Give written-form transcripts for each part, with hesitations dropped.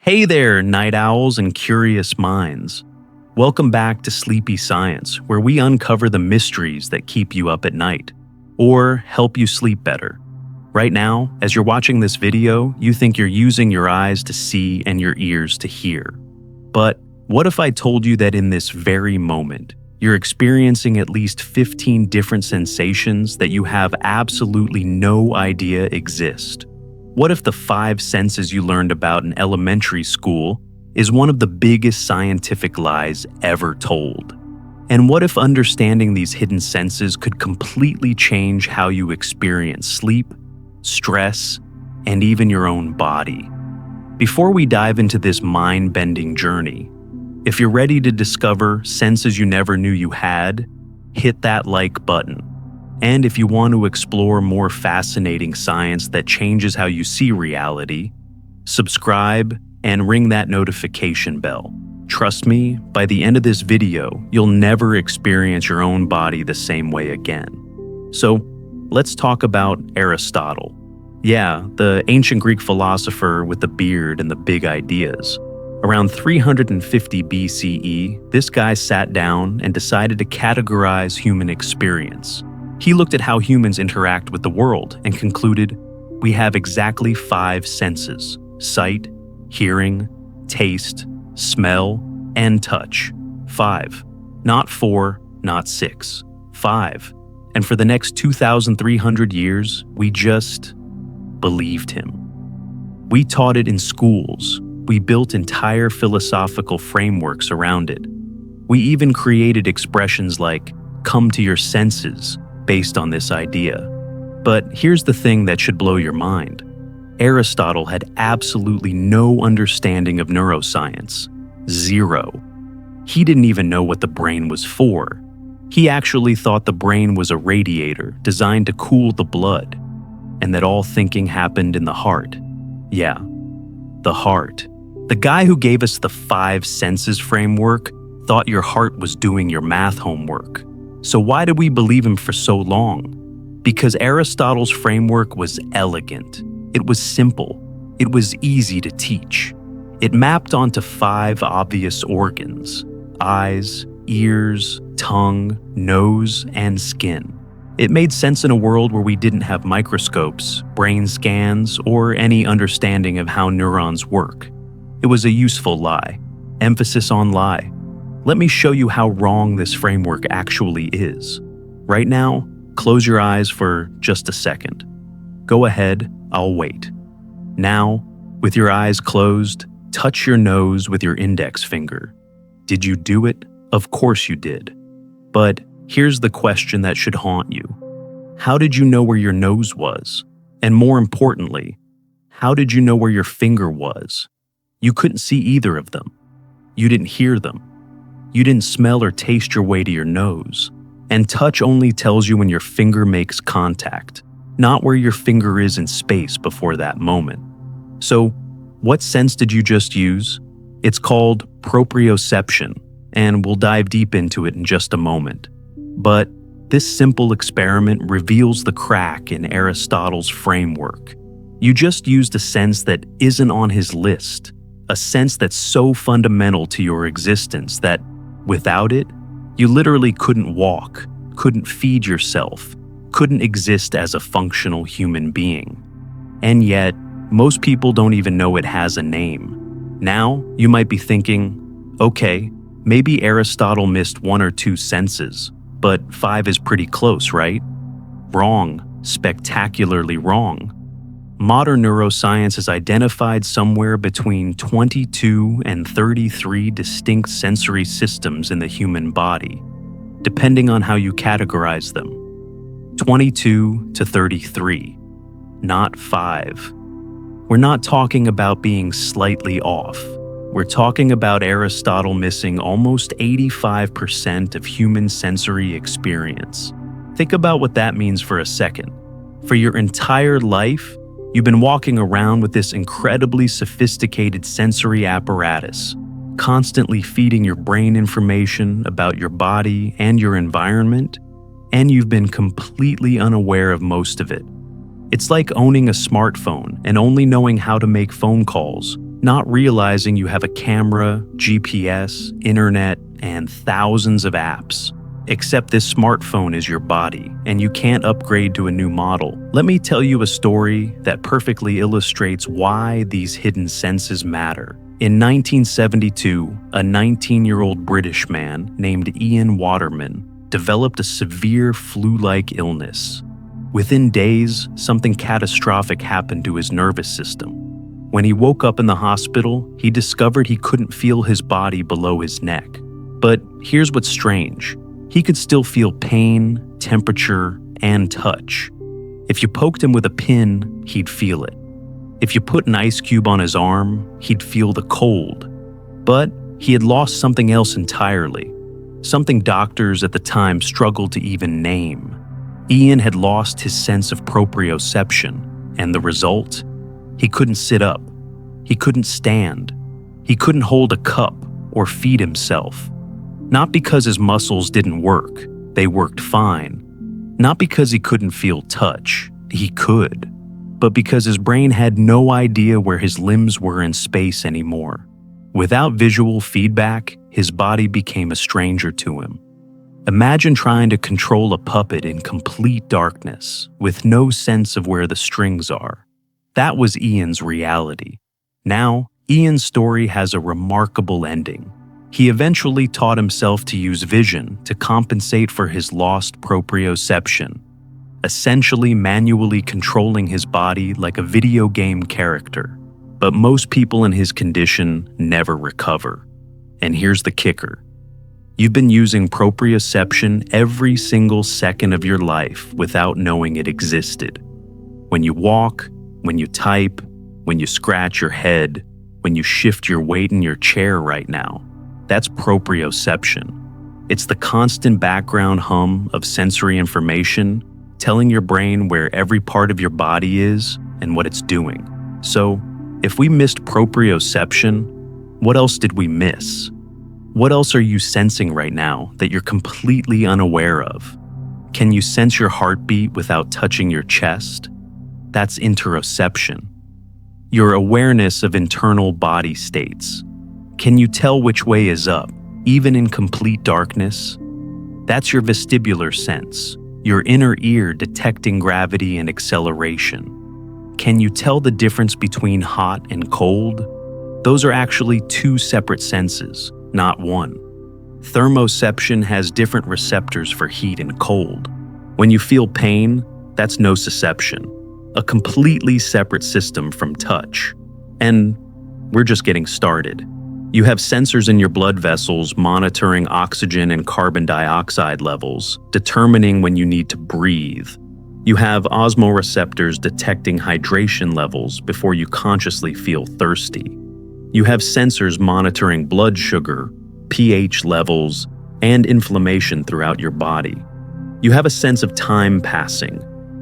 Hey there, night owls and curious minds. Welcome back to Sleepy Science, where we uncover the mysteries that keep you up at night, or help you sleep better. Right now, as you're watching this video, you think you're using your eyes to see and your ears to hear. But what if I told you that in this very moment, you're experiencing at least 15 different sensations that you have absolutely no idea exist? What if the 5 senses you learned about in elementary school is one of the biggest scientific lies ever told? And what if understanding these hidden senses could completely change how you experience sleep, stress, and even your own body? Before we dive into this mind-bending journey, if you're ready to discover senses you never knew you had, hit that like button. And if you want to explore more fascinating science that changes how you see reality, subscribe and ring that notification bell. Trust me, by the end of this video, you'll never experience your own body the same way again. So, let's talk about Aristotle. Yeah, the ancient Greek philosopher with the beard and the big ideas. Around 350 BCE, this guy sat down and decided to categorize human experience. He looked at how humans interact with the world and concluded, we have exactly 5 senses: sight, hearing, taste, smell, and touch. 5. Not 4, not 6. 5. And for the next 2,300 years, we just believed him. We taught it in schools. We built entire philosophical frameworks around it. We even created expressions like, come to your senses, based on this idea. But here's the thing that should blow your mind. Aristotle had absolutely no understanding of neuroscience. Zero. He didn't even know what the brain was for. He actually thought the brain was a radiator designed to cool the blood, and that all thinking happened in the heart. Yeah, the heart. The guy who gave us the 5 senses framework thought your heart was doing your math homework. So why did we believe him for so long? Because Aristotle's framework was elegant. It was simple. It was easy to teach. It mapped onto 5 obvious organs: eyes, ears, tongue, nose, and skin. It made sense in a world where we didn't have microscopes, brain scans, or any understanding of how neurons work. It was a useful lie. Emphasis on lie. Let me show you how wrong this framework actually is. Right now, close your eyes for just a second. Go ahead, I'll wait. Now, with your eyes closed, touch your nose with your index finger. Did you do it? Of course you did. But here's the question that should haunt you. How did you know where your nose was? And more importantly, how did you know where your finger was? You couldn't see either of them. You didn't hear them. You didn't smell or taste your way to your nose. And touch only tells you when your finger makes contact, not where your finger is in space before that moment. So, what sense did you just use? It's called proprioception, and we'll dive deep into it in just a moment. But this simple experiment reveals the crack in Aristotle's framework. You just used a sense that isn't on his list, a sense that's so fundamental to your existence that without it, you literally couldn't walk, couldn't feed yourself, couldn't exist as a functional human being. And yet, most people don't even know it has a name. Now, you might be thinking, okay, maybe Aristotle missed 1 or 2 senses, but 5 is pretty close, right? Wrong, spectacularly wrong. Modern neuroscience has identified somewhere between 22 and 33 distinct sensory systems in the human body, depending on how you categorize them. 22 to 33, not 5. We're not talking about being slightly off. We're talking about Aristotle missing almost 85% of human sensory experience. Think about what that means for a second. For your entire life, you've been walking around with this incredibly sophisticated sensory apparatus, constantly feeding your brain information about your body and your environment, and you've been completely unaware of most of it. It's like owning a smartphone and only knowing how to make phone calls, not realizing you have a camera, GPS, internet, and thousands of apps. Except this smartphone is your body, and you can't upgrade to a new model. Let me tell you a story that perfectly illustrates why these hidden senses matter. In 1972, a 19-year-old British man named Ian Waterman developed a severe flu-like illness. Within days, something catastrophic happened to his nervous system. When he woke up in the hospital, he discovered he couldn't feel his body below his neck. But here's what's strange. He could still feel pain, temperature, and touch. If you poked him with a pin, he'd feel it. If you put an ice cube on his arm, he'd feel the cold. But he had lost something else entirely, something doctors at the time struggled to even name. Ian had lost his sense of proprioception, and the result? He couldn't sit up. He couldn't stand. He couldn't hold a cup or feed himself. Not because his muscles didn't work, they worked fine. Not because he couldn't feel touch, he could. But because his brain had no idea where his limbs were in space anymore. Without visual feedback, his body became a stranger to him. Imagine trying to control a puppet in complete darkness, with no sense of where the strings are. That was Ian's reality. Now, Ian's story has a remarkable ending. He eventually taught himself to use vision to compensate for his lost proprioception, essentially manually controlling his body like a video game character. But most people in his condition never recover. And here's the kicker. You've been using proprioception every single second of your life without knowing it existed. When you walk, when you type, when you scratch your head, when you shift your weight in your chair right now, that's proprioception. It's the constant background hum of sensory information telling your brain where every part of your body is and what it's doing. So, if we missed proprioception, what else did we miss? What else are you sensing right now that you're completely unaware of? Can you sense your heartbeat without touching your chest? That's interoception. Your awareness of internal body states. Can you tell which way is up, even in complete darkness? That's your vestibular sense, your inner ear detecting gravity and acceleration. Can you tell the difference between hot and cold? Those are actually two separate senses, not one. Thermoception has different receptors for heat and cold. When you feel pain, that's nociception, a completely separate system from touch. And we're just getting started. You have sensors in your blood vessels monitoring oxygen and carbon dioxide levels, determining when you need to breathe. You have osmoreceptors detecting hydration levels before you consciously feel thirsty. You have sensors monitoring blood sugar, pH levels, and inflammation throughout your body. You have a sense of time passing,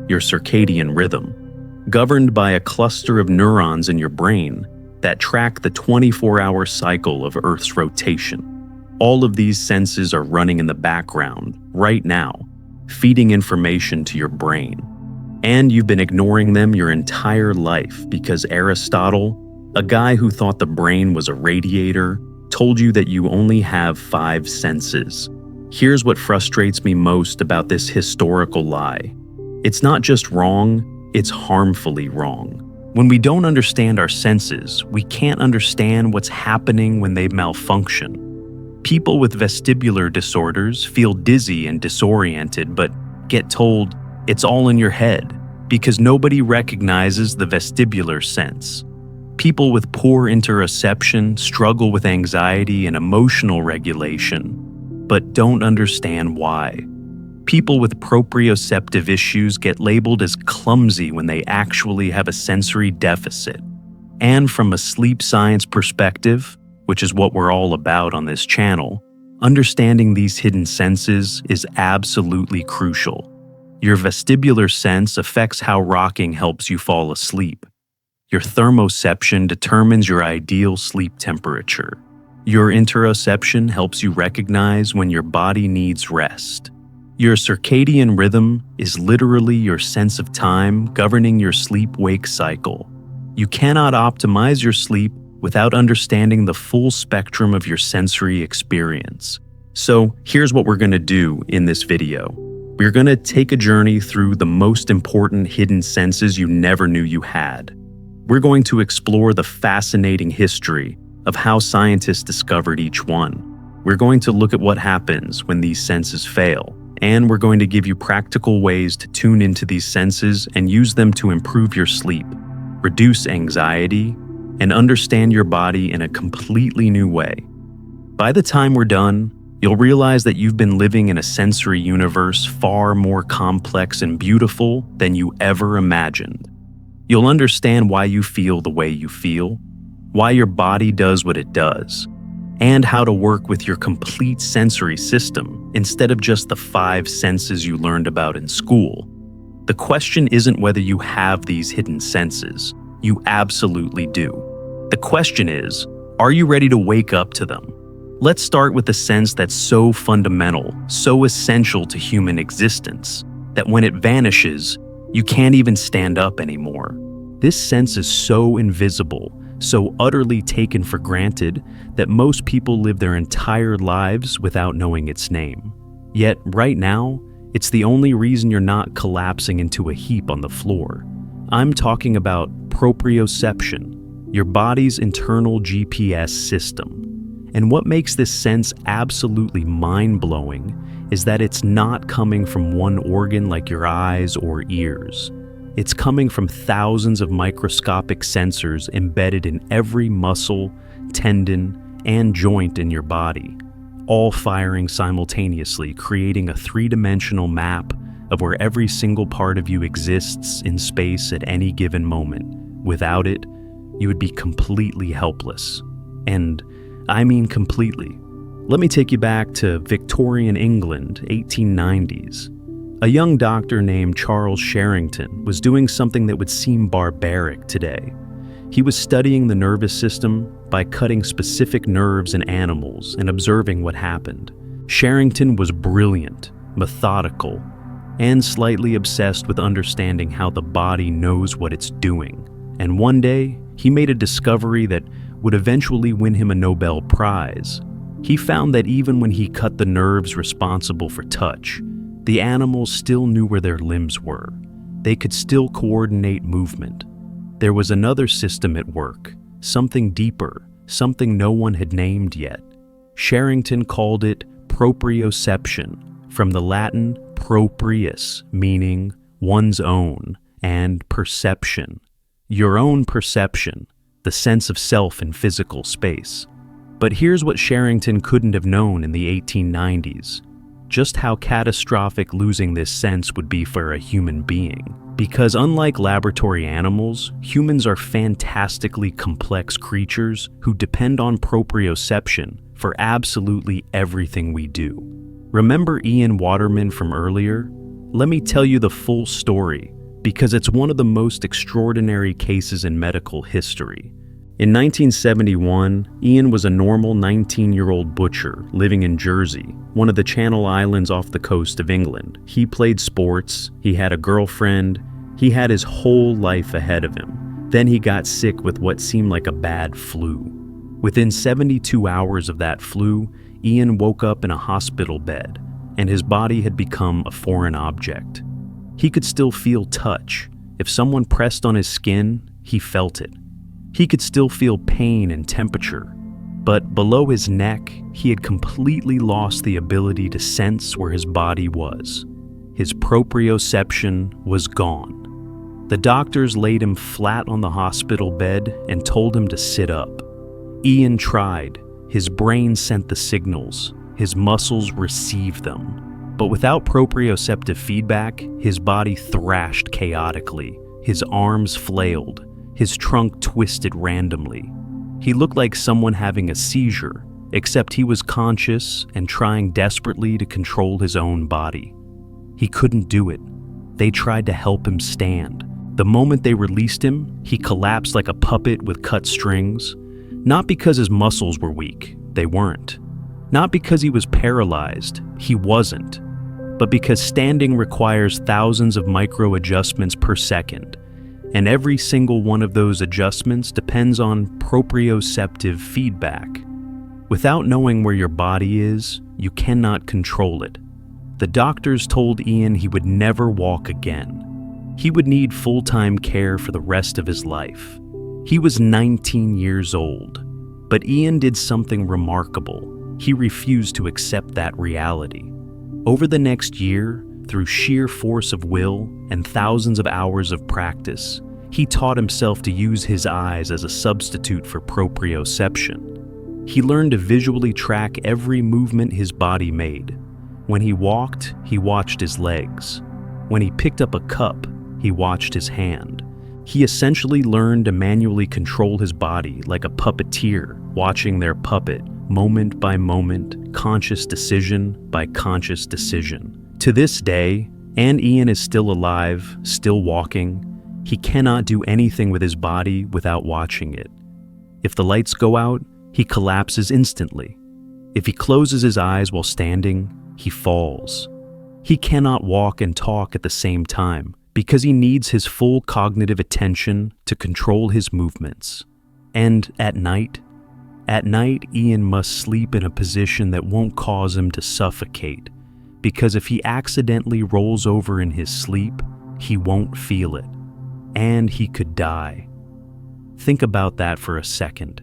your circadian rhythm, governed by a cluster of neurons in your brain that track the 24-hour cycle of Earth's rotation. All of these senses are running in the background, right now, feeding information to your brain. And you've been ignoring them your entire life because Aristotle, a guy who thought the brain was a radiator, told you that you only have 5 senses. Here's what frustrates me most about this historical lie. It's not just wrong, it's harmfully wrong. When we don't understand our senses, we can't understand what's happening when they malfunction. People with vestibular disorders feel dizzy and disoriented, but get told it's all in your head because nobody recognizes the vestibular sense. People with poor interoception struggle with anxiety and emotional regulation, but don't understand why. People with proprioceptive issues get labeled as clumsy when they actually have a sensory deficit. And from a sleep science perspective, which is what we're all about on this channel, understanding these hidden senses is absolutely crucial. Your vestibular sense affects how rocking helps you fall asleep. Your thermoception determines your ideal sleep temperature. Your interoception helps you recognize when your body needs rest. Your circadian rhythm is literally your sense of time governing your sleep-wake cycle. You cannot optimize your sleep without understanding the full spectrum of your sensory experience. So here's what we're going to do in this video. We're going to take a journey through the most important hidden senses you never knew you had. We're going to explore the fascinating history of how scientists discovered each one. We're going to look at what happens when these senses fail, and we're going to give you practical ways to tune into these senses and use them to improve your sleep, reduce anxiety, and understand your body in a completely new way. By the time we're done, you'll realize that you've been living in a sensory universe far more complex and beautiful than you ever imagined. You'll understand why you feel the way you feel, why your body does what it does, and how to work with your complete sensory system instead of just the 5 senses you learned about in school. The question isn't whether you have these hidden senses. You absolutely do. The question is, are you ready to wake up to them? Let's start with a sense that's so fundamental, so essential to human existence, that when it vanishes, you can't even stand up anymore. This sense is so invisible, so utterly taken for granted, that most people live their entire lives without knowing its name. Yet, right now, it's the only reason you're not collapsing into a heap on the floor. I'm talking about proprioception, your body's internal GPS system. And what makes this sense absolutely mind-blowing is that it's not coming from one organ like your eyes or ears. It's coming from thousands of microscopic sensors embedded in every muscle, tendon, and joint in your body, all firing simultaneously, creating a 3-dimensional map of where every single part of you exists in space at any given moment. Without it, you would be completely helpless. And I mean completely. Let me take you back to Victorian England, 1890s. A young doctor named Charles Sherrington was doing something that would seem barbaric today. He was studying the nervous system by cutting specific nerves in animals and observing what happened. Sherrington was brilliant, methodical, and slightly obsessed with understanding how the body knows what it's doing. And one day, he made a discovery that would eventually win him a Nobel Prize. He found that even when he cut the nerves responsible for touch, the animals still knew where their limbs were. They could still coordinate movement. There was another system at work, something deeper, something no one had named yet. Sherrington called it proprioception, from the Latin proprius, meaning one's own, and perception, your own perception, the sense of self in physical space. But here's what Sherrington couldn't have known in the 1890s. Just how catastrophic losing this sense would be for a human being. Because unlike laboratory animals, humans are fantastically complex creatures who depend on proprioception for absolutely everything we do. Remember Ian Waterman from earlier? Let me tell you the full story, because it's one of the most extraordinary cases in medical history. In 1971, Ian was a normal 19-year-old butcher living in Jersey, one of the Channel Islands off the coast of England. He played sports, he had a girlfriend, he had his whole life ahead of him. Then he got sick with what seemed like a bad flu. Within 72 hours of that flu, Ian woke up in a hospital bed, and his body had become a foreign object. He could still feel touch. If someone pressed on his skin, he felt it. He could still feel pain and temperature, but below his neck, he had completely lost the ability to sense where his body was. His proprioception was gone. The doctors laid him flat on the hospital bed and told him to sit up. Ian tried. His brain sent the signals. His muscles received them. But without proprioceptive feedback, his body thrashed chaotically. His arms flailed. His trunk twisted randomly. He looked like someone having a seizure, except he was conscious and trying desperately to control his own body. He couldn't do it. They tried to help him stand. The moment they released him, he collapsed like a puppet with cut strings. Not because his muscles were weak, they weren't. Not because he was paralyzed, he wasn't. But because standing requires thousands of micro adjustments per second. And every single one of those adjustments depends on proprioceptive feedback. Without knowing where your body is, you cannot control it. The doctors told Ian he would never walk again. He would need full-time care for the rest of his life. He was 19 years old, but Ian did something remarkable. He refused to accept that reality. Over the next year, through sheer force of will and thousands of hours of practice, he taught himself to use his eyes as a substitute for proprioception. He learned to visually track every movement his body made. When he walked, he watched his legs. When he picked up a cup, he watched his hand. He essentially learned to manually control his body like a puppeteer, watching their puppet, moment by moment, conscious decision by conscious decision. To this day, and Ian is still alive, still walking, he cannot do anything with his body without watching it. If the lights go out, he collapses instantly. If he closes his eyes while standing, he falls. He cannot walk and talk at the same time because he needs his full cognitive attention to control his movements. And at night, Ian must sleep in a position that won't cause him to suffocate, because if he accidentally rolls over in his sleep, he won't feel it, and he could die. Think about that for a second.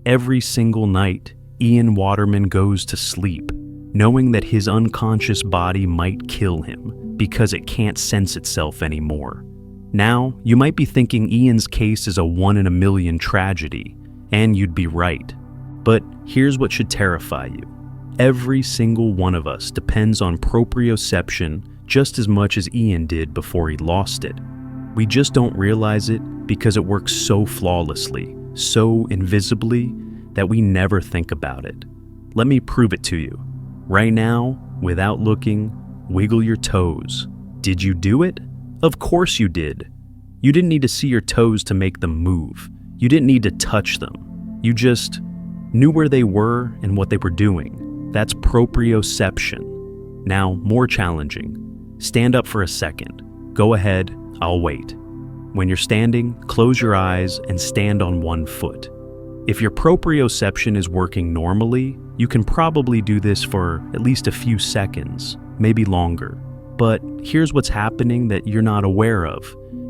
Every single night, Ian Waterman goes to sleep, knowing that his unconscious body might kill him because it can't sense itself anymore. Now, you might be thinking Ian's case is a 1 in a million tragedy, and you'd be right. But here's what should terrify you. Every single one of us depends on proprioception just as much as Ian did before he lost it. We just don't realize it because it works so flawlessly, so invisibly, that we never think about it. Let me prove it to you. Right now, without looking, wiggle your toes. Did you do it? Of course you did. You didn't need to see your toes to make them move. You didn't need to touch them. You just knew where they were and what they were doing. That's proprioception. Now, more challenging. Stand up for a second. Go ahead, I'll wait. When you're standing, close your eyes and stand on one foot. If your proprioception is working normally, you can probably do this for at least a few seconds, maybe longer. But here's what's happening that you're not aware of.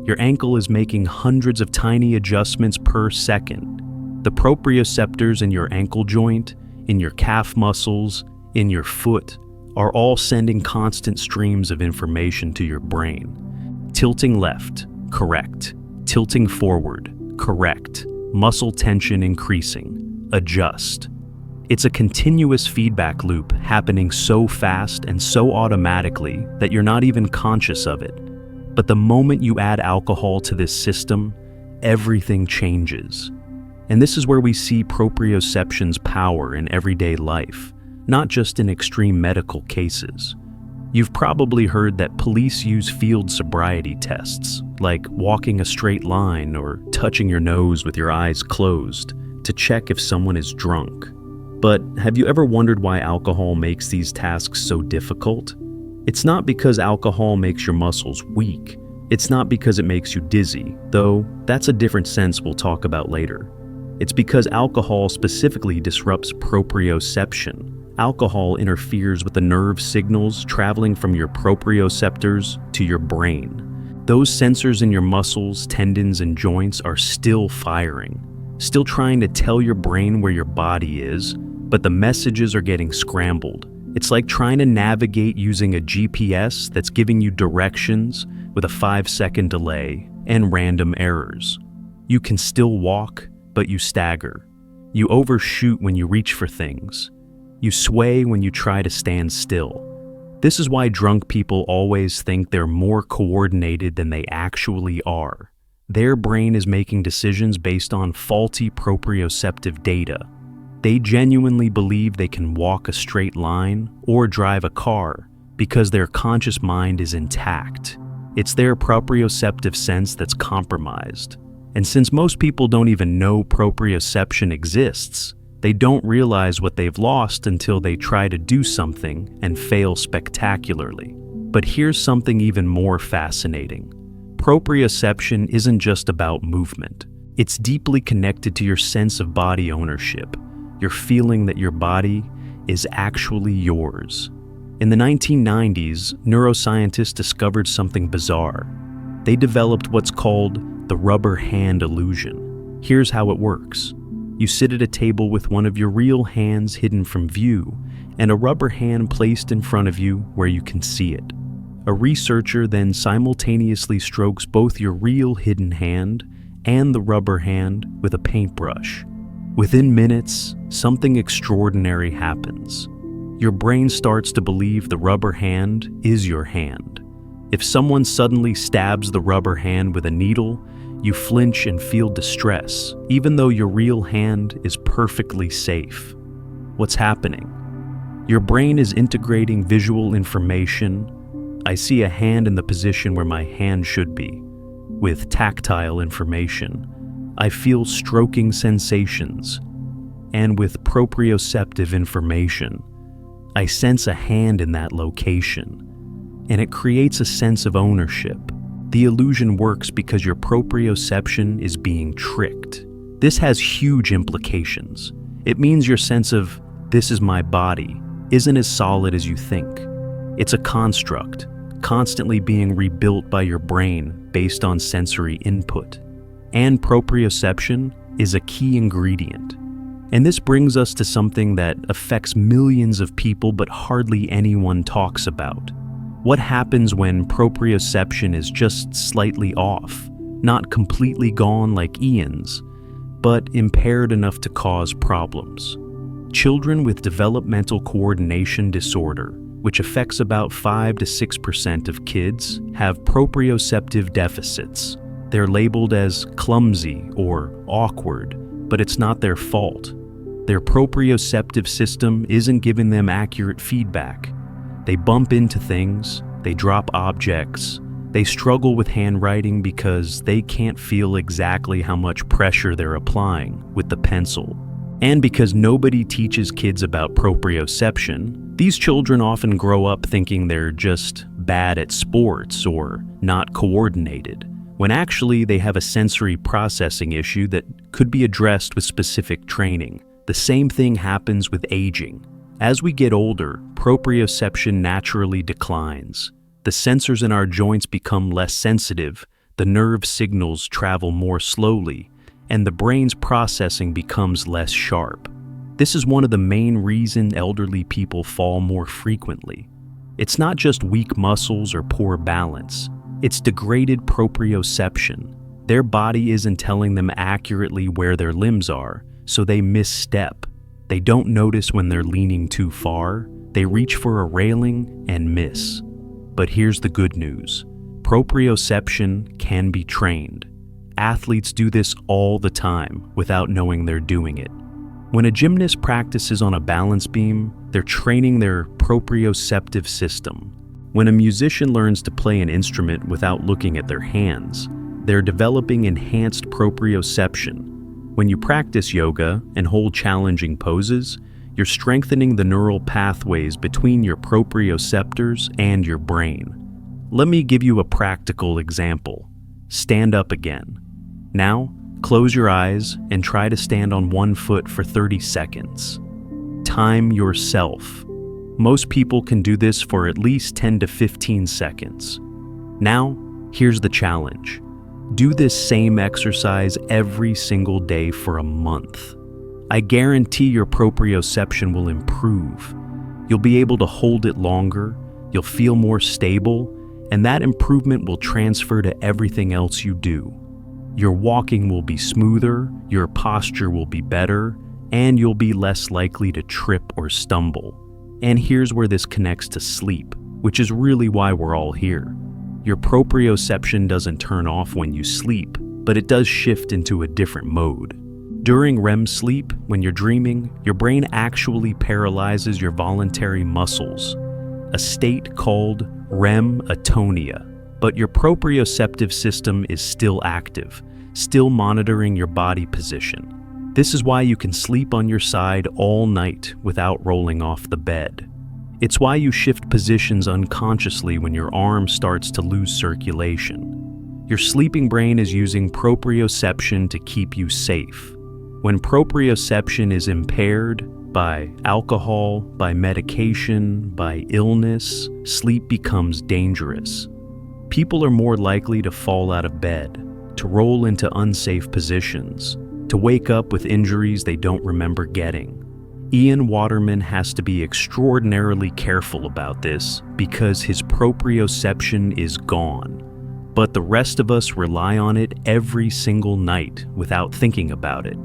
Your ankle is making hundreds of tiny adjustments per second. The proprioceptors in your ankle joint, in your calf muscles, in your foot, are all sending constant streams of information to your brain. Tilting left, correct. Tilting forward, correct. Muscle tension increasing, adjust. It's a continuous feedback loop happening so fast and so automatically that you're not even conscious of it. But the moment you add alcohol to this system, everything changes. And this is where we see proprioception's power in everyday life, not just in extreme medical cases. You've probably heard that police use field sobriety tests, like walking a straight line or touching your nose with your eyes closed, to check if someone is drunk. But have you ever wondered why alcohol makes these tasks so difficult? It's not because alcohol makes your muscles weak. It's not because it makes you dizzy, though that's a different sense we'll talk about later. It's because alcohol specifically disrupts proprioception. Alcohol interferes with the nerve signals traveling from your proprioceptors to your brain. Those sensors in your muscles, tendons, and joints are still firing, still trying to tell your brain where your body is, but the messages are getting scrambled. It's like trying to navigate using a GPS that's giving you directions with a 5-second delay and random errors. You can still walk, but you stagger. You overshoot when you reach for things. You sway when you try to stand still. This is why drunk people always think they're more coordinated than they actually are. Their brain is making decisions based on faulty proprioceptive data. They genuinely believe they can walk a straight line or drive a car because their conscious mind is intact. It's their proprioceptive sense that's compromised. And since most people don't even know proprioception exists, they don't realize what they've lost until they try to do something and fail spectacularly. But here's something even more fascinating. Proprioception isn't just about movement. It's deeply connected to your sense of body ownership, your feeling that your body is actually yours. In the 1990s, neuroscientists discovered something bizarre. They developed what's called the rubber hand illusion. Here's how it works. You sit at a table with one of your real hands hidden from view, and a rubber hand placed in front of you where you can see it. A researcher then simultaneously strokes both your real hidden hand and the rubber hand with a paintbrush. Within minutes, something extraordinary happens. Your brain starts to believe the rubber hand is your hand. If someone suddenly stabs the rubber hand with a needle, you flinch and feel distress, even though your real hand is perfectly safe. What's happening? Your brain is integrating visual information. I see a hand in the position where my hand should be. With tactile information, I feel stroking sensations. And with proprioceptive information, I sense a hand in that location. And it creates a sense of ownership. The illusion works because your proprioception is being tricked. This has huge implications. It means your sense of, "this is my body," isn't as solid as you think. It's a construct, constantly being rebuilt by your brain based on sensory input. And proprioception is a key ingredient. And this brings us to something that affects millions of people but hardly anyone talks about. What happens when proprioception is just slightly off, not completely gone like Ian's, but impaired enough to cause problems? Children with developmental coordination disorder, which affects about 5 to 6% of kids, have proprioceptive deficits. They're labeled as clumsy or awkward, but it's not their fault. Their proprioceptive system isn't giving them accurate feedback. They bump into things, they drop objects, they struggle with handwriting because they can't feel exactly how much pressure they're applying with the pencil. And because nobody teaches kids about proprioception, these children often grow up thinking they're just bad at sports or not coordinated, when actually they have a sensory processing issue that could be addressed with specific training. The same thing happens with aging. As we get older, proprioception naturally declines. The sensors in our joints become less sensitive, the nerve signals travel more slowly, and the brain's processing becomes less sharp. This is one of the main reasons elderly people fall more frequently. It's not just weak muscles or poor balance, it's degraded proprioception. Their body isn't telling them accurately where their limbs are, so they misstep. They don't notice when they're leaning too far, they reach for a railing and miss. But here's the good news. Proprioception can be trained. Athletes do this all the time without knowing they're doing it. When a gymnast practices on a balance beam, they're training their proprioceptive system. When a musician learns to play an instrument without looking at their hands, they're developing enhanced proprioception. When you practice yoga and hold challenging poses, you're strengthening the neural pathways between your proprioceptors and your brain. Let me give you a practical example. Stand up again. Now, close your eyes and try to stand on one foot for 30 seconds. Time yourself. Most people can do this for at least 10 to 15 seconds. Now, here's the challenge. Do this same exercise every single day for a month. I guarantee your proprioception will improve. You'll be able to hold it longer, you'll feel more stable, and that improvement will transfer to everything else you do. Your walking will be smoother, your posture will be better, and you'll be less likely to trip or stumble. And here's where this connects to sleep, which is really why we're all here. Your proprioception doesn't turn off when you sleep, but it does shift into a different mode. During REM sleep, when you're dreaming, your brain actually paralyzes your voluntary muscles, a state called REM atonia. But your proprioceptive system is still active, still monitoring your body position. This is why you can sleep on your side all night without rolling off the bed. It's why you shift positions unconsciously when your arm starts to lose circulation. Your sleeping brain is using proprioception to keep you safe. When proprioception is impaired by alcohol, by medication, by illness, sleep becomes dangerous. People are more likely to fall out of bed, to roll into unsafe positions, to wake up with injuries they don't remember getting. Ian Waterman has to be extraordinarily careful about this because his proprioception is gone. But the rest of us rely on it every single night without thinking about it.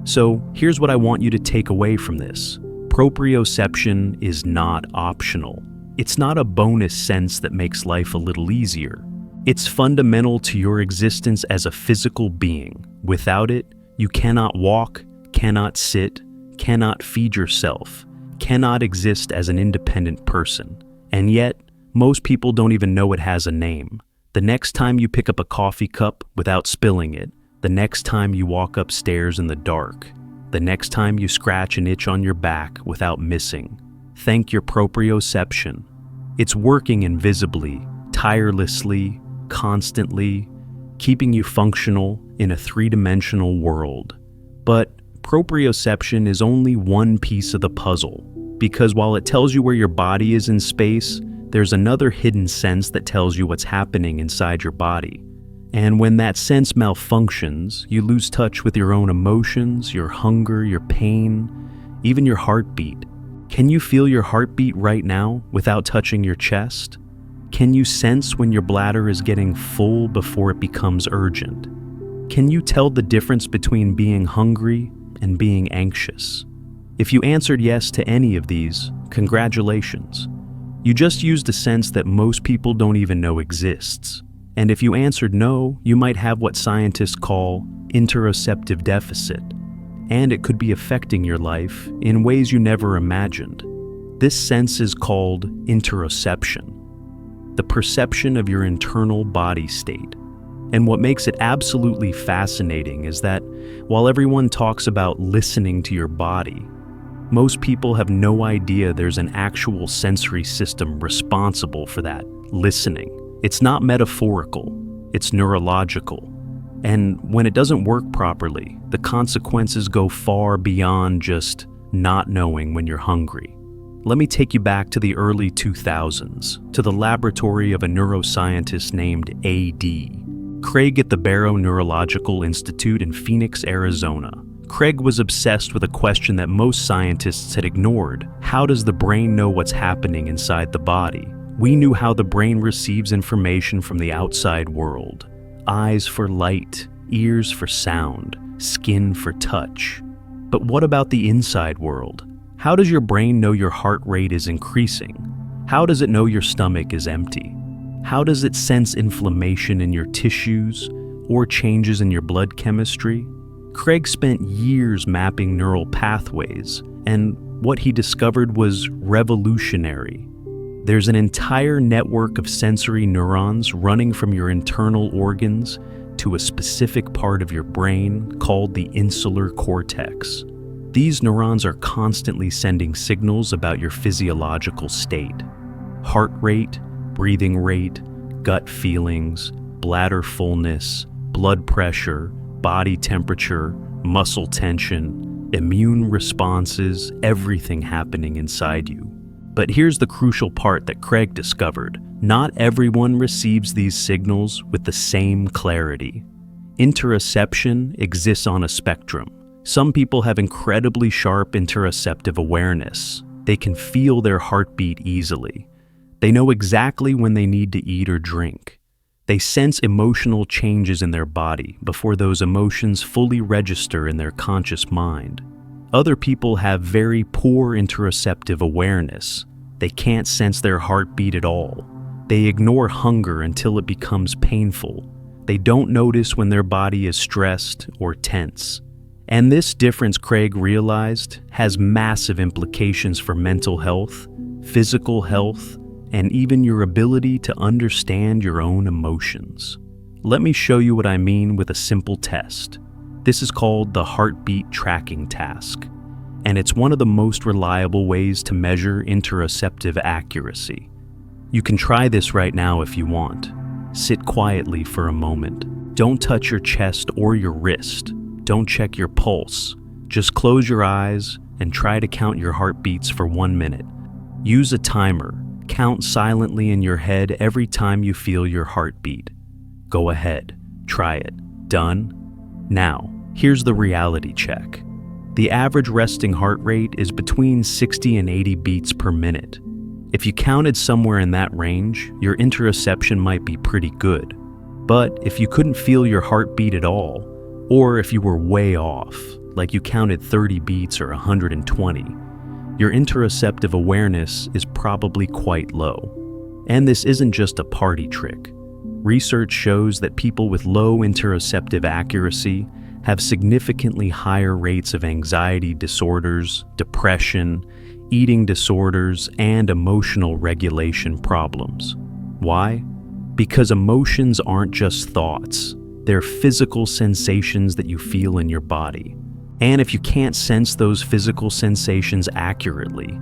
So here's what I want you to take away from this. Proprioception is not optional. It's not a bonus sense that makes life a little easier. It's fundamental to your existence as a physical being. Without it, you cannot walk, cannot sit, cannot feed yourself, cannot exist as an independent person. And yet, most people don't even know it has a name. The next time you pick up a coffee cup without spilling it, the next time you walk upstairs in the dark, the next time you scratch an itch on your back without missing, thank your proprioception. It's working invisibly, tirelessly, constantly, keeping you functional in a three-dimensional world. But proprioception is only one piece of the puzzle, because while it tells you where your body is in space, there's another hidden sense that tells you what's happening inside your body. And when that sense malfunctions, you lose touch with your own emotions, your hunger, your pain, even your heartbeat. Can you feel your heartbeat right now without touching your chest? Can you sense when your bladder is getting full before it becomes urgent? Can you tell the difference between being hungry and being anxious? If you answered yes to any of these, congratulations. You just used a sense that most people don't even know exists. And if you answered no, you might have what scientists call interoceptive deficit, and it could be affecting your life in ways you never imagined. This sense is called interoception, the perception of your internal body state. And what makes it absolutely fascinating is that while everyone talks about listening to your body, most people have no idea there's an actual sensory system responsible for that listening. It's not metaphorical, it's neurological. And when it doesn't work properly, the consequences go far beyond just not knowing when you're hungry. Let me take you back to the early 2000s, to the laboratory of a neuroscientist named A.D. Craig at the Barrow Neurological Institute in Phoenix, Arizona. Craig was obsessed with a question that most scientists had ignored. How does the brain know what's happening inside the body? We knew how the brain receives information from the outside world. Eyes for light, ears for sound, skin for touch. But what about the inside world? How does your brain know your heart rate is increasing? How does it know your stomach is empty? How does it sense inflammation in your tissues or changes in your blood chemistry? Craig spent years mapping neural pathways, and what he discovered was revolutionary. There's an entire network of sensory neurons running from your internal organs to a specific part of your brain called the insular cortex. These neurons are constantly sending signals about your physiological state. Heart rate, breathing rate, gut feelings, bladder fullness, blood pressure, body temperature, muscle tension, immune responses, everything happening inside you. But here's the crucial part that Craig discovered. Not everyone receives these signals with the same clarity. Interoception exists on a spectrum. Some people have incredibly sharp interoceptive awareness. They can feel their heartbeat easily. They know exactly when they need to eat or drink. They sense emotional changes in their body before those emotions fully register in their conscious mind. Other people have very poor interoceptive awareness. They can't sense their heartbeat at all. They ignore hunger until it becomes painful. They don't notice when their body is stressed or tense. And this difference, Craig realized, has massive implications for mental health, physical health, and even your ability to understand your own emotions. Let me show you what I mean with a simple test. This is called the heartbeat tracking task, and it's one of the most reliable ways to measure interoceptive accuracy. You can try this right now if you want. Sit quietly for a moment. Don't touch your chest or your wrist. Don't check your pulse. Just close your eyes and try to count your heartbeats for 1 minute. Use a timer. Count silently in your head every time you feel your heartbeat. Go ahead. Try it. Done? Now, here's the reality check. The average resting heart rate is between 60 and 80 beats per minute. If you counted somewhere in that range, your interoception might be pretty good. But if you couldn't feel your heartbeat at all, or if you were way off, like you counted 30 beats or 120, your interoceptive awareness is probably quite low. And this isn't just a party trick. Research shows that people with low interoceptive accuracy have significantly higher rates of anxiety disorders, depression, eating disorders, and emotional regulation problems. Why? Because emotions aren't just thoughts. They're physical sensations that you feel in your body. And if you can't sense those physical sensations accurately,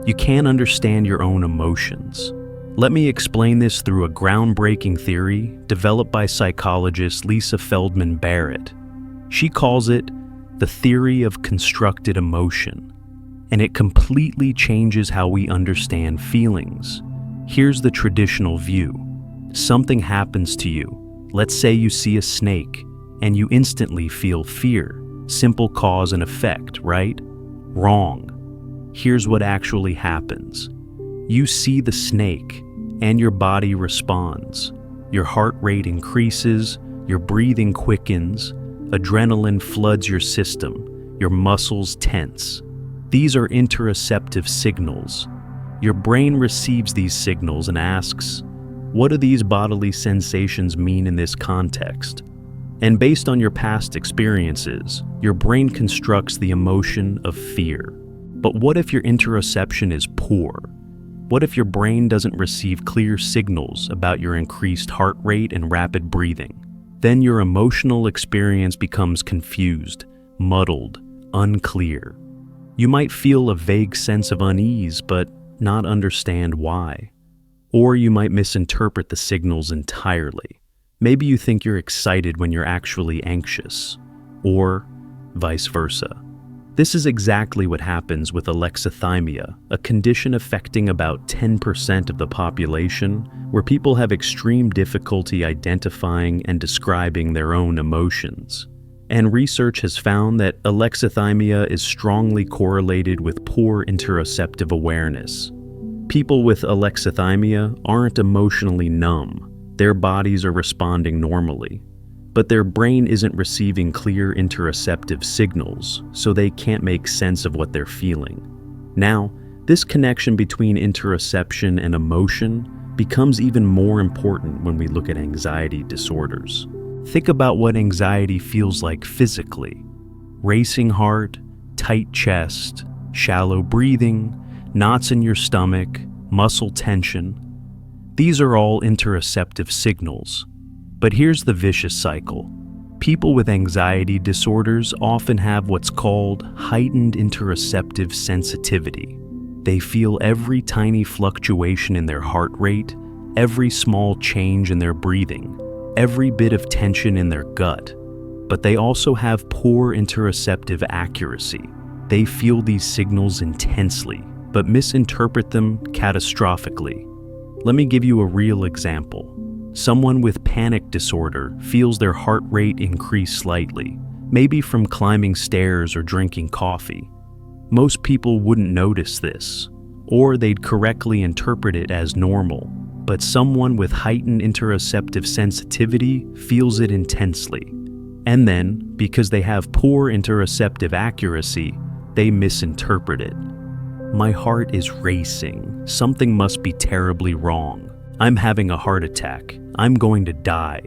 you can't understand your own emotions. Let me explain this through a groundbreaking theory developed by psychologist Lisa Feldman Barrett. She calls it the theory of constructed emotion, and it completely changes how we understand feelings. Here's the traditional view. Something happens to you. Let's say you see a snake, and you instantly feel fear. Simple cause and effect, right? Wrong. Here's what actually happens. You see the snake, and your body responds. Your heart rate increases, your breathing quickens, adrenaline floods your system, your muscles tense. These are interoceptive signals. Your brain receives these signals and asks, what do these bodily sensations mean in this context? And based on your past experiences, your brain constructs the emotion of fear. But what if your interoception is poor? What if your brain doesn't receive clear signals about your increased heart rate and rapid breathing? Then your emotional experience becomes confused, muddled, unclear. You might feel a vague sense of unease, but not understand why. Or you might misinterpret the signals entirely. Maybe you think you're excited when you're actually anxious, or vice versa. This is exactly what happens with alexithymia, a condition affecting about 10% of the population, where people have extreme difficulty identifying and describing their own emotions. And research has found that alexithymia is strongly correlated with poor interoceptive awareness. People with alexithymia aren't emotionally numb. Their bodies are responding normally, but their brain isn't receiving clear interoceptive signals, so they can't make sense of what they're feeling. Now, this connection between interoception and emotion becomes even more important when we look at anxiety disorders. Think about what anxiety feels like physically. Racing heart, tight chest, shallow breathing, knots in your stomach, muscle tension. These are all interoceptive signals. But here's the vicious cycle. People with anxiety disorders often have what's called heightened interoceptive sensitivity. They feel every tiny fluctuation in their heart rate, every small change in their breathing, every bit of tension in their gut. But they also have poor interoceptive accuracy. They feel these signals intensely, but misinterpret them catastrophically. Let me give you a real example. Someone with panic disorder feels their heart rate increase slightly, maybe from climbing stairs or drinking coffee. Most people wouldn't notice this, or they'd correctly interpret it as normal. But someone with heightened interoceptive sensitivity feels it intensely. And then, because they have poor interoceptive accuracy, they misinterpret it. My heart is racing. Something must be terribly wrong. I'm having a heart attack. I'm going to die.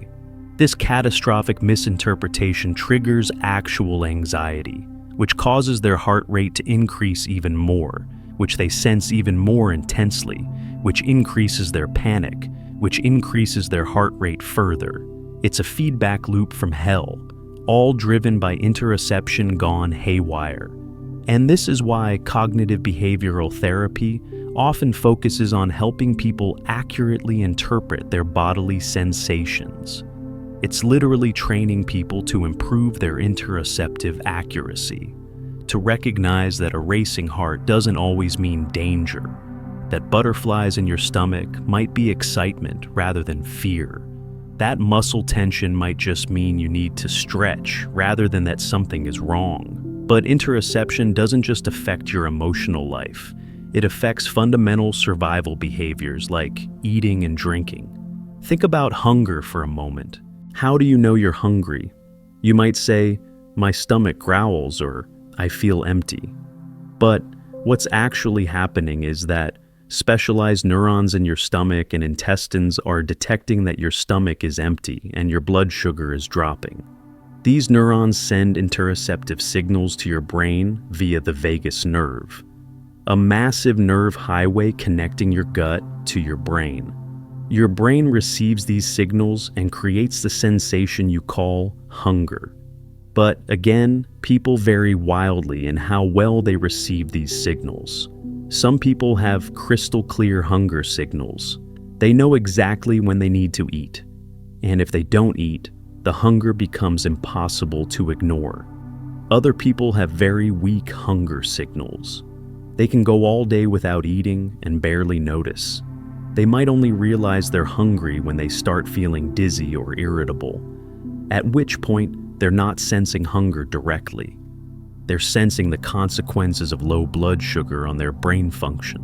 This catastrophic misinterpretation triggers actual anxiety, which causes their heart rate to increase even more, which they sense even more intensely, which increases their panic, which increases their heart rate further. It's a feedback loop from hell, all driven by interoception gone haywire. And this is why cognitive behavioral therapy often focuses on helping people accurately interpret their bodily sensations. It's literally training people to improve their interoceptive accuracy, to recognize that a racing heart doesn't always mean danger, that butterflies in your stomach might be excitement rather than fear. That muscle tension might just mean you need to stretch rather than that something is wrong. But interoception doesn't just affect your emotional life. It affects fundamental survival behaviors like eating and drinking. Think about hunger for a moment. How do you know you're hungry? You might say, "My stomach growls," or "I feel empty." But what's actually happening is that specialized neurons in your stomach and intestines are detecting that your stomach is empty and your blood sugar is dropping. These neurons send interoceptive signals to your brain via the vagus nerve, a massive nerve highway connecting your gut to your brain. Your brain receives these signals and creates the sensation you call hunger. But again, people vary wildly in how well they receive these signals. Some people have crystal clear hunger signals. They know exactly when they need to eat. And if they don't eat, the hunger becomes impossible to ignore. Other people have very weak hunger signals. They can go all day without eating and barely notice. They might only realize they're hungry when they start feeling dizzy or irritable, at which point they're not sensing hunger directly. They're sensing the consequences of low blood sugar on their brain function.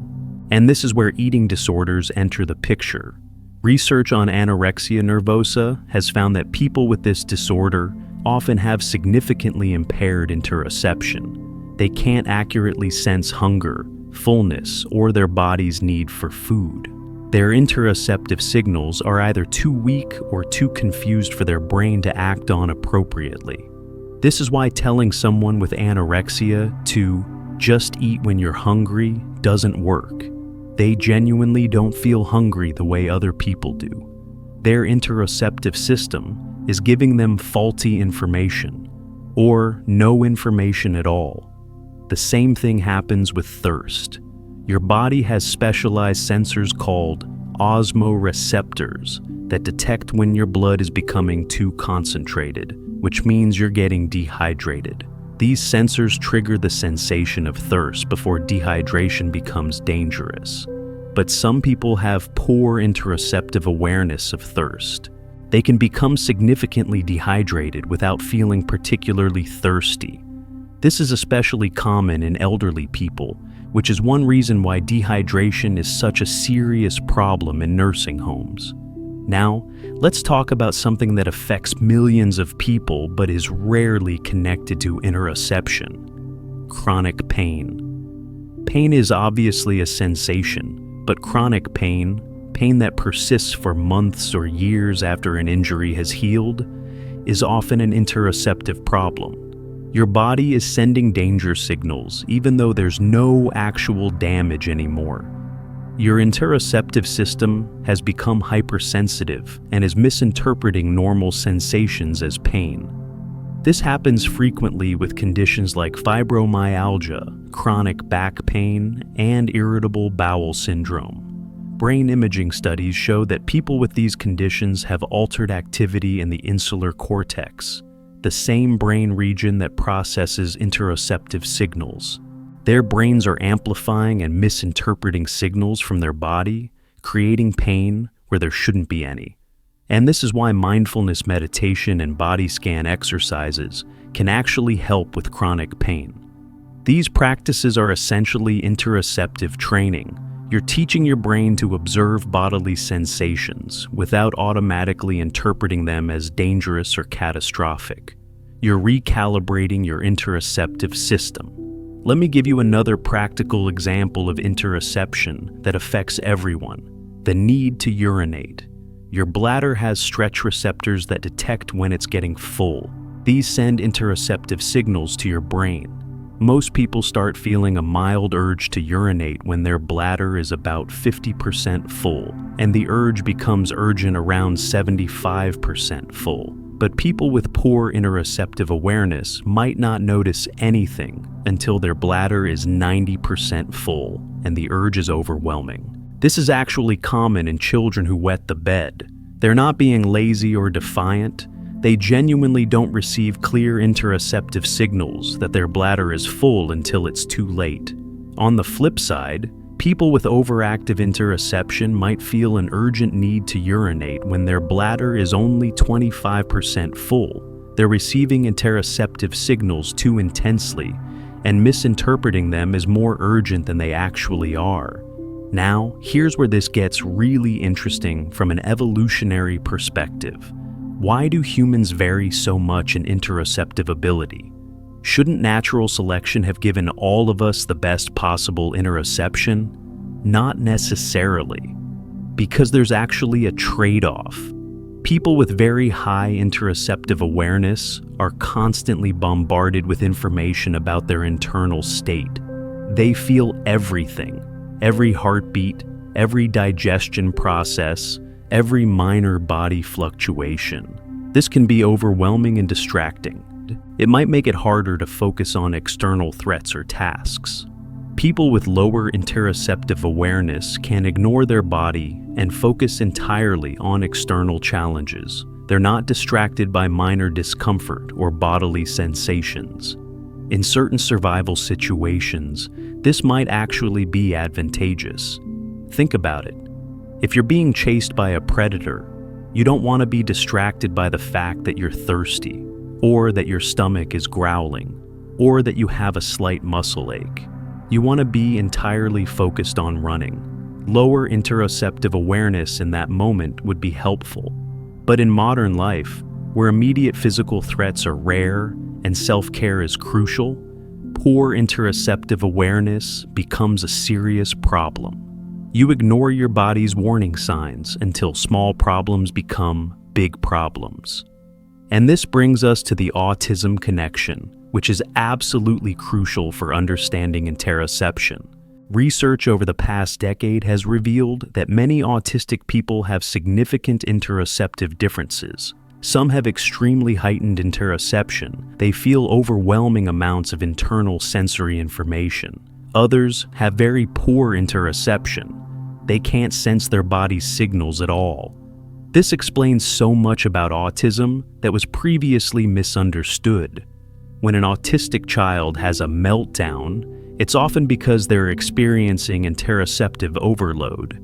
And this is where eating disorders enter the picture. Research on anorexia nervosa has found that people with this disorder often have significantly impaired interoception. They can't accurately sense hunger, fullness, or their body's need for food. Their interoceptive signals are either too weak or too confused for their brain to act on appropriately. This is why telling someone with anorexia to just eat when you're hungry doesn't work. They genuinely don't feel hungry the way other people do. Their interoceptive system is giving them faulty information, or no information at all. The same thing happens with thirst. Your body has specialized sensors called osmoreceptors that detect when your blood is becoming too concentrated, which means you're getting dehydrated. These sensors trigger the sensation of thirst before dehydration becomes dangerous. But some people have poor interoceptive awareness of thirst. They can become significantly dehydrated without feeling particularly thirsty. This is especially common in elderly people, which is one reason why dehydration is such a serious problem in nursing homes. Now, let's talk about something that affects millions of people but is rarely connected to interoception: chronic pain. Pain is obviously a sensation, but chronic pain, pain that persists for months or years after an injury has healed, is often an interoceptive problem. Your body is sending danger signals even though there's no actual damage anymore. Your interoceptive system has become hypersensitive and is misinterpreting normal sensations as pain. This happens frequently with conditions like fibromyalgia, chronic back pain, and irritable bowel syndrome. Brain imaging studies show that people with these conditions have altered activity in the insular cortex, the same brain region that processes interoceptive signals. Their brains are amplifying and misinterpreting signals from their body, creating pain where there shouldn't be any. And this is why mindfulness meditation and body scan exercises can actually help with chronic pain. These practices are essentially interoceptive training. You're teaching your brain to observe bodily sensations without automatically interpreting them as dangerous or catastrophic. You're recalibrating your interoceptive system. Let me give you another practical example of interoception that affects everyone: the need to urinate. Your bladder has stretch receptors that detect when it's getting full. These send interoceptive signals to your brain. Most people start feeling a mild urge to urinate when their bladder is about 50% full, and the urge becomes urgent around 75% full. But people with poor interoceptive awareness might not notice anything until their bladder is 90% full and the urge is overwhelming. This is actually common in children who wet the bed. They're not being lazy or defiant. They genuinely don't receive clear interoceptive signals that their bladder is full until it's too late. On the flip side, people with overactive interoception might feel an urgent need to urinate when their bladder is only 25% full. They're receiving interoceptive signals too intensely and misinterpreting them as more urgent than they actually are. Now, here's where this gets really interesting from an evolutionary perspective. Why do humans vary so much in interoceptive ability? Shouldn't natural selection have given all of us the best possible interoception? Not necessarily, because there's actually a trade-off. People with very high interoceptive awareness are constantly bombarded with information about their internal state. They feel everything, every heartbeat, every digestion process, every minor body fluctuation. This can be overwhelming and distracting. It might make it harder to focus on external threats or tasks. People with lower interoceptive awareness can ignore their body and focus entirely on external challenges. They're not distracted by minor discomfort or bodily sensations. In certain survival situations, this might actually be advantageous. Think about it. If you're being chased by a predator, you don't want to be distracted by the fact that you're thirsty, or that your stomach is growling, or that you have a slight muscle ache. You want to be entirely focused on running. Lower interoceptive awareness in that moment would be helpful. But in modern life, where immediate physical threats are rare and self-care is crucial, poor interoceptive awareness becomes a serious problem. You ignore your body's warning signs until small problems become big problems. And this brings us to the autism connection, which is absolutely crucial for understanding interoception. Research over the past decade has revealed that many autistic people have significant interoceptive differences. Some have extremely heightened interoception. They feel overwhelming amounts of internal sensory information. Others have very poor interoception. They can't sense their body's signals at all. This explains so much about autism that was previously misunderstood. When an autistic child has a meltdown, it's often because they're experiencing interoceptive overload.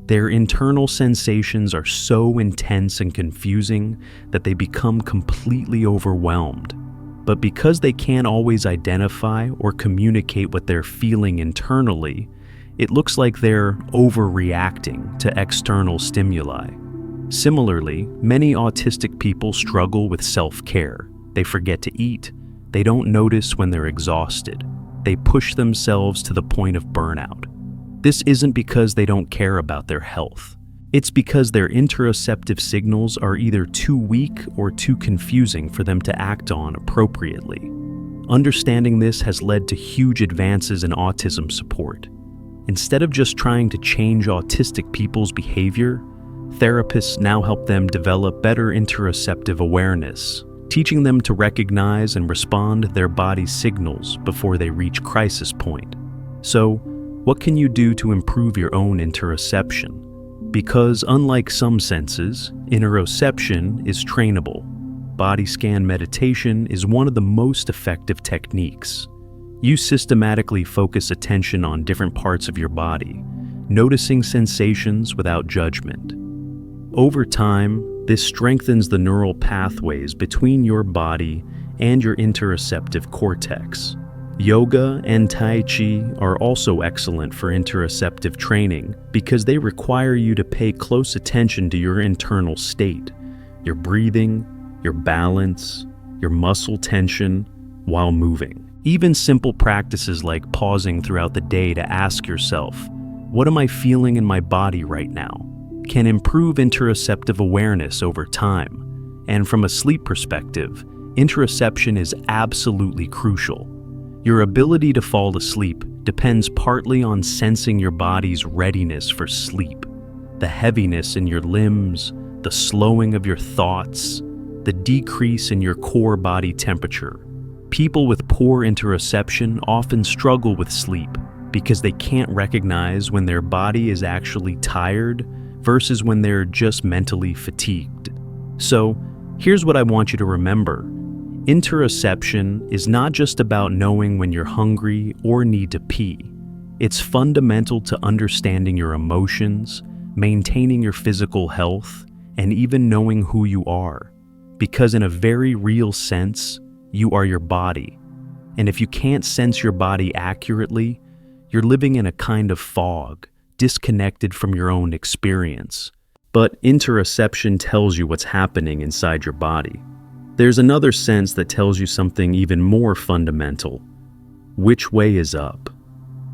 Their internal sensations are so intense and confusing that they become completely overwhelmed. But because they can't always identify or communicate what they're feeling internally, it looks like they're overreacting to external stimuli. Similarly, many autistic people struggle with self-care. They forget to eat. They don't notice when they're exhausted. They push themselves to the point of burnout. This isn't because they don't care about their health. It's because their interoceptive signals are either too weak or too confusing for them to act on appropriately. Understanding this has led to huge advances in autism support. Instead of just trying to change autistic people's behavior, therapists now help them develop better interoceptive awareness, teaching them to recognize and respond to their body's signals before they reach crisis point. So, what can you do to improve your own interoception? Because unlike some senses, interoception is trainable. Body scan meditation is one of the most effective techniques. You systematically focus attention on different parts of your body, noticing sensations without judgment. Over time, this strengthens the neural pathways between your body and your interoceptive cortex. Yoga and Tai Chi are also excellent for interoceptive training because they require you to pay close attention to your internal state, your breathing, your balance, your muscle tension while moving. Even simple practices like pausing throughout the day to ask yourself, what am I feeling in my body right now, can improve interoceptive awareness over time. And from a sleep perspective, interoception is absolutely crucial. Your ability to fall asleep depends partly on sensing your body's readiness for sleep. The heaviness in your limbs, the slowing of your thoughts, the decrease in your core body temperature. People with poor interoception often struggle with sleep because they can't recognize when their body is actually tired versus when they're just mentally fatigued. So, here's what I want you to remember. Interoception is not just about knowing when you're hungry or need to pee. It's fundamental to understanding your emotions, maintaining your physical health, and even knowing who you are. Because in a very real sense, you are your body. And if you can't sense your body accurately, you're living in a kind of fog, disconnected from your own experience. But interoception tells you what's happening inside your body. There's another sense that tells you something even more fundamental. Which way is up?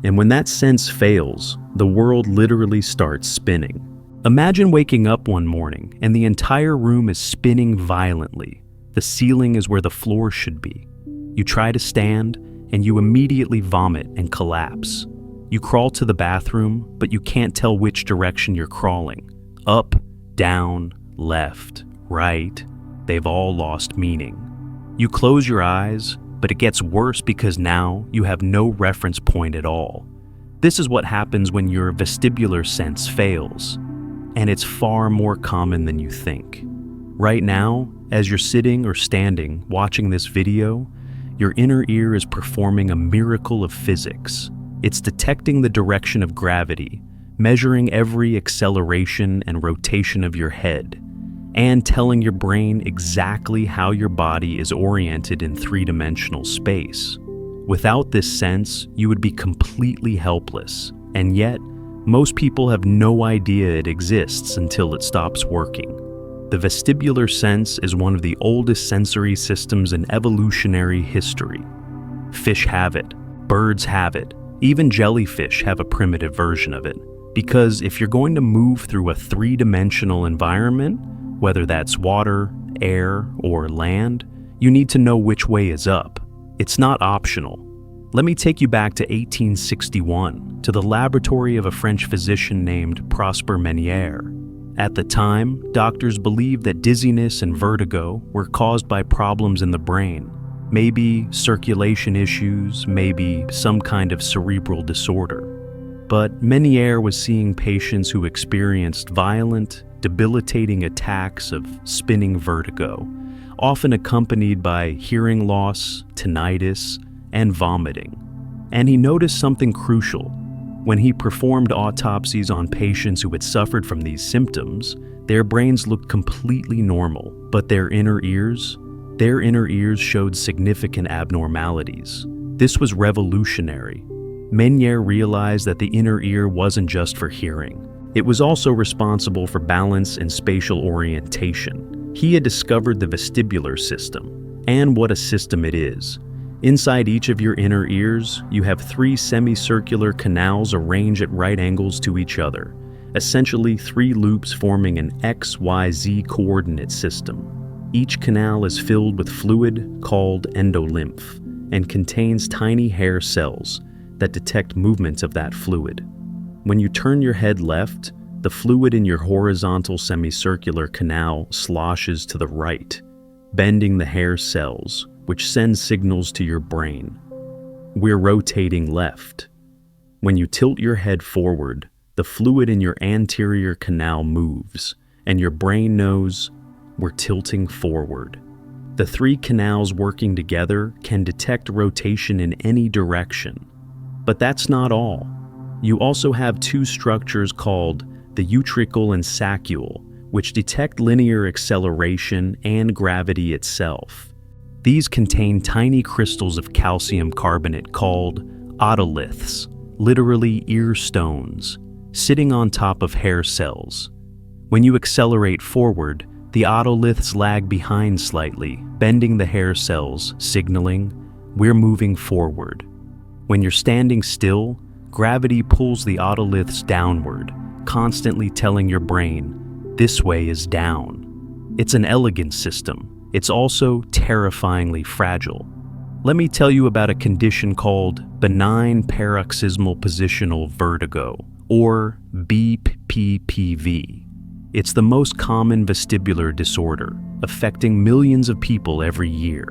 And when that sense fails, the world literally starts spinning. Imagine waking up one morning and the entire room is spinning violently. The ceiling is where the floor should be. You try to stand and you immediately vomit and collapse. You crawl to the bathroom, but you can't tell which direction you're crawling. Up, down, left, right. They've all lost meaning. You close your eyes, but it gets worse because now you have no reference point at all. This is what happens when your vestibular sense fails, and it's far more common than you think. Right now, as you're sitting or standing watching this video, your inner ear is performing a miracle of physics. It's detecting the direction of gravity, measuring every acceleration and rotation of your head, and telling your brain exactly how your body is oriented in three-dimensional space. Without this sense, you would be completely helpless, and yet, most people have no idea it exists until it stops working. The vestibular sense is one of the oldest sensory systems in evolutionary history. Fish have it, birds have it, even jellyfish have a primitive version of it. Because if you're going to move through a three-dimensional environment, whether that's water, air, or land, you need to know which way is up. It's not optional. Let me take you back to 1861, to the laboratory of a French physician named Prosper Ménière. At the time, doctors believed that dizziness and vertigo were caused by problems in the brain. Maybe circulation issues, maybe some kind of cerebral disorder. But Ménière was seeing patients who experienced violent, debilitating attacks of spinning vertigo, often accompanied by hearing loss, tinnitus, and vomiting. And he noticed something crucial. When he performed autopsies on patients who had suffered from these symptoms, their brains looked completely normal, but their inner ears showed significant abnormalities. This was revolutionary. Ménière realized that the inner ear wasn't just for hearing. It was also responsible for balance and spatial orientation. He had discovered the vestibular system, and what a system it is. Inside each of your inner ears, you have 3 semicircular canals arranged at right angles to each other, essentially 3 loops forming an XYZ coordinate system. Each canal is filled with fluid called endolymph and contains tiny hair cells that detect movements of that fluid. When you turn your head left, the fluid in your horizontal semicircular canal sloshes to the right, bending the hair cells, which sends signals to your brain. We're rotating left. When you tilt your head forward, the fluid in your anterior canal moves, and your brain knows we're tilting forward. The 3 canals working together can detect rotation in any direction. But that's not all. You also have 2 structures called the utricle and saccule, which detect linear acceleration and gravity itself. These contain tiny crystals of calcium carbonate called otoliths, literally ear stones, sitting on top of hair cells. When you accelerate forward, the otoliths lag behind slightly, bending the hair cells, signaling, we're moving forward. When you're standing still, gravity pulls the otoliths downward, constantly telling your brain, this way is down. It's an elegant system. It's also terrifyingly fragile. Let me tell you about a condition called benign paroxysmal positional vertigo, or BPPV. It's the most common vestibular disorder, affecting millions of people every year.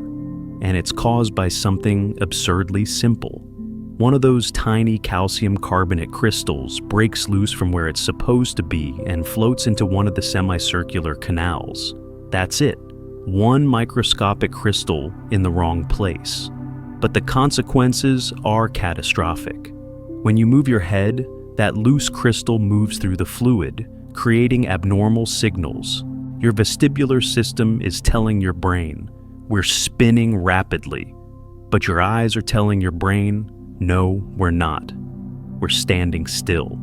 And it's caused by something absurdly simple. One of those tiny calcium carbonate crystals breaks loose from where it's supposed to be and floats into one of the semicircular canals. That's it. One microscopic crystal in the wrong place. But the consequences are catastrophic. When you move your head, that loose crystal moves through the fluid, creating abnormal signals. Your vestibular system is telling your brain, "We're spinning rapidly." But your eyes are telling your brain, "No, we're not. We're standing still."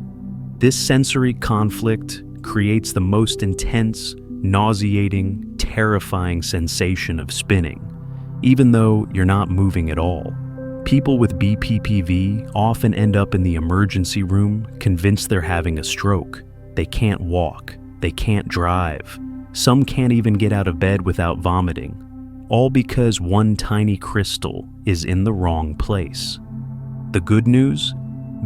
This sensory conflict creates the most intense, nauseating, terrifying sensation of spinning, even though you're not moving at all. People with BPPV often end up in the emergency room convinced they're having a stroke. They can't walk. They can't drive. Some can't even get out of bed without vomiting, all because one tiny crystal is in the wrong place. The good news?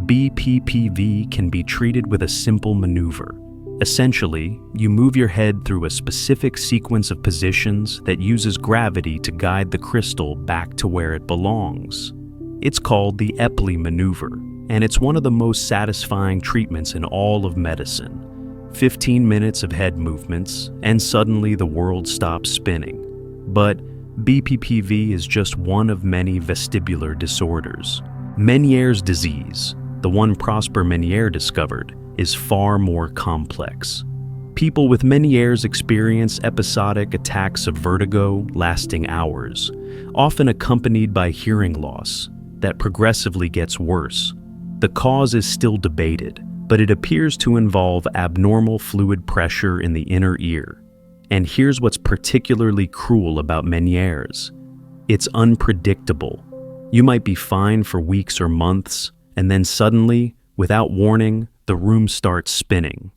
BPPV can be treated with a simple maneuver. Essentially, you move your head through a specific sequence of positions that uses gravity to guide the crystal back to where it belongs. It's called the Epley maneuver, and it's one of the most satisfying treatments in all of medicine. 15 minutes of head movements, and suddenly the world stops spinning. But BPPV is just one of many vestibular disorders. Meniere's disease, the one Prosper Meniere discovered, is far more complex. People with Meniere's experience episodic attacks of vertigo lasting hours, often accompanied by hearing loss that progressively gets worse. The cause is still debated, but it appears to involve abnormal fluid pressure in the inner ear. And here's what's particularly cruel about Meniere's. It's unpredictable. You might be fine for weeks or months, and then suddenly, without warning, the room starts spinning.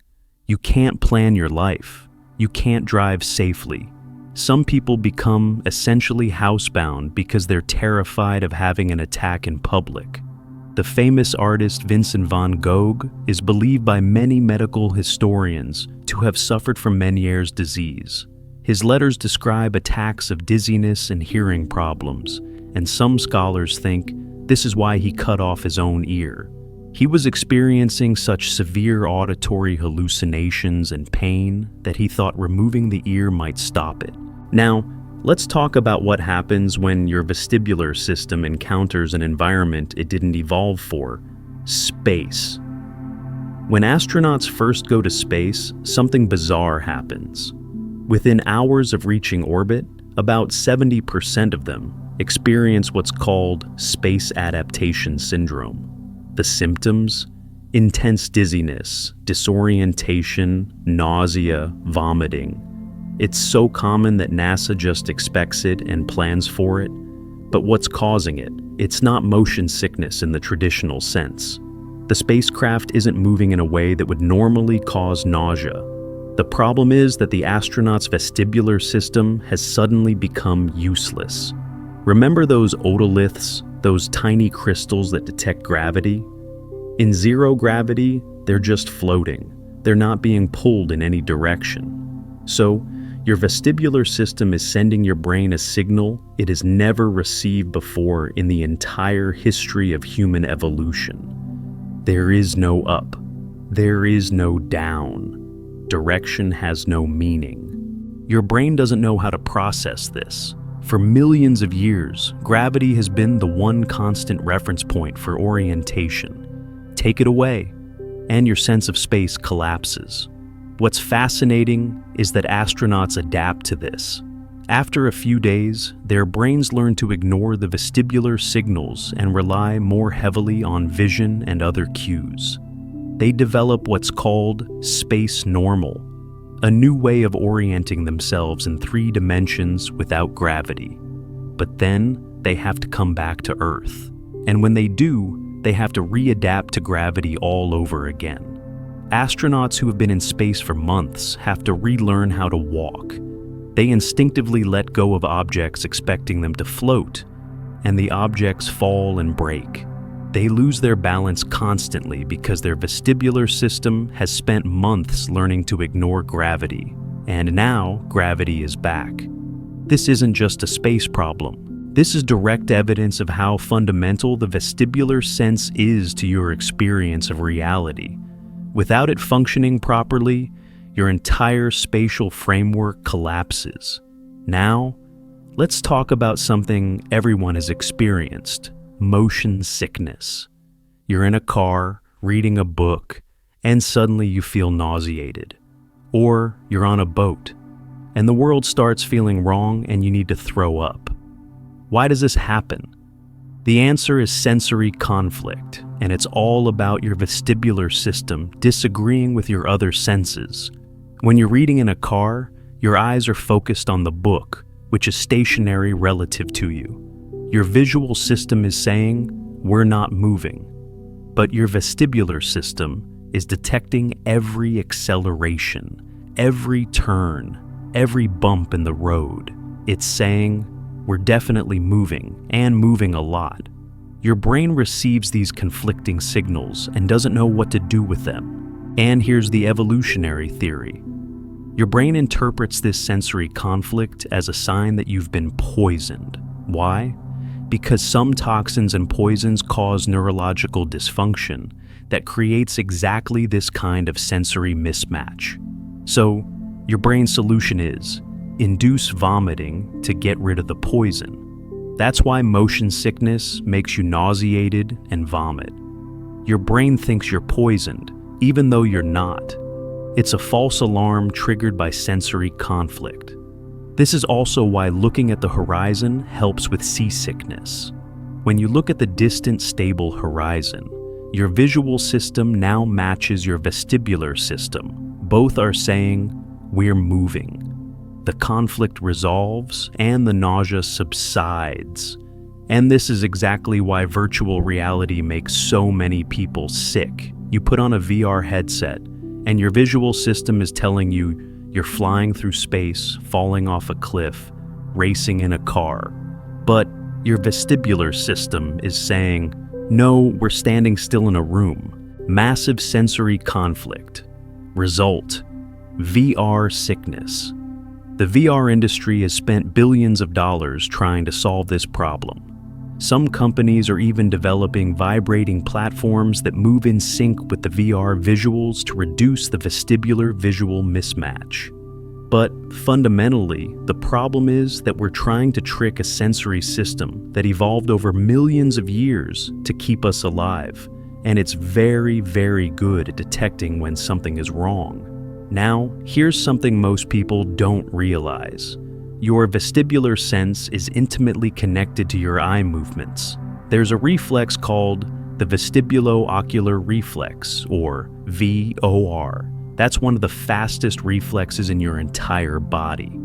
You can't plan your life. You can't drive safely. Some people become essentially housebound because they're terrified of having an attack in public. The famous artist Vincent van Gogh is believed by many medical historians to have suffered from Meniere's disease. His letters describe attacks of dizziness and hearing problems, and some scholars think this is why he cut off his own ear. He was experiencing such severe auditory hallucinations and pain that he thought removing the ear might stop it. Now, let's talk about what happens when your vestibular system encounters an environment it didn't evolve for: space. When astronauts first go to space, something bizarre happens. Within hours of reaching orbit, about 70% of them experience what's called space adaptation syndrome. The symptoms? Intense dizziness, disorientation, nausea, vomiting. It's so common that NASA just expects it and plans for it. But what's causing it? It's not motion sickness in the traditional sense. The spacecraft isn't moving in a way that would normally cause nausea. The problem is that the astronaut's vestibular system has suddenly become useless. Remember those otoliths, those tiny crystals that detect gravity? In zero gravity, they're just floating. They're not being pulled in any direction. So, your vestibular system is sending your brain a signal it has never received before in the entire history of human evolution. There is no up. There is no down. Direction has no meaning. Your brain doesn't know how to process this. For millions of years, gravity has been the one constant reference point for orientation. Take it away, and your sense of space collapses. What's fascinating is that astronauts adapt to this. After a few days, their brains learn to ignore the vestibular signals and rely more heavily on vision and other cues. They develop what's called space normal, a new way of orienting themselves in 3 dimensions without gravity. But then they have to come back to Earth. And when they do, they have to readapt to gravity all over again. Astronauts who have been in space for months have to relearn how to walk. They instinctively let go of objects expecting them to float, and the objects fall and break. They lose their balance constantly because their vestibular system has spent months learning to ignore gravity, and now gravity is back. This isn't just a space problem. This is direct evidence of how fundamental the vestibular sense is to your experience of reality. Without it functioning properly, your entire spatial framework collapses. Now, let's talk about something everyone has experienced: motion sickness. You're in a car, reading a book, and suddenly you feel nauseated. Or you're on a boat, and the world starts feeling wrong and you need to throw up. Why does this happen? The answer is sensory conflict, and it's all about your vestibular system disagreeing with your other senses. When you're reading in a car, your eyes are focused on the book, which is stationary relative to you. Your visual system is saying, "We're not moving." But your vestibular system is detecting every acceleration, every turn, every bump in the road. It's saying, "We're definitely moving, and moving a lot." Your brain receives these conflicting signals and doesn't know what to do with them. And here's the evolutionary theory. Your brain interprets this sensory conflict as a sign that you've been poisoned. Why? Because some toxins and poisons cause neurological dysfunction that creates exactly this kind of sensory mismatch. So, your brain's solution is induce vomiting to get rid of the poison. That's why motion sickness makes you nauseated and vomit. Your brain thinks you're poisoned, even though you're not. It's a false alarm triggered by sensory conflict. This is also why looking at the horizon helps with seasickness. When you look at the distant, stable horizon, your visual system now matches your vestibular system. Both are saying, "We're moving." The conflict resolves and the nausea subsides. And this is exactly why virtual reality makes so many people sick. You put on a VR headset, and your visual system is telling you you're flying through space, falling off a cliff, racing in a car. But your vestibular system is saying, "No, we're standing still in a room." Massive sensory conflict. Result: VR sickness. The VR industry has spent billions of dollars trying to solve this problem. Some companies are even developing vibrating platforms that move in sync with the VR visuals to reduce the vestibular visual mismatch. But fundamentally, the problem is that we're trying to trick a sensory system that evolved over millions of years to keep us alive, and it's very, very good at detecting when something is wrong. Now, here's something most people don't realize. Your vestibular sense is intimately connected to your eye movements. There's a reflex called the vestibulo-ocular reflex, or VOR. That's one of the fastest reflexes in your entire body.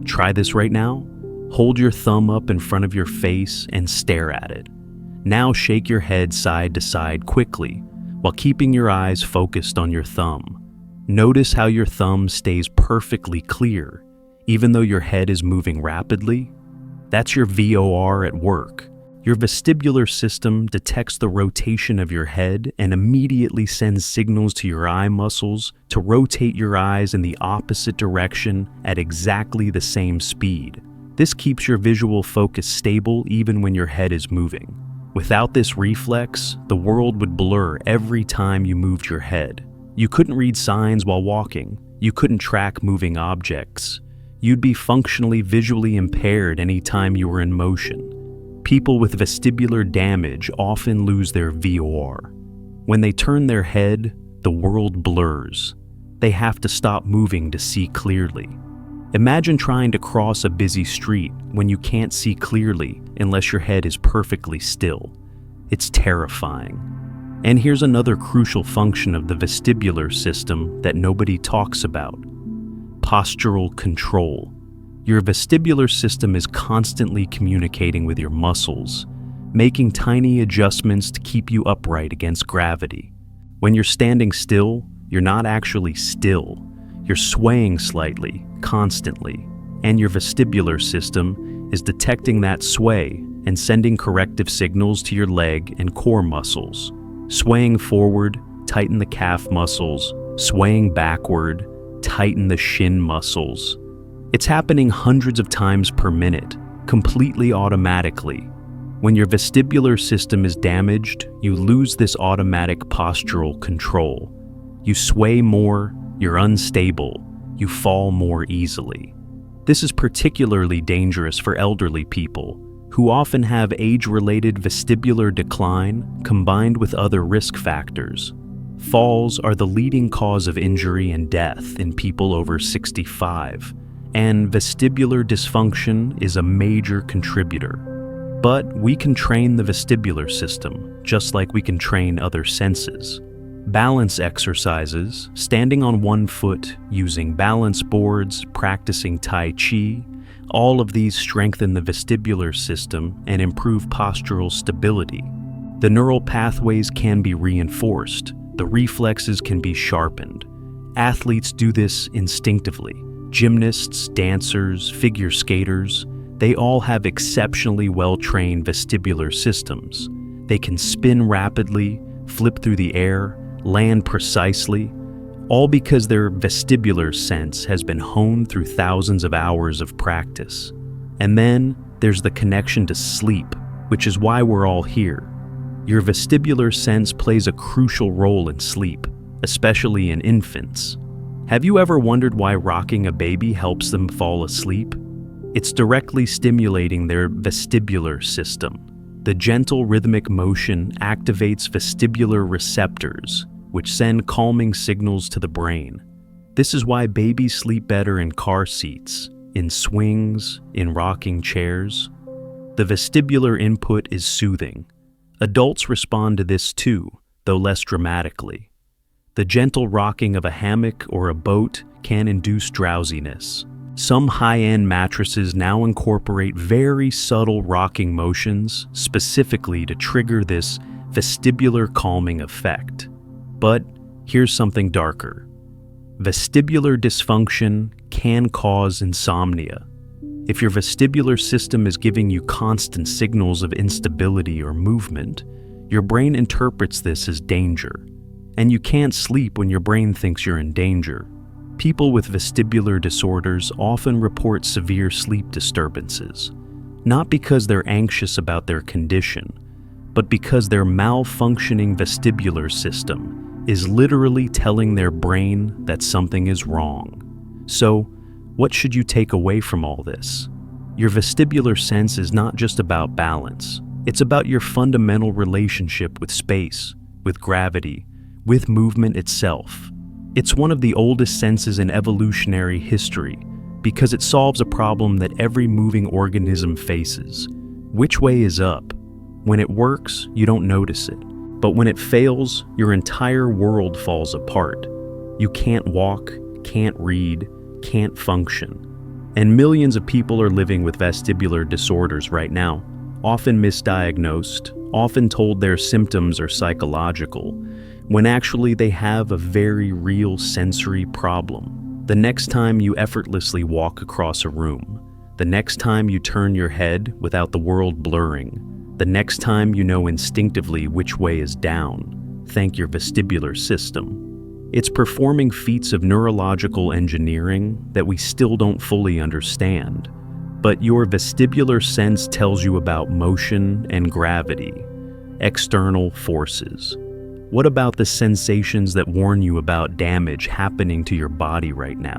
Try this right now. Hold your thumb up in front of your face and stare at it. Now shake your head side to side quickly, while keeping your eyes focused on your thumb. Notice how your thumb stays perfectly clear, even though your head is moving rapidly. That's your VOR at work. Your vestibular system detects the rotation of your head and immediately sends signals to your eye muscles to rotate your eyes in the opposite direction at exactly the same speed. This keeps your visual focus stable even when your head is moving. Without this reflex, the world would blur every time you moved your head. You couldn't read signs while walking. You couldn't track moving objects. You'd be functionally visually impaired anytime you were in motion. People with vestibular damage often lose their VOR. When they turn their head, the world blurs. They have to stop moving to see clearly. Imagine trying to cross a busy street when you can't see clearly unless your head is perfectly still. It's terrifying. And here's another crucial function of the vestibular system that nobody talks about: postural control. Your vestibular system is constantly communicating with your muscles, making tiny adjustments to keep you upright against gravity. When you're standing still, you're not actually still. You're swaying slightly, constantly, and your vestibular system is detecting that sway and sending corrective signals to your leg and core muscles. Swaying forward, tighten the calf muscles. Swaying backward, tighten the shin muscles. It's happening hundreds of times per minute, completely automatically. When your vestibular system is damaged, you lose this automatic postural control. You sway more, you're unstable, you fall more easily. This is particularly dangerous for elderly people, who often have age-related vestibular decline combined with other risk factors. Falls are the leading cause of injury and death in people over 65, and vestibular dysfunction is a major contributor. But we can train the vestibular system, just like we can train other senses. Balance exercises, standing on one foot, using balance boards, practicing Tai Chi, all of these strengthen the vestibular system and improve postural stability. The neural pathways can be reinforced, the reflexes can be sharpened. Athletes do this instinctively. Gymnasts, dancers, figure skaters, they all have exceptionally well-trained vestibular systems. They can spin rapidly, flip through the air, land precisely, all because their vestibular sense has been honed through thousands of hours of practice. And then there's the connection to sleep, which is why we're all here. Your vestibular sense plays a crucial role in sleep, especially in infants. Have you ever wondered why rocking a baby helps them fall asleep? It's directly stimulating their vestibular system. The gentle rhythmic motion activates vestibular receptors, which send calming signals to the brain. This is why babies sleep better in car seats, in swings, in rocking chairs. The vestibular input is soothing. Adults respond to this too, though less dramatically. The gentle rocking of a hammock or a boat can induce drowsiness. Some high-end mattresses now incorporate very subtle rocking motions specifically to trigger this vestibular calming effect. But here's something darker. Vestibular dysfunction can cause insomnia. If your vestibular system is giving you constant signals of instability or movement, your brain interprets this as danger. And you can't sleep when your brain thinks you're in danger. People with vestibular disorders often report severe sleep disturbances, not because they're anxious about their condition, but because their malfunctioning vestibular system is literally telling their brain that something is wrong. So, what should you take away from all this? Your vestibular sense is not just about balance. It's about your fundamental relationship with space, with gravity, with movement itself. It's one of the oldest senses in evolutionary history because it solves a problem that every moving organism faces. Which way is up? When it works, you don't notice it. But when it fails, your entire world falls apart. You can't walk, can't read, can't function. And millions of people are living with vestibular disorders right now, often misdiagnosed, often told their symptoms are psychological, when actually they have a very real sensory problem. The next time you effortlessly walk across a room, the next time you turn your head without the world blurring, the next time you know instinctively which way is down, thank your vestibular system. It's performing feats of neurological engineering that we still don't fully understand. But your vestibular sense tells you about motion and gravity, external forces. What about the sensations that warn you about damage happening to your body right now?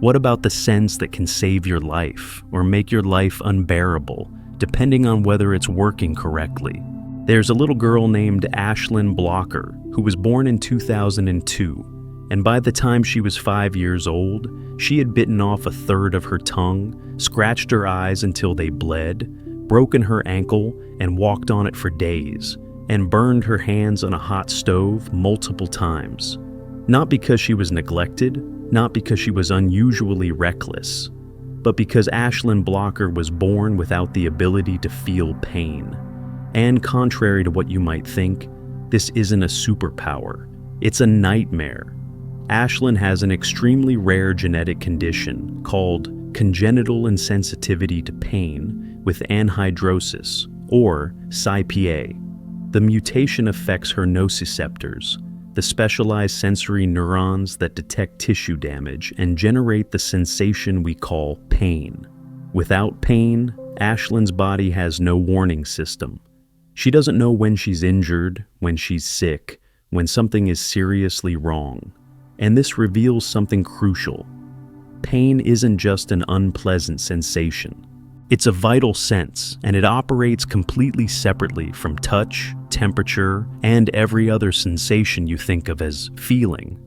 What about the sense that can save your life or make your life unbearable, depending on whether it's working correctly? There's a little girl named Ashlyn Blocker who was born in 2002, and by the time she was 5 years old, she had bitten off a third of her tongue, scratched her eyes until they bled, broken her ankle, and walked on it for days, and burned her hands on a hot stove multiple times. Not because she was neglected, not because she was unusually reckless, but because Ashlyn Blocker was born without the ability to feel pain. And contrary to what you might think, this isn't a superpower. It's a nightmare. Ashlyn has an extremely rare genetic condition called congenital insensitivity to pain, with anhydrosis, or PSYPA. The mutation affects her nociceptors, the specialized sensory neurons that detect tissue damage and generate the sensation we call pain. Without pain, Ashlyn's body has no warning system. She doesn't know when she's injured, when she's sick, when something is seriously wrong. And this reveals something crucial. Pain isn't just an unpleasant sensation. It's a vital sense, and it operates completely separately from touch, temperature, and every other sensation you think of as feeling.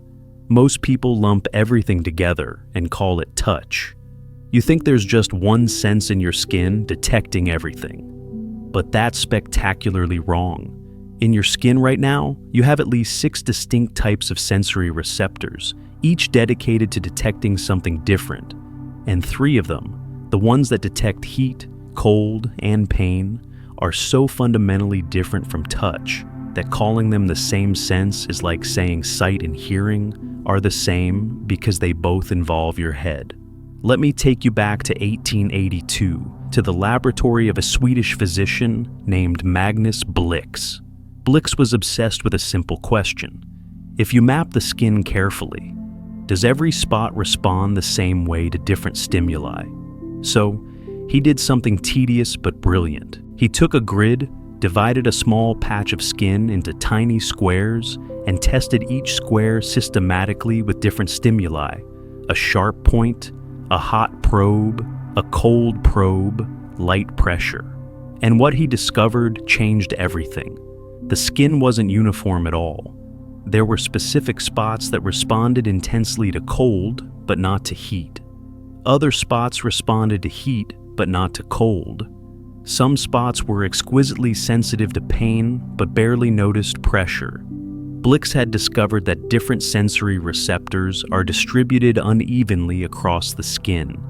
Most people lump everything together and call it touch. You think there's just one sense in your skin detecting everything. But that's spectacularly wrong. In your skin right now, you have at least 6 distinct types of sensory receptors, each dedicated to detecting something different. And 3 of them, the ones that detect heat, cold, and pain, are so fundamentally different from touch that calling them the same sense is like saying sight and hearing are the same because they both involve your head. Let me take you back to 1882, to the laboratory of a Swedish physician named Magnus Blix. Blix was obsessed with a simple question. If you map the skin carefully, does every spot respond the same way to different stimuli? So, he did something tedious but brilliant. He took a grid, divided a small patch of skin into tiny squares, and tested each square systematically with different stimuli: a sharp point, a hot probe, a cold probe, light pressure. And what he discovered changed everything. The skin wasn't uniform at all. There were specific spots that responded intensely to cold, but not to heat. Other spots responded to heat, but not to cold. Some spots were exquisitely sensitive to pain, but barely noticed pressure. Blix had discovered that different sensory receptors are distributed unevenly across the skin,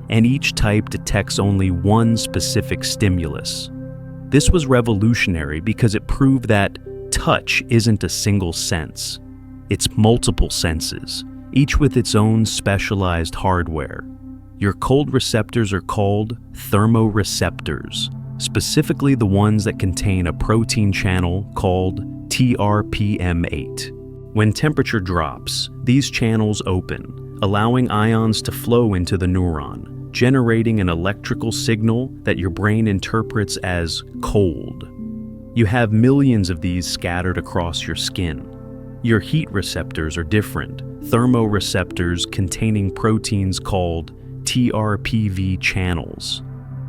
and each type detects only one specific stimulus. This was revolutionary because it proved that touch isn't a single sense. It's multiple senses, each with its own specialized hardware. Your cold receptors are called thermoreceptors, specifically the ones that contain a protein channel called TRPM8. When temperature drops, these channels open, allowing ions to flow into the neuron, generating an electrical signal that your brain interprets as cold. You have millions of these scattered across your skin. Your heat receptors are different, thermoreceptors containing proteins called TRPV channels.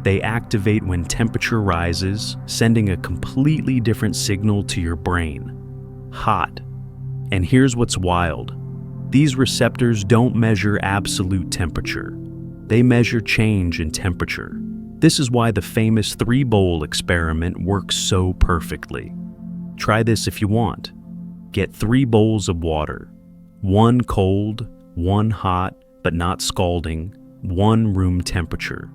They activate when temperature rises, sending a completely different signal to your brain: hot. And here's what's wild. These receptors don't measure absolute temperature. They measure change in temperature. This is why the famous 3-bowl experiment works so perfectly. Try this if you want. Get 3 bowls of water. 1 cold, 1 hot, but not scalding, 1 room temperature.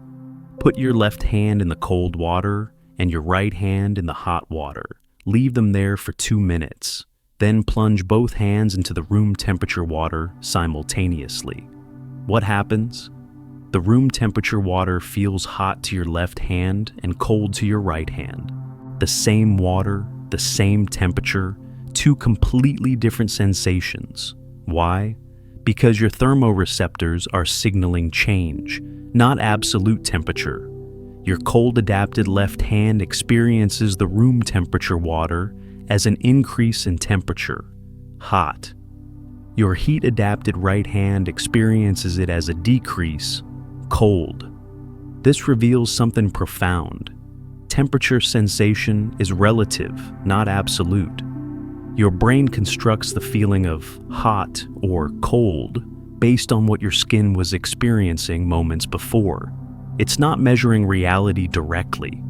Put your left hand in the cold water and your right hand in the hot water. Leave them there for 2 minutes. Then plunge both hands into the room temperature water simultaneously. What happens? The room temperature water feels hot to your left hand and cold to your right hand. The same water, the same temperature, 2 completely different sensations. Why? Because your thermoreceptors are signaling change, not absolute temperature. Your cold-adapted left hand experiences the room temperature water as an increase in temperature, hot. Your heat-adapted right hand experiences it as a decrease, cold. This reveals something profound. Temperature sensation is relative, not absolute. Your brain constructs the feeling of hot or cold based on what your skin was experiencing moments before. It's not measuring reality directly.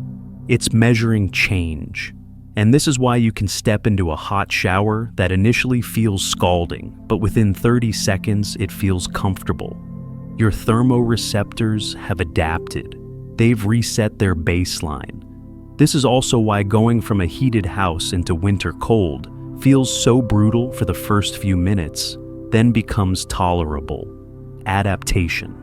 It's measuring change. And this is why you can step into a hot shower that initially feels scalding, but within 30 seconds it feels comfortable. Your thermoreceptors have adapted. They've reset their baseline. This is also why going from a heated house into winter cold feels so brutal for the first few minutes, then becomes tolerable. Adaptation.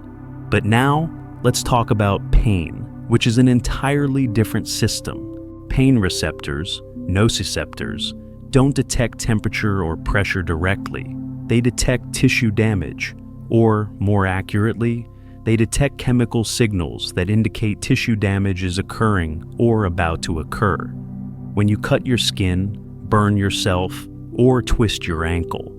But now, let's talk about pain, which is an entirely different system. Pain receptors, nociceptors, don't detect temperature or pressure directly. They detect tissue damage, or more accurately, they detect chemical signals that indicate tissue damage is occurring or about to occur. When you cut your skin, burn yourself, or twist your ankle,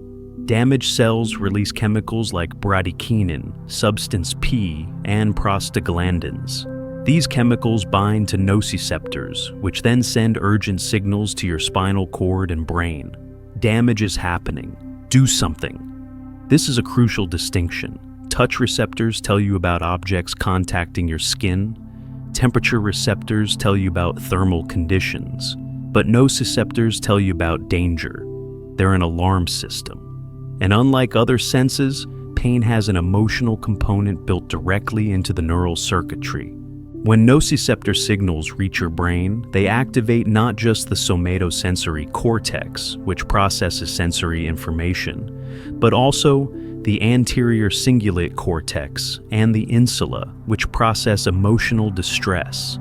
damaged cells release chemicals like bradykinin, substance P, and prostaglandins. These chemicals bind to nociceptors, which then send urgent signals to your spinal cord and brain. Damage is happening. Do something. This is a crucial distinction. Touch receptors tell you about objects contacting your skin. Temperature receptors tell you about thermal conditions. But nociceptors tell you about danger. They're an alarm system. And unlike other senses, pain has an emotional component built directly into the neural circuitry. When nociceptor signals reach your brain, they activate not just the somatosensory cortex, which processes sensory information, but also the anterior cingulate cortex and the insula, which process emotional distress.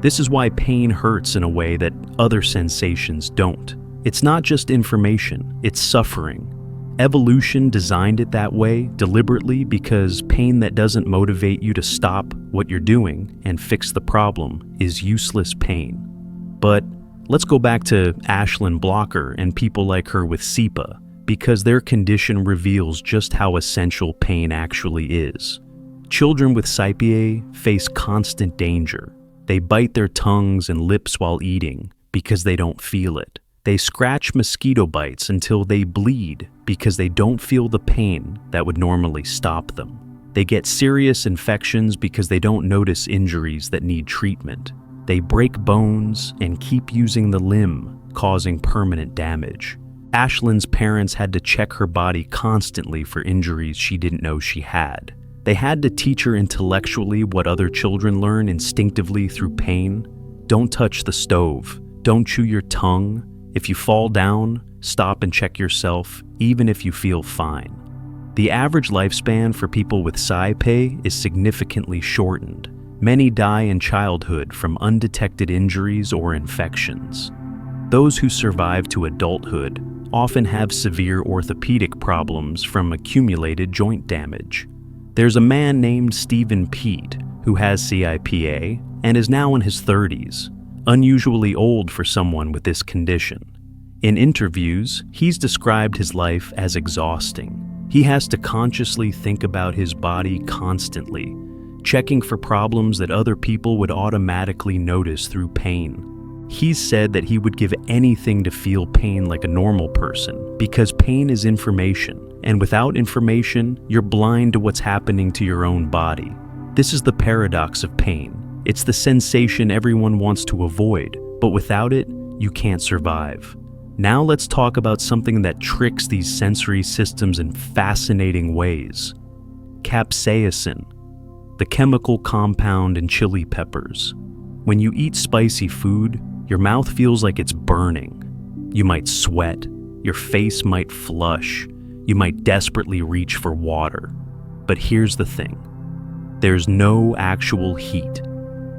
This is why pain hurts in a way that other sensations don't. It's not just information, it's suffering. Evolution designed it that way deliberately because pain that doesn't motivate you to stop what you're doing and fix the problem is useless pain. But let's go back to Ashlyn Blocker and people like her with SEPA, because their condition reveals just how essential pain actually is. Children with SIPA face constant danger. They bite their tongues and lips while eating because they don't feel it. They scratch mosquito bites until they bleed because they don't feel the pain that would normally stop them. They get serious infections because they don't notice injuries that need treatment. They break bones and keep using the limb, causing permanent damage. Ashlyn's parents had to check her body constantly for injuries she didn't know she had. They had to teach her intellectually what other children learn instinctively through pain. Don't touch the stove. Don't chew your tongue. If you fall down, stop and check yourself, even if you feel fine. The average lifespan for people with SIPA is significantly shortened. Many die in childhood from undetected injuries or infections. Those who survive to adulthood often have severe orthopedic problems from accumulated joint damage. There's a man named Stephen Pete who has CIPA and is now in his 30s, unusually old for someone with this condition. In interviews, he's described his life as exhausting. He has to consciously think about his body constantly, checking for problems that other people would automatically notice through pain. He's said that he would give anything to feel pain like a normal person, because pain is information, and without information, you're blind to what's happening to your own body. This is the paradox of pain. It's the sensation everyone wants to avoid, but without it, you can't survive. Now let's talk about something that tricks these sensory systems in fascinating ways. Capsaicin, the chemical compound in chili peppers. When you eat spicy food, your mouth feels like it's burning. You might sweat, your face might flush, you might desperately reach for water. But here's the thing. There's no actual heat.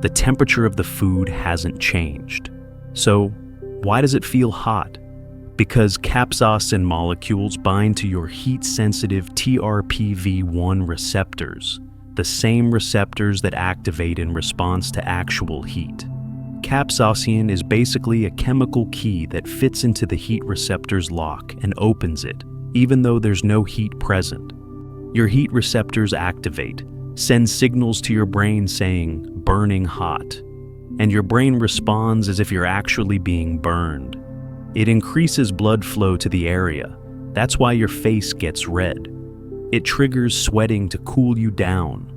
The temperature of the food hasn't changed. So, why does it feel hot? Because capsaicin molecules bind to your heat-sensitive TRPV1 receptors, the same receptors that activate in response to actual heat. Capsaicin is basically a chemical key that fits into the heat receptor's lock and opens it, even though there's no heat present. Your heat receptors activate, send signals to your brain saying, "burning hot," and your brain responds as if you're actually being burned. It increases blood flow to the area. That's why your face gets red. It triggers sweating to cool you down.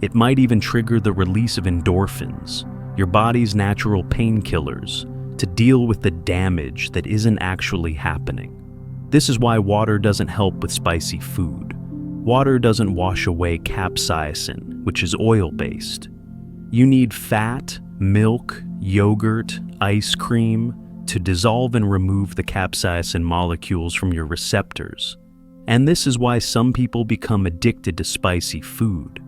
It might even trigger the release of endorphins, your body's natural painkillers, to deal with the damage that isn't actually happening. This is why water doesn't help with spicy food. Water doesn't wash away capsaicin, which is oil-based. You need fat, milk, yogurt, ice cream to dissolve and remove the capsaicin molecules from your receptors. And this is why some people become addicted to spicy food.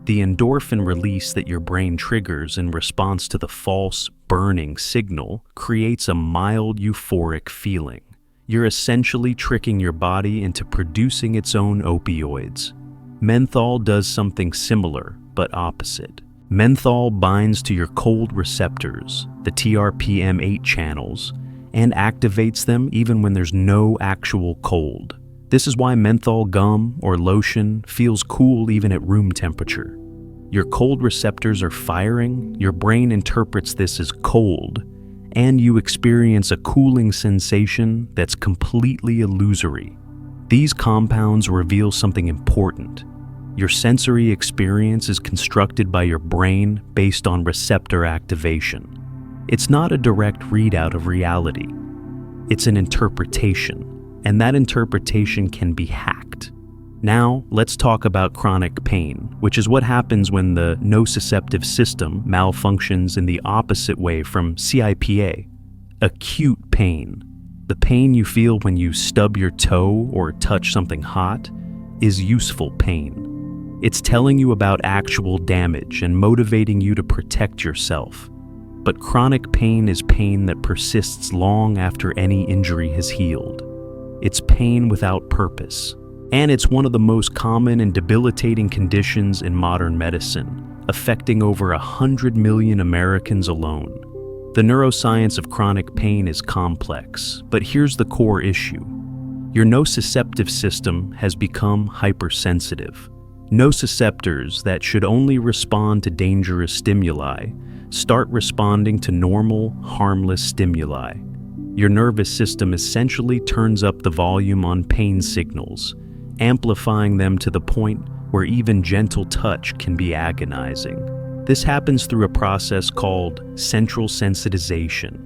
The endorphin release that your brain triggers in response to the false, burning signal creates a mild euphoric feeling. You're essentially tricking your body into producing its own opioids. Menthol does something similar, but opposite. Menthol binds to your cold receptors, the TRPM8 channels, and activates them even when there's no actual cold. This is why menthol gum or lotion feels cool even at room temperature. Your cold receptors are firing, your brain interprets this as cold, and you experience a cooling sensation that's completely illusory. These compounds reveal something important. Your sensory experience is constructed by your brain based on receptor activation. It's not a direct readout of reality. It's an interpretation, and that interpretation can be hacked. Now, let's talk about chronic pain, which is what happens when the nociceptive system malfunctions in the opposite way from CIPA. Acute pain, the pain you feel when you stub your toe or touch something hot, is useful pain. It's telling you about actual damage and motivating you to protect yourself. But chronic pain is pain that persists long after any injury has healed. It's pain without purpose. And it's one of the most common and debilitating conditions in modern medicine, affecting over 100 million Americans alone. The neuroscience of chronic pain is complex, but here's the core issue. Your nociceptive system has become hypersensitive. Nociceptors that should only respond to dangerous stimuli start responding to normal, harmless stimuli. Your nervous system essentially turns up the volume on pain signals, amplifying them to the point where even gentle touch can be agonizing. This happens through a process called central sensitization.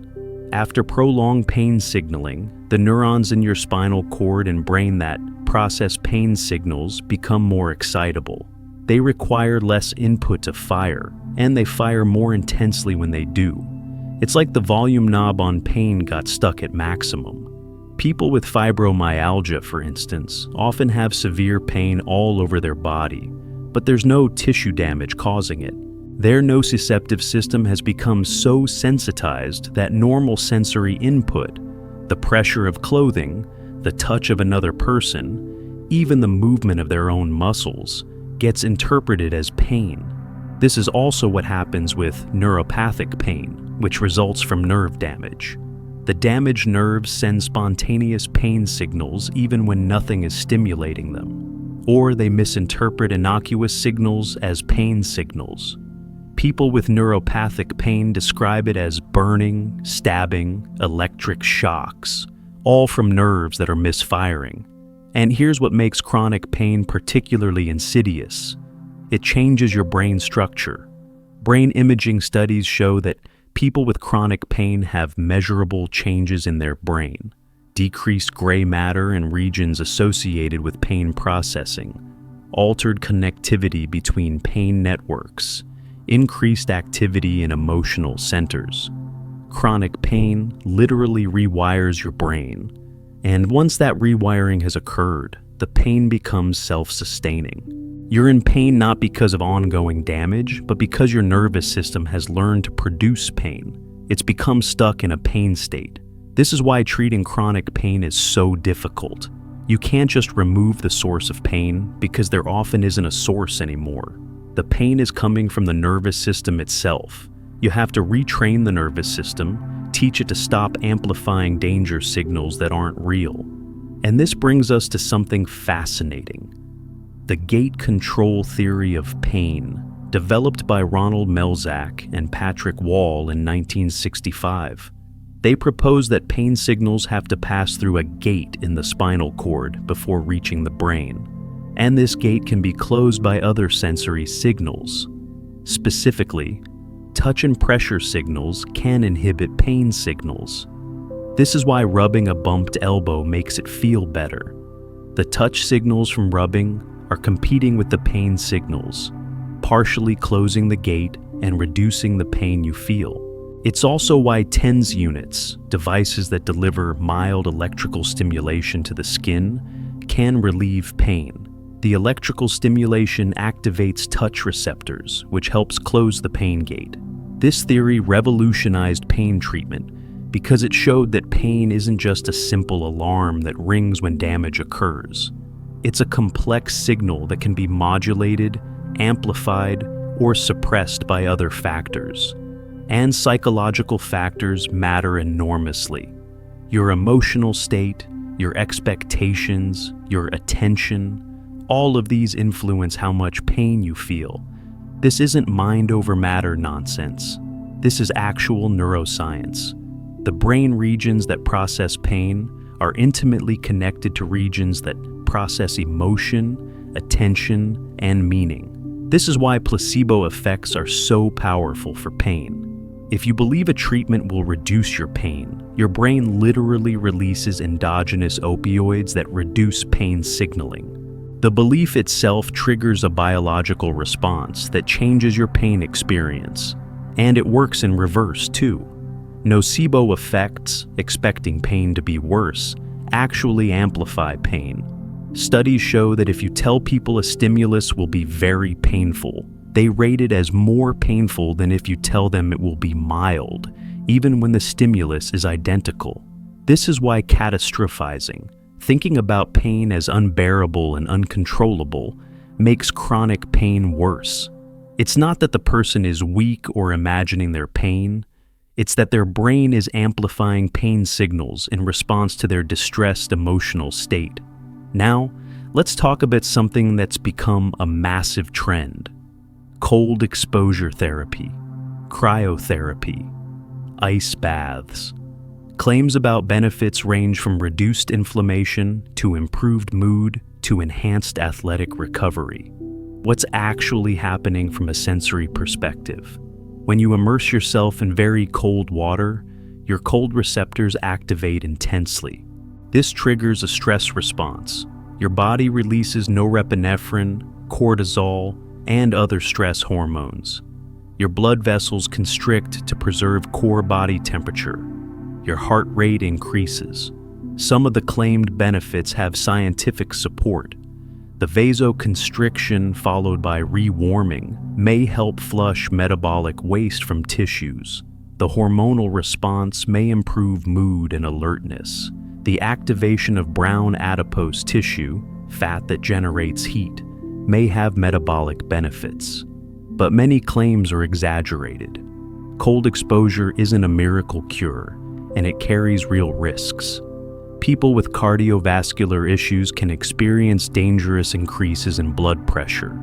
After prolonged pain signaling, the neurons in your spinal cord and brain that process pain signals become more excitable. They require less input to fire, and they fire more intensely when they do. It's like the volume knob on pain got stuck at maximum. People with fibromyalgia, for instance, often have severe pain all over their body, but there's no tissue damage causing it. Their nociceptive system has become so sensitized that normal sensory input, the pressure of clothing, the touch of another person, even the movement of their own muscles, gets interpreted as pain. This is also what happens with neuropathic pain, which results from nerve damage. The damaged nerves send spontaneous pain signals even when nothing is stimulating them, or they misinterpret innocuous signals as pain signals. People with neuropathic pain describe it as burning, stabbing, electric shocks, all from nerves that are misfiring. And here's what makes chronic pain particularly insidious. It changes your brain structure. Brain imaging studies show that people with chronic pain have measurable changes in their brain, decreased gray matter in regions associated with pain processing, altered connectivity between pain networks, increased activity in emotional centers. Chronic pain literally rewires your brain, and once that rewiring has occurred, the pain becomes self-sustaining. You're in pain not because of ongoing damage, but because your nervous system has learned to produce pain. It's become stuck in a pain state. This is why treating chronic pain is so difficult. You can't just remove the source of pain because there often isn't a source anymore. The pain is coming from the nervous system itself. You have to retrain the nervous system, teach it to stop amplifying danger signals that aren't real. And this brings us to something fascinating. The gate control theory of pain, developed by Ronald Melzack and Patrick Wall in 1965. They propose that pain signals have to pass through a gate in the spinal cord before reaching the brain, and this gate can be closed by other sensory signals. Specifically, touch and pressure signals can inhibit pain signals. This is why rubbing a bumped elbow makes it feel better. The touch signals from rubbing are competing with the pain signals, partially closing the gate and reducing the pain you feel. It's also why TENS units, devices that deliver mild electrical stimulation to the skin, can relieve pain. The electrical stimulation activates touch receptors, which helps close the pain gate. This theory revolutionized pain treatment because it showed that pain isn't just a simple alarm that rings when damage occurs. It's a complex signal that can be modulated, amplified, or suppressed by other factors. And psychological factors matter enormously. Your emotional state, your expectations, your attention, all of these influence how much pain you feel. This isn't mind over matter nonsense. This is actual neuroscience. The brain regions that process pain are intimately connected to regions that process emotion, attention, and meaning. This is why placebo effects are so powerful for pain. If you believe a treatment will reduce your pain, your brain literally releases endogenous opioids that reduce pain signaling. The belief itself triggers a biological response that changes your pain experience, and it works in reverse too. Nocebo effects, expecting pain to be worse, actually amplify pain. Studies show that if you tell people a stimulus will be very painful, they rate it as more painful than if you tell them it will be mild, even when the stimulus is identical. This is why catastrophizing, thinking about pain as unbearable and uncontrollable, makes chronic pain worse. It's not that the person is weak or imagining their pain. It's that their brain is amplifying pain signals in response to their distressed emotional state. Now, let's talk about something that's become a massive trend: cold exposure therapy, cryotherapy, ice baths. Claims about benefits range from reduced inflammation to improved mood to enhanced athletic recovery. What's actually happening from a sensory perspective? When you immerse yourself in very cold water, your cold receptors activate intensely. This triggers a stress response. Your body releases norepinephrine, cortisol, and other stress hormones. Your blood vessels constrict to preserve core body temperature. Your heart rate increases. Some of the claimed benefits have scientific support. The vasoconstriction followed by rewarming may help flush metabolic waste from tissues. The hormonal response may improve mood and alertness. The activation of brown adipose tissue, fat that generates heat, may have metabolic benefits. But many claims are exaggerated. Cold exposure isn't a miracle cure, and it carries real risks. People with cardiovascular issues can experience dangerous increases in blood pressure.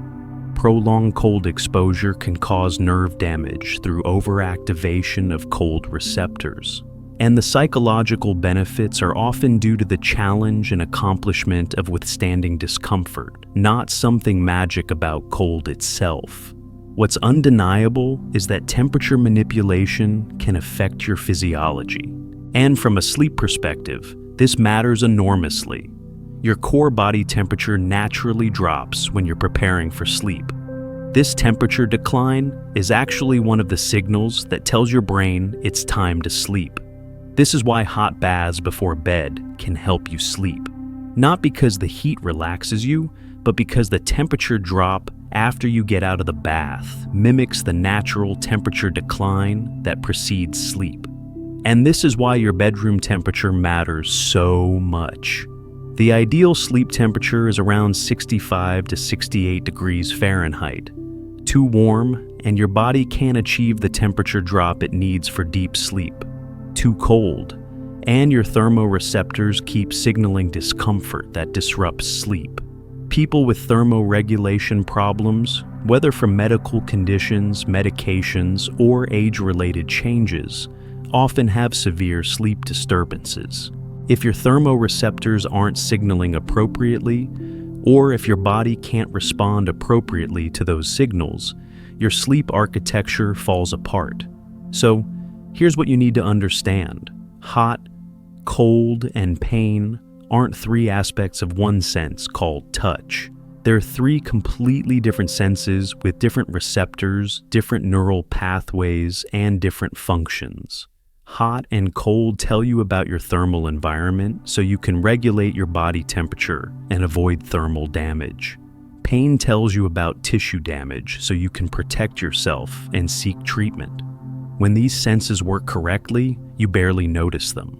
Prolonged cold exposure can cause nerve damage through overactivation of cold receptors. And the psychological benefits are often due to the challenge and accomplishment of withstanding discomfort, not something magic about cold itself. What's undeniable is that temperature manipulation can affect your physiology. And from a sleep perspective, this matters enormously. Your core body temperature naturally drops when you're preparing for sleep. This temperature decline is actually one of the signals that tells your brain it's time to sleep. This is why hot baths before bed can help you sleep. Not because the heat relaxes you, but because the temperature drop after you get out of the bath mimics the natural temperature decline that precedes sleep. And this is why your bedroom temperature matters so much. The ideal sleep temperature is around 65 to 68 degrees Fahrenheit. Too warm, and your body can't achieve the temperature drop it needs for deep sleep. Too cold, and your thermoreceptors keep signaling discomfort that disrupts sleep. People with thermoregulation problems, whether from medical conditions, medications, or age-related changes, often have severe sleep disturbances. If your thermoreceptors aren't signaling appropriately, or if your body can't respond appropriately to those signals, your sleep architecture falls apart. So, here's what you need to understand. Hot, cold, and pain aren't three aspects of one sense called touch. They're three completely different senses with different receptors, different neural pathways, and different functions. Hot and cold tell you about your thermal environment so you can regulate your body temperature and avoid thermal damage. Pain tells you about tissue damage so you can protect yourself and seek treatment. When these senses work correctly, you barely notice them.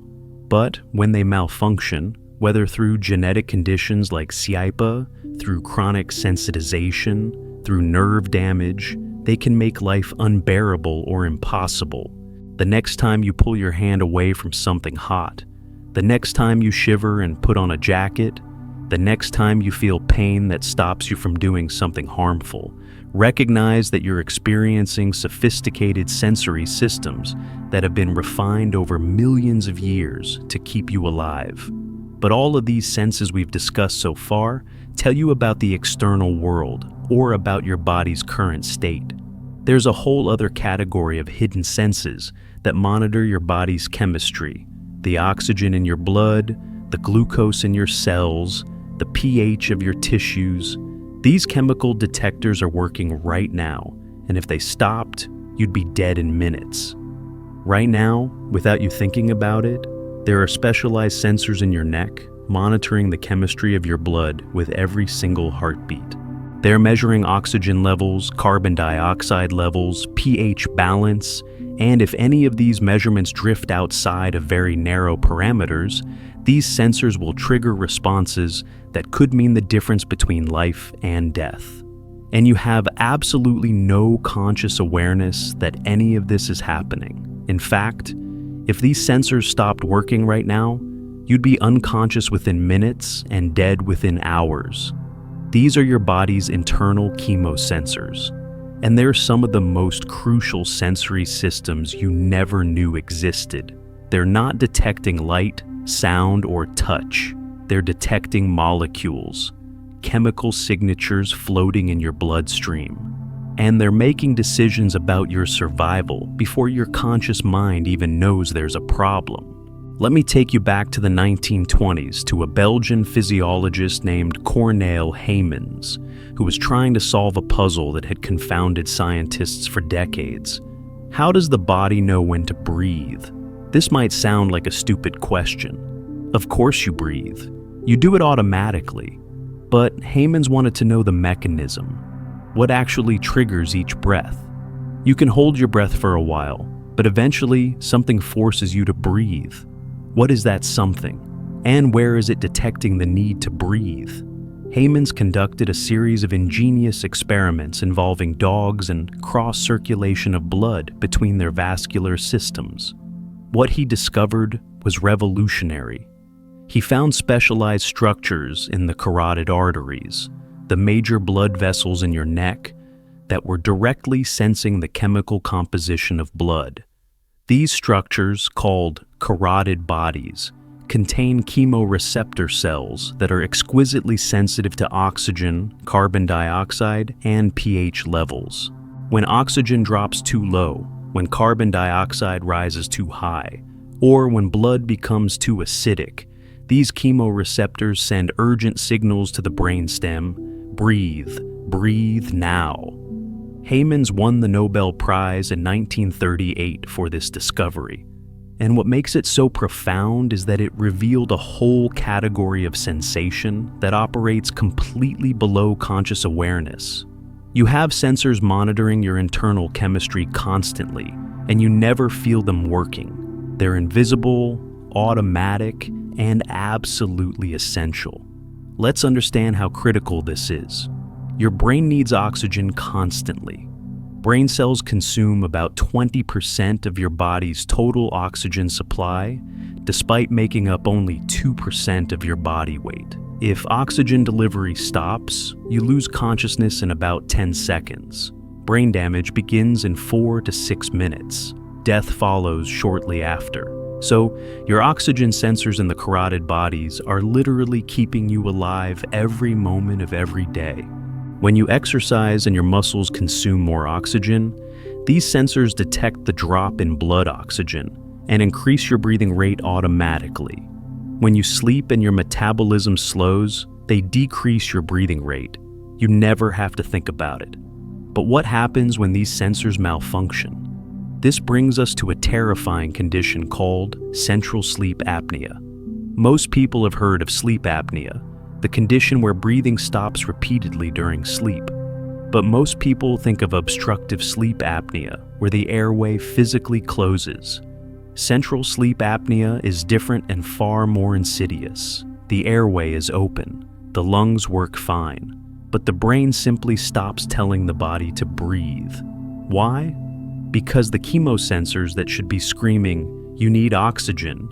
But when they malfunction, whether through genetic conditions like SIPA, through chronic sensitization, through nerve damage, they can make life unbearable or impossible. The next time you pull your hand away from something hot, the next time you shiver and put on a jacket, the next time you feel pain that stops you from doing something harmful, recognize that you're experiencing sophisticated sensory systems that have been refined over millions of years to keep you alive. But all of these senses we've discussed so far tell you about the external world or about your body's current state. There's a whole other category of hidden senses that monitor your body's chemistry, the oxygen in your blood, the glucose in your cells, the pH of your tissues. These chemical detectors are working right now, and if they stopped, you'd be dead in minutes. Right now, without you thinking about it, there are specialized sensors in your neck monitoring the chemistry of your blood with every single heartbeat. They're measuring oxygen levels, carbon dioxide levels, pH balance, and if any of these measurements drift outside of very narrow parameters, these sensors will trigger responses that could mean the difference between life and death. And you have absolutely no conscious awareness that any of this is happening. In fact, if these sensors stopped working right now, you'd be unconscious within minutes and dead within hours. These are your body's internal chemosensors, and they're some of the most crucial sensory systems you never knew existed. They're not detecting light, sound, or touch. They're detecting molecules, chemical signatures floating in your bloodstream. And they're making decisions about your survival before your conscious mind even knows there's a problem. Let me take you back to the 1920s to a Belgian physiologist named Cornel Heymans, who was trying to solve a puzzle that had confounded scientists for decades. How does the body know when to breathe? This might sound like a stupid question. Of course you breathe. You do it automatically. But Heymans wanted to know the mechanism. What actually triggers each breath? You can hold your breath for a while, but eventually something forces you to breathe. What is that something? And where is it detecting the need to breathe? Heymans conducted a series of ingenious experiments involving dogs and cross-circulation of blood between their vascular systems. What he discovered was revolutionary. He found specialized structures in the carotid arteries, the major blood vessels in your neck, that were directly sensing the chemical composition of blood. These structures, called carotid bodies, contain chemoreceptor cells that are exquisitely sensitive to oxygen, carbon dioxide, and pH levels. When oxygen drops too low, when carbon dioxide rises too high, or when blood becomes too acidic, these chemoreceptors send urgent signals to the brainstem: breathe, breathe now. Heymans won the Nobel Prize in 1938 for this discovery. And what makes it so profound is that it revealed a whole category of sensation that operates completely below conscious awareness. You have sensors monitoring your internal chemistry constantly, and you never feel them working. They're invisible, automatic, and absolutely essential. Let's understand how critical this is. Your brain needs oxygen constantly. Brain cells consume about 20% of your body's total oxygen supply, despite making up only 2% of your body weight. If oxygen delivery stops, you lose consciousness in about 10 seconds. Brain damage begins in 4 to 6 minutes. Death follows shortly after. So, your oxygen sensors in the carotid bodies are literally keeping you alive every moment of every day. When you exercise and your muscles consume more oxygen, these sensors detect the drop in blood oxygen and increase your breathing rate automatically. When you sleep and your metabolism slows, they decrease your breathing rate. You never have to think about it. But what happens when these sensors malfunction? This brings us to a terrifying condition called central sleep apnea. Most people have heard of sleep apnea, the condition where breathing stops repeatedly during sleep. But most people think of obstructive sleep apnea, where the airway physically closes. Central sleep apnea is different and far more insidious. The airway is open, the lungs work fine, but the brain simply stops telling the body to breathe. Why? Because the chemosensors that should be screaming, "You need oxygen,"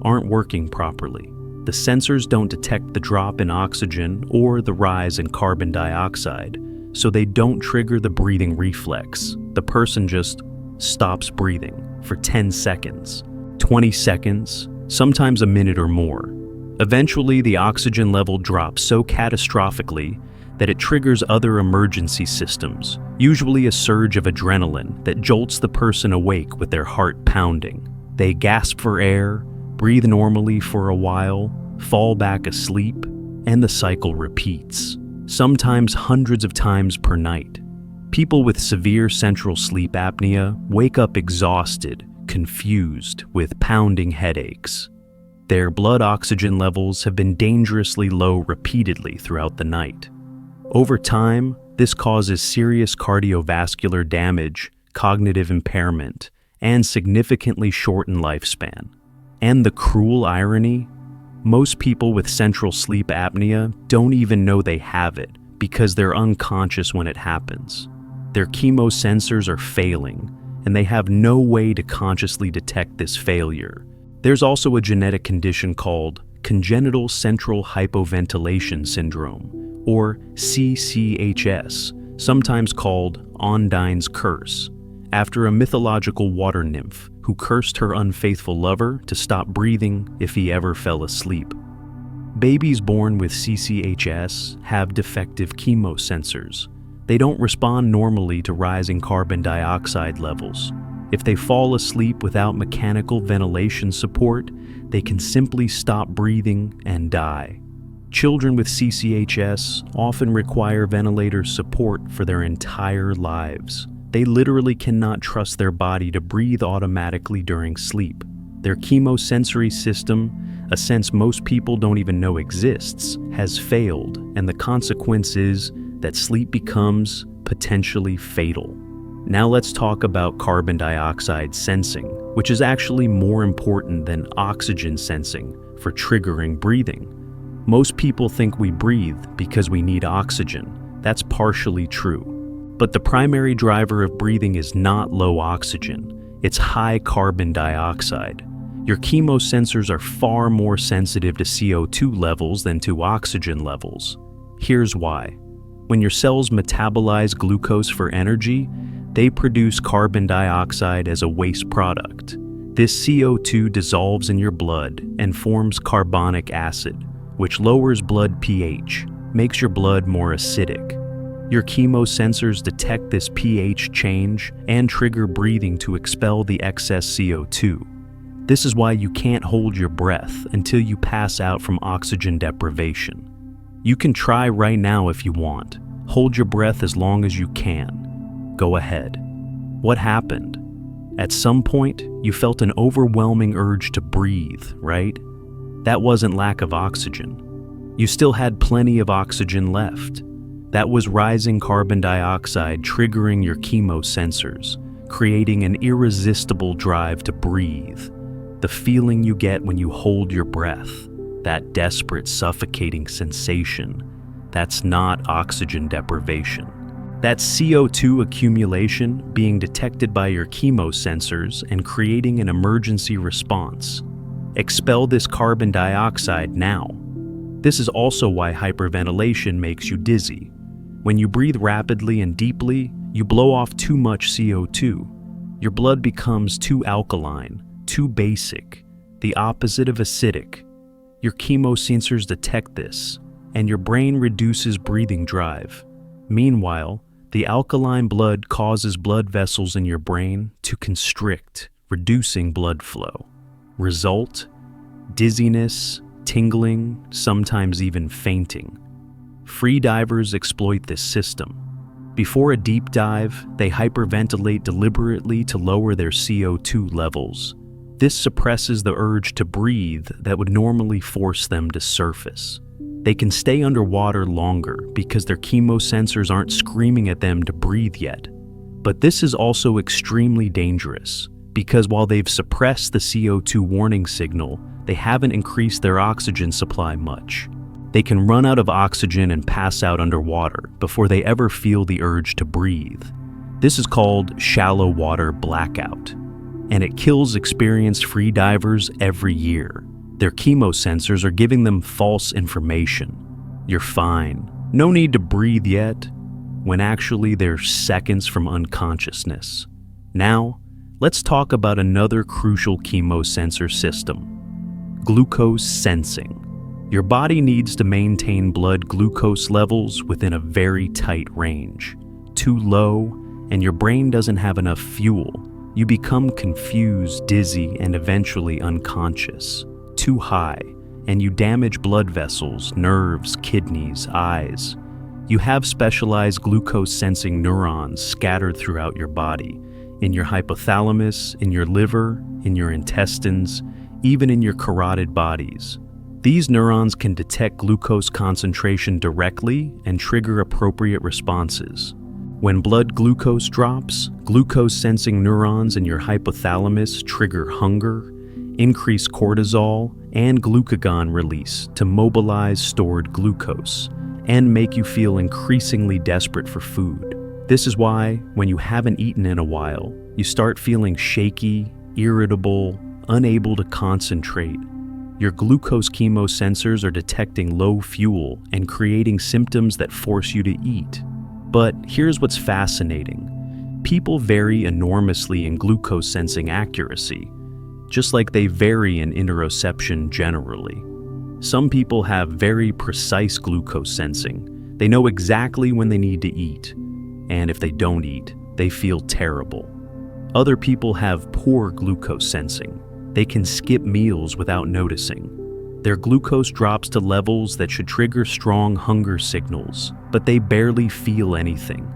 aren't working properly. The sensors don't detect the drop in oxygen or the rise in carbon dioxide, so they don't trigger the breathing reflex. The person just stops breathing for 10 seconds, 20 seconds, sometimes a minute or more. Eventually, the oxygen level drops so catastrophically that it triggers other emergency systems, usually a surge of adrenaline that jolts the person awake with their heart pounding. They gasp for air, breathe normally for a while, fall back asleep, and the cycle repeats, sometimes hundreds of times per night. People with severe central sleep apnea wake up exhausted, confused, with pounding headaches. Their blood oxygen levels have been dangerously low repeatedly throughout the night. Over time, this causes serious cardiovascular damage, cognitive impairment, and significantly shortened lifespan. And the cruel irony? Most people with central sleep apnea don't even know they have it because they're unconscious when it happens. Their chemosensors are failing, and they have no way to consciously detect this failure. There's also a genetic condition called congenital central hypoventilation syndrome, or CCHS, sometimes called Ondine's curse, after a mythological water nymph who cursed her unfaithful lover to stop breathing if he ever fell asleep. Babies born with CCHS have defective chemosensors. They don't respond normally to rising carbon dioxide levels. If they fall asleep without mechanical ventilation support, they can simply stop breathing and die. Children with CCHS often require ventilator support for their entire lives. They literally cannot trust their body to breathe automatically during sleep. Their chemosensory system, a sense most people don't even know exists, has failed, and the consequence is that sleep becomes potentially fatal. Now let's talk about carbon dioxide sensing, which is actually more important than oxygen sensing for triggering breathing. Most people think we breathe because we need oxygen. That's partially true. But the primary driver of breathing is not low oxygen, it's high carbon dioxide. Your chemosensors are far more sensitive to CO2 levels than to oxygen levels. Here's why. When your cells metabolize glucose for energy, they produce carbon dioxide as a waste product. This CO2 dissolves in your blood and forms carbonic acid, which lowers blood pH, makes your blood more acidic. Your chemosensors detect this pH change and trigger breathing to expel the excess CO2. This is why you can't hold your breath until you pass out from oxygen deprivation. You can try right now if you want. Hold your breath as long as you can. Go ahead. What happened? At some point, you felt an overwhelming urge to breathe, right? That wasn't lack of oxygen. You still had plenty of oxygen left. That was rising carbon dioxide triggering your chemosensors, creating an irresistible drive to breathe. The feeling you get when you hold your breath, that desperate, suffocating sensation, that's not oxygen deprivation. That's CO2 accumulation being detected by your chemosensors and creating an emergency response. Expel this carbon dioxide now. This is also why hyperventilation makes you dizzy. When you breathe rapidly and deeply, you blow off too much CO2. Your blood becomes too alkaline, too basic, the opposite of acidic. Your chemosensors detect this, and your brain reduces breathing drive. Meanwhile, the alkaline blood causes blood vessels in your brain to constrict, reducing blood flow. Result: dizziness, tingling, sometimes even fainting. Free divers exploit this system. Before a deep dive, they hyperventilate deliberately to lower their CO2 levels. This suppresses the urge to breathe that would normally force them to surface. They can stay underwater longer because their chemosensors aren't screaming at them to breathe yet. But this is also extremely dangerous because while they've suppressed the CO2 warning signal, they haven't increased their oxygen supply much. They can run out of oxygen and pass out underwater before they ever feel the urge to breathe. This is called shallow water blackout, and it kills experienced free divers every year. Their chemosensors are giving them false information. You're fine. No need to breathe yet, when actually they're seconds from unconsciousness. Now, let's talk about another crucial chemosensor system: glucose sensing. Your body needs to maintain blood glucose levels within a very tight range. Too low, and your brain doesn't have enough fuel. You become confused, dizzy, and eventually unconscious. Too high, and you damage blood vessels, nerves, kidneys, eyes. You have specialized glucose-sensing neurons scattered throughout your body, in your hypothalamus, in your liver, in your intestines, even in your carotid bodies. These neurons can detect glucose concentration directly and trigger appropriate responses. When blood glucose drops, glucose-sensing neurons in your hypothalamus trigger hunger, increase cortisol, and glucagon release to mobilize stored glucose and make you feel increasingly desperate for food. This is why, when you haven't eaten in a while, you start feeling shaky, irritable, unable to concentrate. Your glucose chemosensors are detecting low fuel and creating symptoms that force you to eat. But here's what's fascinating. People vary enormously in glucose sensing accuracy, just like they vary in interoception generally. Some people have very precise glucose sensing. They know exactly when they need to eat, and if they don't eat, they feel terrible. Other people have poor glucose sensing. They can skip meals without noticing. Their glucose drops to levels that should trigger strong hunger signals, but they barely feel anything.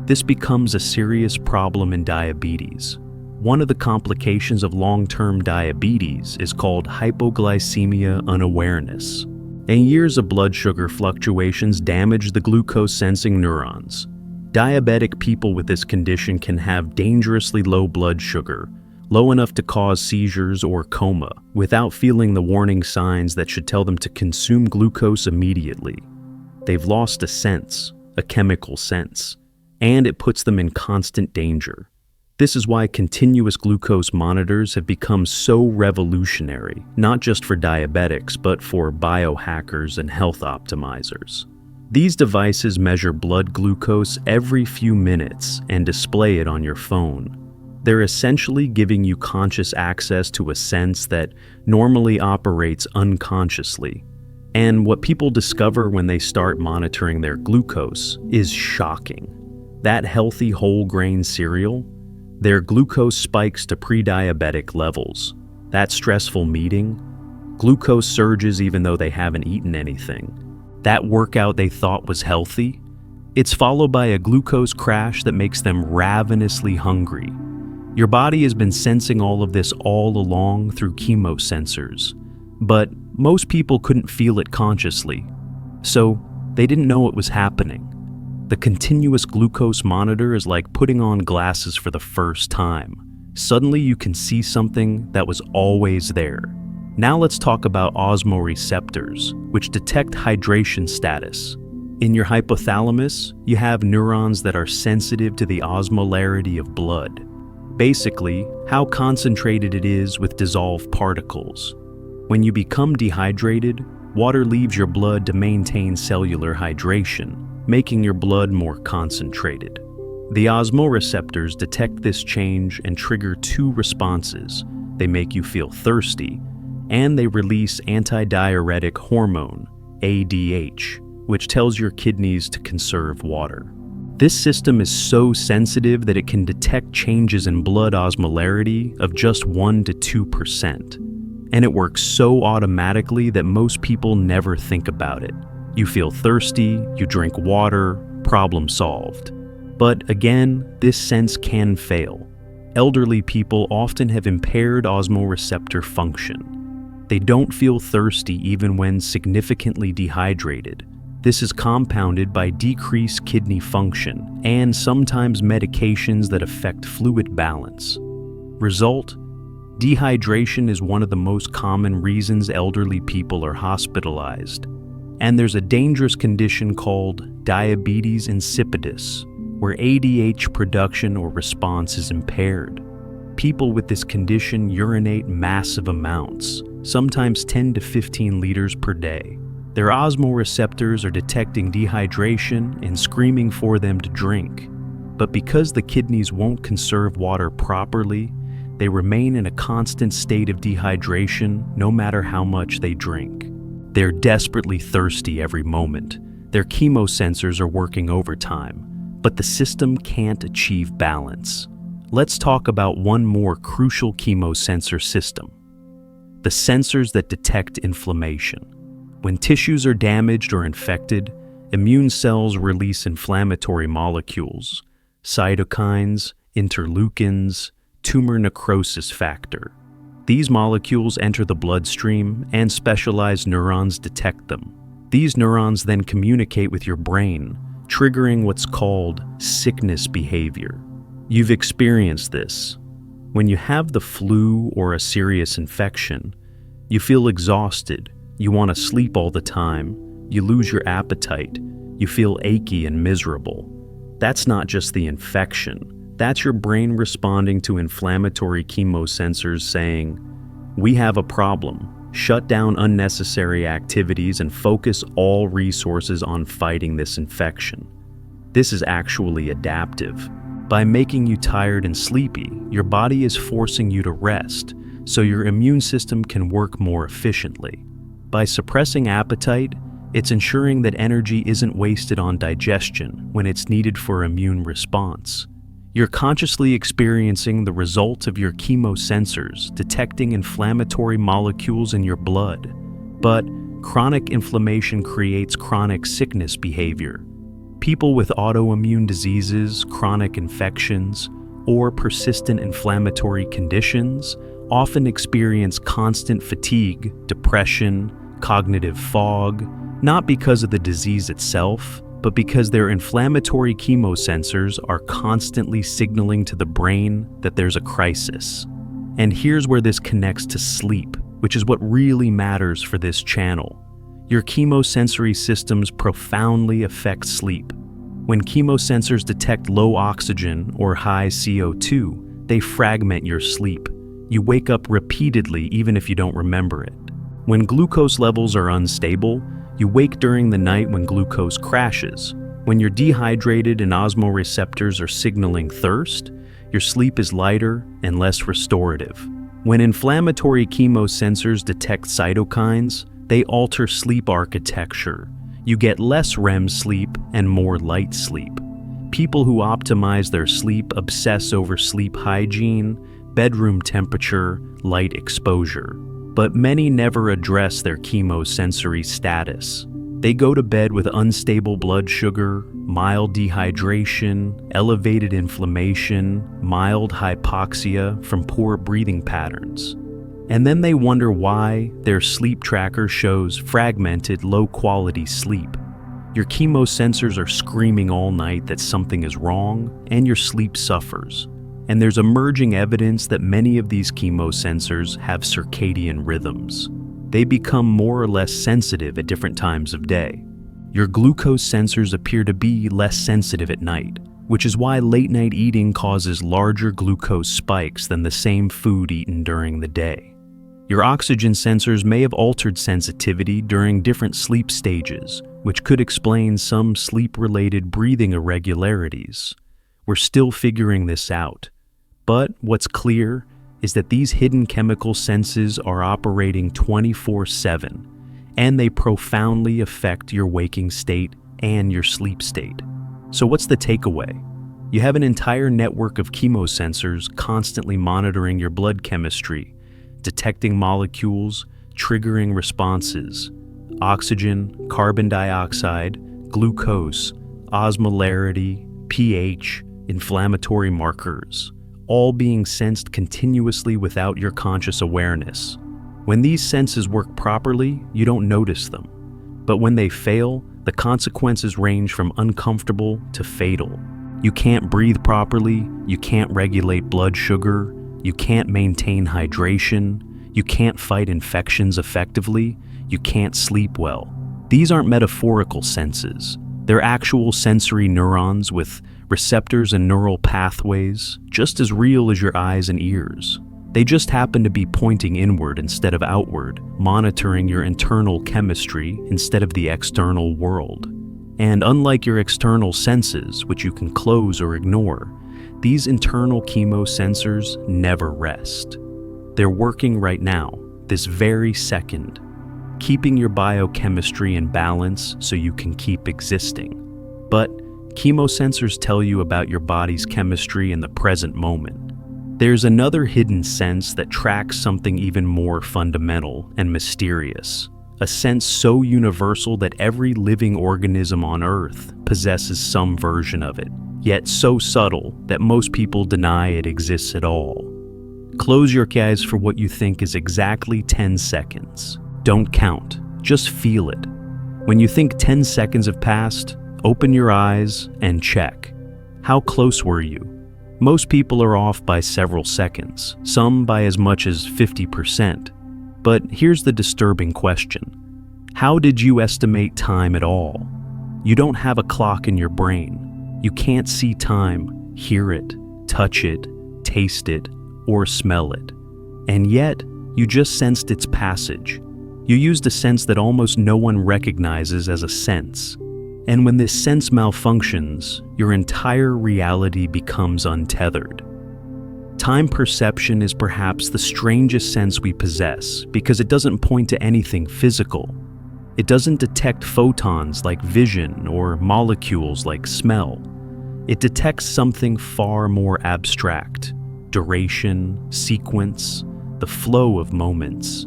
This becomes a serious problem in diabetes. One of the complications of long-term diabetes is called hypoglycemia unawareness. And years of blood sugar fluctuations damage the glucose-sensing neurons. Diabetic people with this condition can have dangerously low blood sugar, low enough to cause seizures or coma, without feeling the warning signs that should tell them to consume glucose immediately. They've lost a sense, a chemical sense, and it puts them in constant danger. This is why continuous glucose monitors have become so revolutionary, not just for diabetics, but for biohackers and health optimizers. These devices measure blood glucose every few minutes and display it on your phone. They're essentially giving you conscious access to a sense that normally operates unconsciously. And what people discover when they start monitoring their glucose is shocking. That healthy whole grain cereal, their glucose spikes to pre-diabetic levels. That stressful meeting, glucose surges even though they haven't eaten anything. That workout they thought was healthy, it's followed by a glucose crash that makes them ravenously hungry. Your body has been sensing all of this all along through chemosensors, but most people couldn't feel it consciously, so they didn't know it was happening. The continuous glucose monitor is like putting on glasses for the first time. Suddenly you can see something that was always there. Now let's talk about osmoreceptors, which detect hydration status. In your hypothalamus, you have neurons that are sensitive to the osmolarity of blood. Basically, how concentrated it is with dissolved particles. When you become dehydrated, water leaves your blood to maintain cellular hydration, making your blood more concentrated. The osmoreceptors detect this change and trigger two responses. They make you feel thirsty, and they release antidiuretic hormone, ADH, which tells your kidneys to conserve water. This system is so sensitive that it can detect changes in blood osmolarity of just 1 to 2%. And it works so automatically that most people never think about it. You feel thirsty, you drink water, problem solved. But again, this sense can fail. Elderly people often have impaired osmoreceptor function. They don't feel thirsty even when significantly dehydrated. This is compounded by decreased kidney function and sometimes medications that affect fluid balance. Result: dehydration is one of the most common reasons elderly people are hospitalized. And there's a dangerous condition called diabetes insipidus, where ADH production or response is impaired. People with this condition urinate massive amounts, sometimes 10 to 15 liters per day. Their osmoreceptors are detecting dehydration and screaming for them to drink. But because the kidneys won't conserve water properly, they remain in a constant state of dehydration no matter how much they drink. They're desperately thirsty every moment. Their chemosensors are working overtime, but the system can't achieve balance. Let's talk about one more crucial chemosensor system: the sensors that detect inflammation. When tissues are damaged or infected, immune cells release inflammatory molecules, cytokines, interleukins, tumor necrosis factor. These molecules enter the bloodstream and specialized neurons detect them. These neurons then communicate with your brain, triggering what's called sickness behavior. You've experienced this. When you have the flu or a serious infection, you feel exhausted, you want to sleep all the time, you lose your appetite, you feel achy and miserable. That's not just the infection. That's your brain responding to inflammatory chemosensors saying, "We have a problem. Shut down unnecessary activities and focus all resources on fighting this infection." This is actually adaptive. By making you tired and sleepy, your body is forcing you to rest, so your immune system can work more efficiently. By suppressing appetite, it's ensuring that energy isn't wasted on digestion when it's needed for immune response. You're consciously experiencing the result of your chemosensors detecting inflammatory molecules in your blood. But chronic inflammation creates chronic sickness behavior. People with autoimmune diseases, chronic infections, or persistent inflammatory conditions often experience constant fatigue, depression, cognitive fog, not because of the disease itself, but because their inflammatory chemosensors are constantly signaling to the brain that there's a crisis. And here's where this connects to sleep, which is what really matters for this channel. Your chemosensory systems profoundly affect sleep. When chemosensors detect low oxygen or high CO2, they fragment your sleep. You wake up repeatedly even if you don't remember it. When glucose levels are unstable, you wake during the night when glucose crashes. When you're dehydrated and osmoreceptors are signaling thirst, your sleep is lighter and less restorative. When inflammatory chemosensors detect cytokines, they alter sleep architecture. You get less REM sleep and more light sleep. People who optimize their sleep obsess over sleep hygiene, bedroom temperature, light exposure. But many never address their chemosensory status. They go to bed with unstable blood sugar, mild dehydration, elevated inflammation, mild hypoxia from poor breathing patterns. And then they wonder why their sleep tracker shows fragmented, low-quality sleep. Your chemosensors are screaming all night that something is wrong, and your sleep suffers. And there's emerging evidence that many of these chemosensors have circadian rhythms. They become more or less sensitive at different times of day. Your glucose sensors appear to be less sensitive at night, which is why late-night eating causes larger glucose spikes than the same food eaten during the day. Your oxygen sensors may have altered sensitivity during different sleep stages, which could explain some sleep-related breathing irregularities. We're still figuring this out. But what's clear is that these hidden chemical senses are operating 24/7, and they profoundly affect your waking state and your sleep state. So what's the takeaway? You have an entire network of chemosensors constantly monitoring your blood chemistry, detecting molecules, triggering responses: oxygen, carbon dioxide, glucose, osmolarity, pH, inflammatory markers, all being sensed continuously without your conscious awareness. When these senses work properly, you don't notice them. But when they fail, the consequences range from uncomfortable to fatal. You can't breathe properly, you can't regulate blood sugar, you can't maintain hydration, you can't fight infections effectively, you can't sleep well. These aren't metaphorical senses. They're actual sensory neurons with receptors and neural pathways, just as real as your eyes and ears. They just happen to be pointing inward instead of outward, monitoring your internal chemistry instead of the external world. And unlike your external senses, which you can close or ignore, these internal chemosensors never rest. They're working right now, this very second, keeping your biochemistry in balance so you can keep existing. But chemosensors tell you about your body's chemistry in the present moment. There's another hidden sense that tracks something even more fundamental and mysterious. A sense so universal that every living organism on Earth possesses some version of it, yet so subtle that most people deny it exists at all. Close your eyes for what you think is exactly 10 seconds. Don't count, just feel it. When you think 10 seconds have passed, open your eyes and check. How close were you? Most people are off by several seconds, some by as much as 50%. But here's the disturbing question. How did you estimate time at all? You don't have a clock in your brain. You can't see time, hear it, touch it, taste it, or smell it. And yet, you just sensed its passage. You used a sense that almost no one recognizes as a sense. And when this sense malfunctions, your entire reality becomes untethered. Time perception is perhaps the strangest sense we possess because it doesn't point to anything physical. It doesn't detect photons like vision or molecules like smell. It detects something far more abstract: duration, sequence, the flow of moments.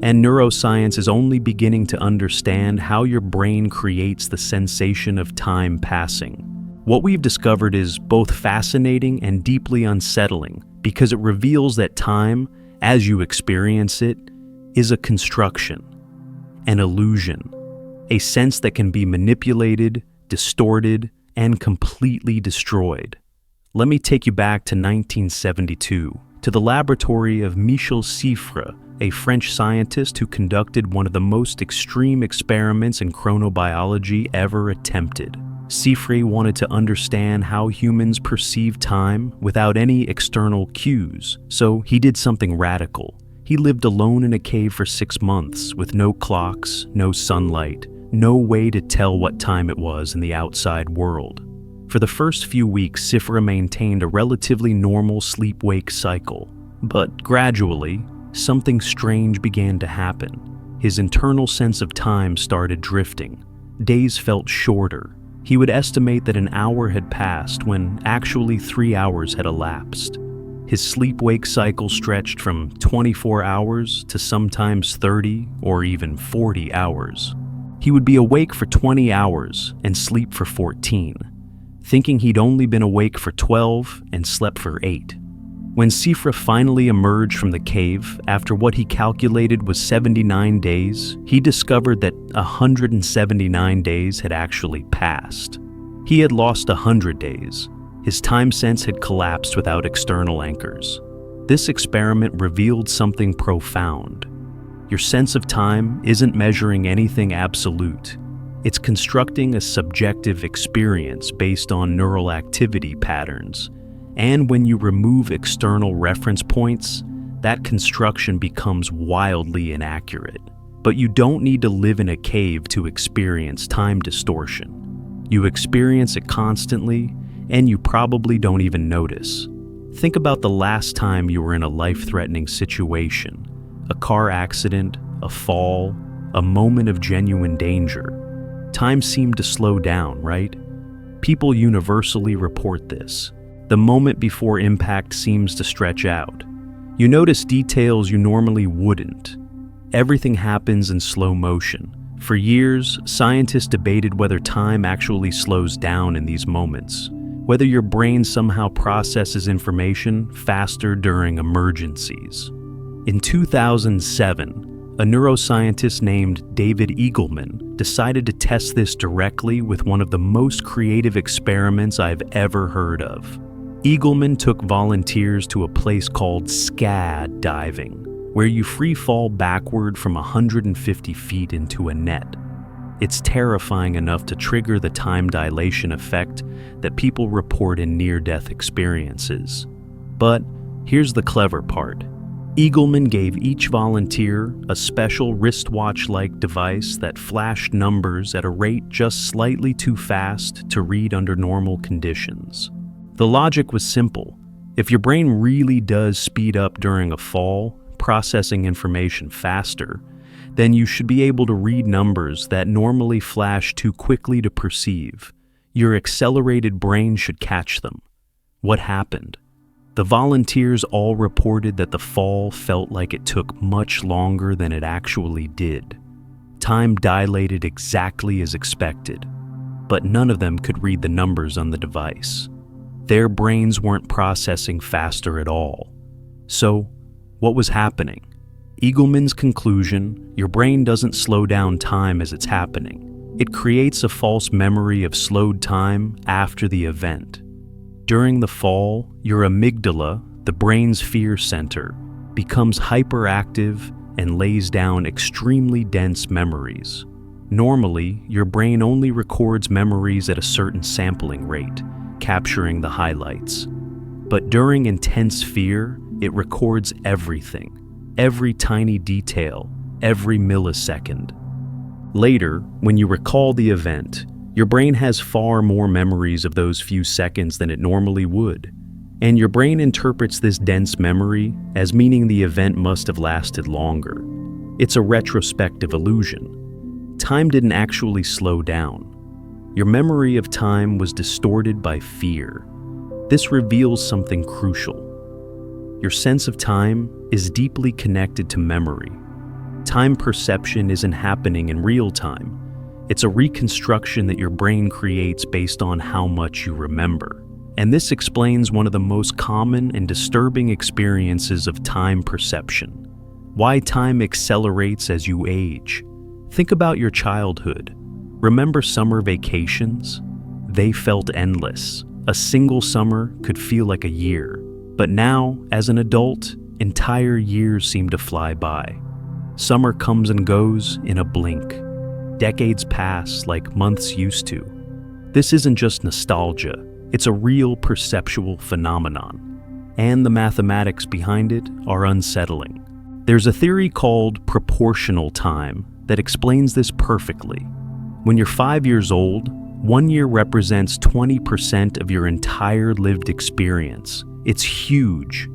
And neuroscience is only beginning to understand how your brain creates the sensation of time passing. What we've discovered is both fascinating and deeply unsettling because it reveals that time, as you experience it, is a construction, an illusion, a sense that can be manipulated, distorted, and completely destroyed. Let me take you back to 1972, to the laboratory of Michel Siffre, a French scientist who conducted one of the most extreme experiments in chronobiology ever attempted. Siffre wanted to understand how humans perceive time without any external cues, so he did something radical. He lived alone in a cave for 6 months with no clocks, no sunlight, no way to tell what time it was in the outside world. For the first few weeks, Siffre maintained a relatively normal sleep-wake cycle, but gradually, something strange began to happen. His internal sense of time started drifting. Days felt shorter. He would estimate that an hour had passed when actually 3 hours had elapsed. His sleep-wake cycle stretched from 24 hours to sometimes 30 or even 40 hours. He would be awake for 20 hours and sleep for 14, thinking he'd only been awake for 12 and slept for 8. When Siffre finally emerged from the cave, after what he calculated was 79 days, he discovered that 179 days had actually passed. He had lost 100 days. His time sense had collapsed without external anchors. This experiment revealed something profound. Your sense of time isn't measuring anything absolute. It's constructing a subjective experience based on neural activity patterns. And when you remove external reference points, that construction becomes wildly inaccurate. But you don't need to live in a cave to experience time distortion. You experience it constantly, and you probably don't even notice. Think about the last time you were in a life-threatening situation, a car accident, a fall, a moment of genuine danger. Time seemed to slow down, right? People universally report this. The moment before impact seems to stretch out. You notice details you normally wouldn't. Everything happens in slow motion. For years, scientists debated whether time actually slows down in these moments, whether your brain somehow processes information faster during emergencies. In 2007, a neuroscientist named David Eagleman decided to test this directly with one of the most creative experiments I've ever heard of. Eagleman took volunteers to a place called SCAD diving, where you free fall backward from 150 feet into a net. It's terrifying enough to trigger the time dilation effect that people report in near-death experiences. But here's the clever part. Eagleman gave each volunteer a special wristwatch-like device that flashed numbers at a rate just slightly too fast to read under normal conditions. The logic was simple. If your brain really does speed up during a fall, processing information faster, then you should be able to read numbers that normally flash too quickly to perceive. Your accelerated brain should catch them. What happened? The volunteers all reported that the fall felt like it took much longer than it actually did. Time dilated exactly as expected, but none of them could read the numbers on the device. Their brains weren't processing faster at all. So, what was happening? Eagleman's conclusion: your brain doesn't slow down time as it's happening. It creates a false memory of slowed time after the event. During the fall, your amygdala, the brain's fear center, becomes hyperactive and lays down extremely dense memories. Normally, your brain only records memories at a certain sampling rate, capturing the highlights. But during intense fear, it records everything, every tiny detail, every millisecond. Later, when you recall the event, your brain has far more memories of those few seconds than it normally would, and your brain interprets this dense memory as meaning the event must have lasted longer. It's a retrospective illusion. Time didn't actually slow down. Your memory of time was distorted by fear. This reveals something crucial. Your sense of time is deeply connected to memory. Time perception isn't happening in real time. It's a reconstruction that your brain creates based on how much you remember. And this explains one of the most common and disturbing experiences of time perception. Why time accelerates as you age. Think about your childhood. Remember summer vacations? They felt endless. A single summer could feel like a year. But now, as an adult, entire years seem to fly by. Summer comes and goes in a blink. Decades pass like months used to. This isn't just nostalgia, it's a real perceptual phenomenon. And the mathematics behind it are unsettling. There's a theory called proportional time that explains this perfectly. When you're 5 years old, 1 year represents 20% of your entire lived experience. It's huge.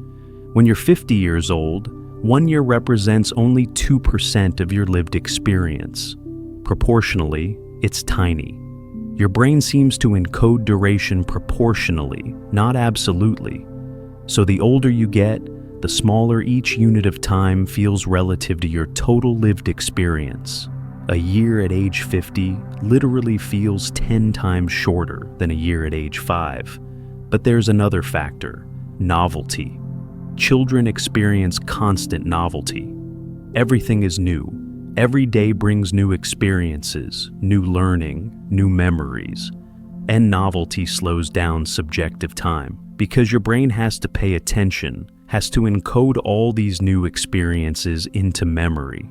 When you're 50 years old, 1 year represents only 2% of your lived experience. Proportionally, it's tiny. Your brain seems to encode duration proportionally, not absolutely. So the older you get, the smaller each unit of time feels relative to your total lived experience. A year at age 50 literally feels 10 times shorter than a year at age 5. But there's another factor: novelty. Children experience constant novelty. Everything is new. Every day brings new experiences, new learning, new memories. And novelty slows down subjective time because your brain has to pay attention, has to encode all these new experiences into memory.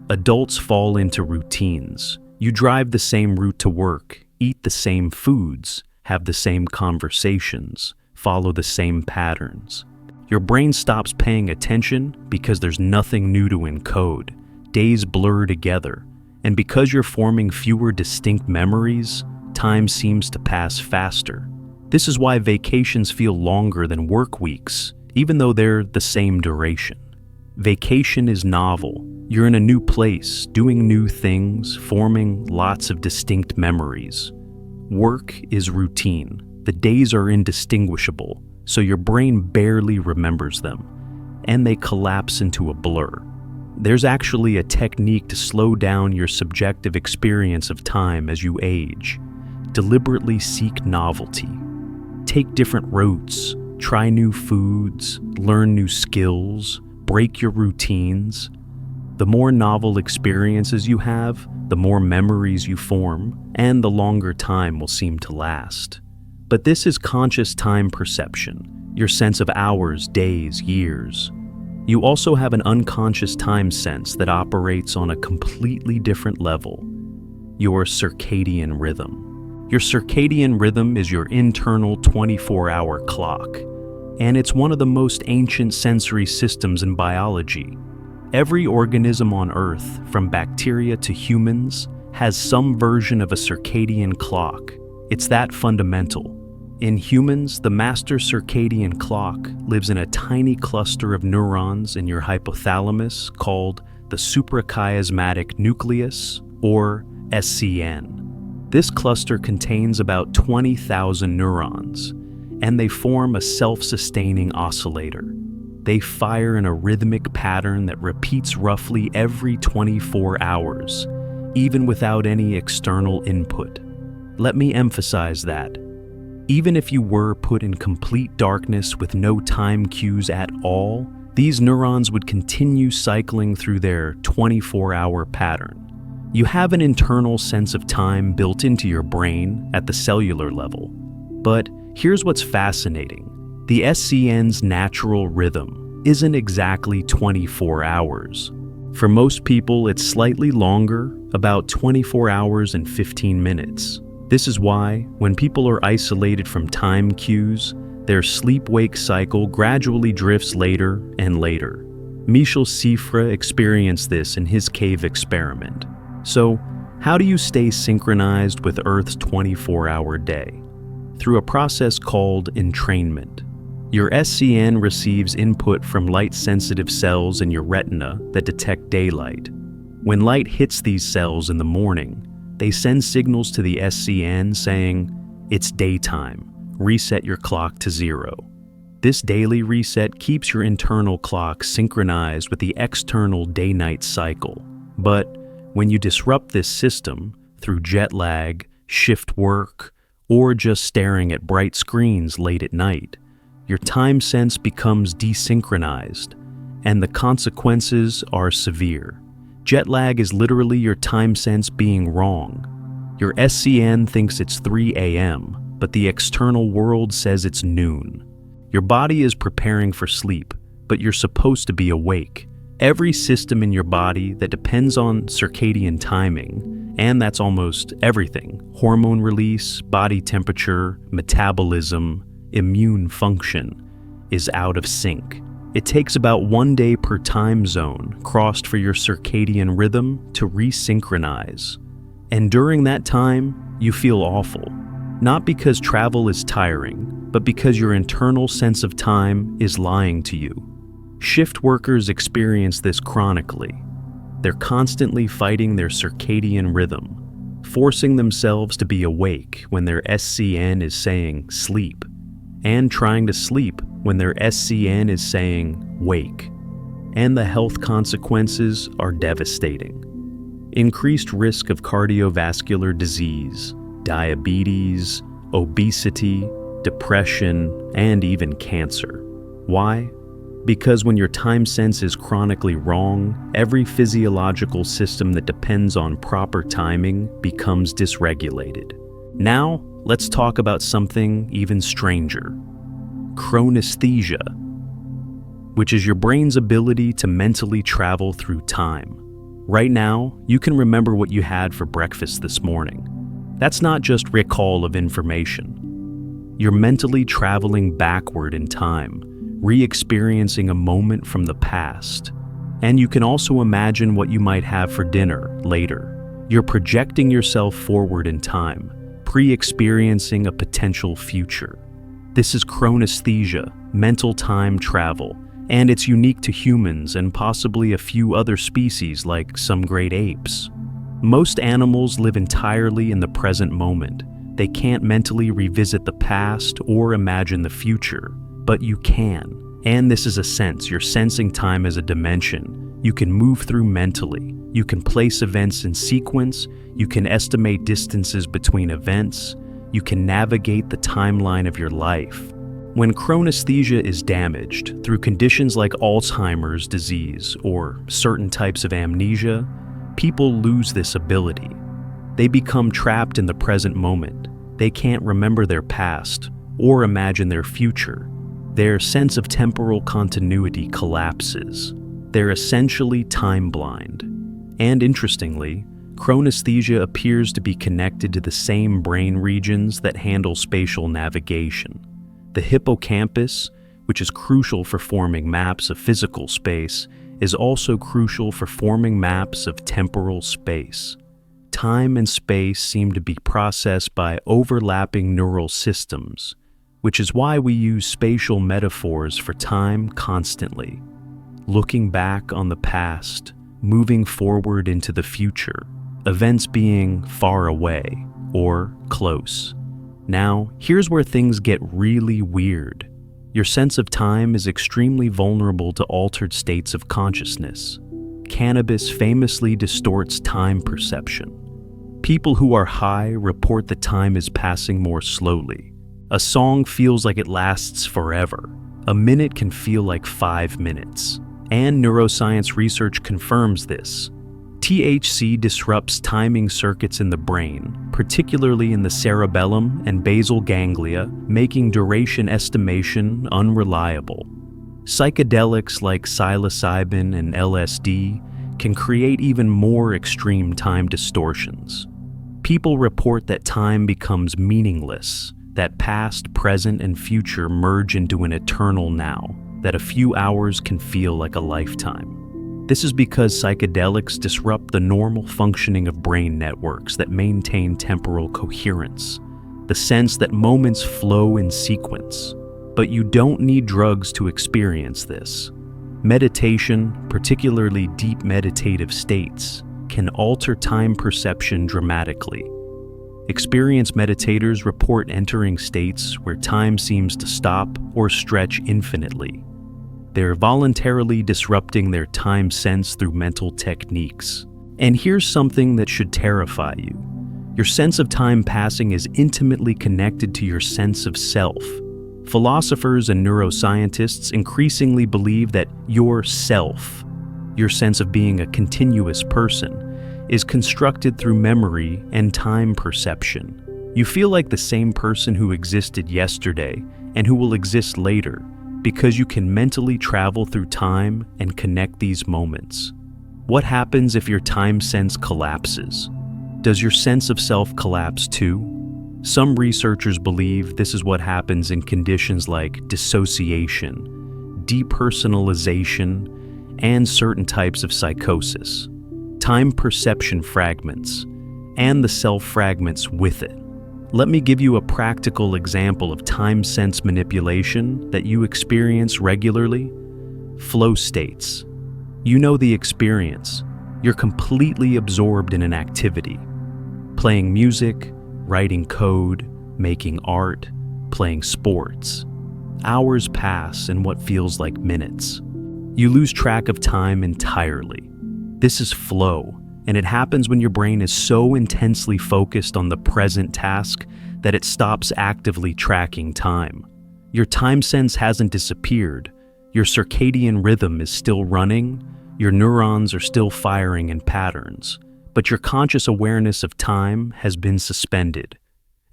Adults fall into routines. You drive the same route to work, eat the same foods, have the same conversations, follow the same patterns. Your brain stops paying attention because there's nothing new to encode. Days blur together, and because you're forming fewer distinct memories, time seems to pass faster. This is why vacations feel longer than work weeks, even though they're the same duration. Vacation is novel. You're in a new place, doing new things, forming lots of distinct memories. Work is routine. The days are indistinguishable, so your brain barely remembers them, and they collapse into a blur. There's actually a technique to slow down your subjective experience of time as you age. Deliberately seek novelty. Take different routes, try new foods, learn new skills, break your routines. The more novel experiences you have, the more memories you form, and the longer time will seem to last. But this is conscious time perception, your sense of hours, days, years. You also have an unconscious time sense that operates on a completely different level, your circadian rhythm. Your circadian rhythm is your internal 24-hour clock, and it's one of the most ancient sensory systems in biology. Every organism on Earth, from bacteria to humans, has some version of a circadian clock. It's that fundamental. In humans, the master circadian clock lives in a tiny cluster of neurons in your hypothalamus called the suprachiasmatic nucleus, or SCN. This cluster contains about 20,000 neurons, and they form a self-sustaining oscillator. They fire in a rhythmic pattern that repeats roughly every 24 hours, even without any external input. Let me emphasize that. Even if you were put in complete darkness with no time cues at all, these neurons would continue cycling through their 24-hour pattern. You have an internal sense of time built into your brain at the cellular level. But here's what's fascinating. The SCN's natural rhythm isn't exactly 24 hours. For most people, it's slightly longer, about 24 hours and 15 minutes. This is why, when people are isolated from time cues, their sleep-wake cycle gradually drifts later and later. Michel Siffre experienced this in his cave experiment. So, how do you stay synchronized with Earth's 24-hour day? Through a process called entrainment. Your SCN receives input from light-sensitive cells in your retina that detect daylight. When light hits these cells in the morning, they send signals to the SCN saying, "It's daytime, reset your clock to 0." This daily reset keeps your internal clock synchronized with the external day-night cycle. But when you disrupt this system through jet lag, shift work, or just staring at bright screens late at night, your time sense becomes desynchronized, and the consequences are severe. Jet lag is literally your time sense being wrong. Your SCN thinks it's 3 a.m., but the external world says it's noon. Your body is preparing for sleep, but you're supposed to be awake. Every system in your body that depends on circadian timing, and that's almost everything, hormone release, body temperature, metabolism, immune function, is out of sync. It takes about 1 day per time zone crossed for your circadian rhythm to resynchronize. And during that time, you feel awful. Not because travel is tiring, but because your internal sense of time is lying to you. Shift workers experience this chronically. They're constantly fighting their circadian rhythm, forcing themselves to be awake when their SCN is saying sleep, and trying to sleep when their SCN is saying wake. And the health consequences are devastating. Increased risk of cardiovascular disease, diabetes, obesity, depression, and even cancer. Why? Because when your time sense is chronically wrong, every physiological system that depends on proper timing becomes dysregulated. Now, let's talk about something even stranger. Chronesthesia, which is your brain's ability to mentally travel through time. Right now, you can remember what you had for breakfast this morning. That's not just recall of information. You're mentally traveling backward in time, re-experiencing a moment from the past. And you can also imagine what you might have for dinner later. You're projecting yourself forward in time, pre-experiencing a potential future. This is chronesthesia, mental time travel, and it's unique to humans and possibly a few other species like some great apes. Most animals live entirely in the present moment. They can't mentally revisit the past or imagine the future, but you can. And this is a sense. You're sensing time as a dimension. You can move through mentally. You can place events in sequence. You can estimate distances between events. You can navigate the timeline of your life. When chronesthesia is damaged through conditions like Alzheimer's disease or certain types of amnesia, people lose this ability. They become trapped in the present moment. They can't remember their past or imagine their future. Their sense of temporal continuity collapses. They're essentially time blind. And interestingly, chronesthesia appears to be connected to the same brain regions that handle spatial navigation. The hippocampus, which is crucial for forming maps of physical space, is also crucial for forming maps of temporal space. Time and space seem to be processed by overlapping neural systems, which is why we use spatial metaphors for time constantly. Looking back on the past, moving forward into the future, events being far away or close. Now, here's where things get really weird. Your sense of time is extremely vulnerable to altered states of consciousness. Cannabis famously distorts time perception. People who are high report that time is passing more slowly. A song feels like it lasts forever. A minute can feel like 5 minutes. And neuroscience research confirms this. THC disrupts timing circuits in the brain, particularly in the cerebellum and basal ganglia, making duration estimation unreliable. Psychedelics like psilocybin and LSD can create even more extreme time distortions. People report that time becomes meaningless, that past, present, and future merge into an eternal now, that a few hours can feel like a lifetime. This is because psychedelics disrupt the normal functioning of brain networks that maintain temporal coherence, the sense that moments flow in sequence. But you don't need drugs to experience this. Meditation, particularly deep meditative states, can alter time perception dramatically. Experienced meditators report entering states where time seems to stop or stretch infinitely. They're voluntarily disrupting their time sense through mental techniques. And here's something that should terrify you. Your sense of time passing is intimately connected to your sense of self. Philosophers and neuroscientists increasingly believe that your self, your sense of being a continuous person, is constructed through memory and time perception. You feel like the same person who existed yesterday and who will exist later, because you can mentally travel through time and connect these moments. What happens if your time sense collapses? Does your sense of self collapse too? Some researchers believe this is what happens in conditions like dissociation, depersonalization, and certain types of psychosis. Time perception fragments, and the self fragments with it. Let me give you a practical example of time sense manipulation that you experience regularly. Flow states. You know the experience. You're completely absorbed in an activity. Playing music, writing code, making art, playing sports. Hours pass in what feels like minutes. You lose track of time entirely. This is flow. And it happens when your brain is so intensely focused on the present task that it stops actively tracking time. Your time sense hasn't disappeared. Your circadian rhythm is still running. Your neurons are still firing in patterns. But your conscious awareness of time has been suspended.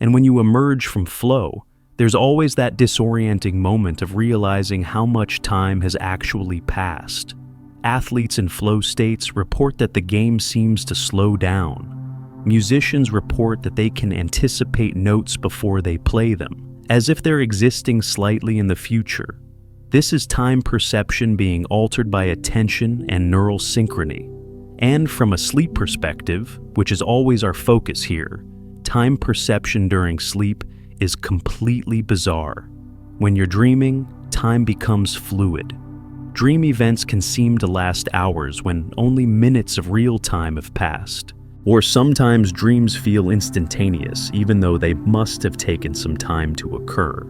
And when you emerge from flow, there's always that disorienting moment of realizing how much time has actually passed. Athletes in flow states report that the game seems to slow down. Musicians report that they can anticipate notes before they play them, as if they're existing slightly in the future. This is time perception being altered by attention and neural synchrony. And from a sleep perspective, which is always our focus here, time perception during sleep is completely bizarre. When you're dreaming, time becomes fluid. Dream events can seem to last hours when only minutes of real time have passed. Or sometimes dreams feel instantaneous, even though they must have taken some time to occur.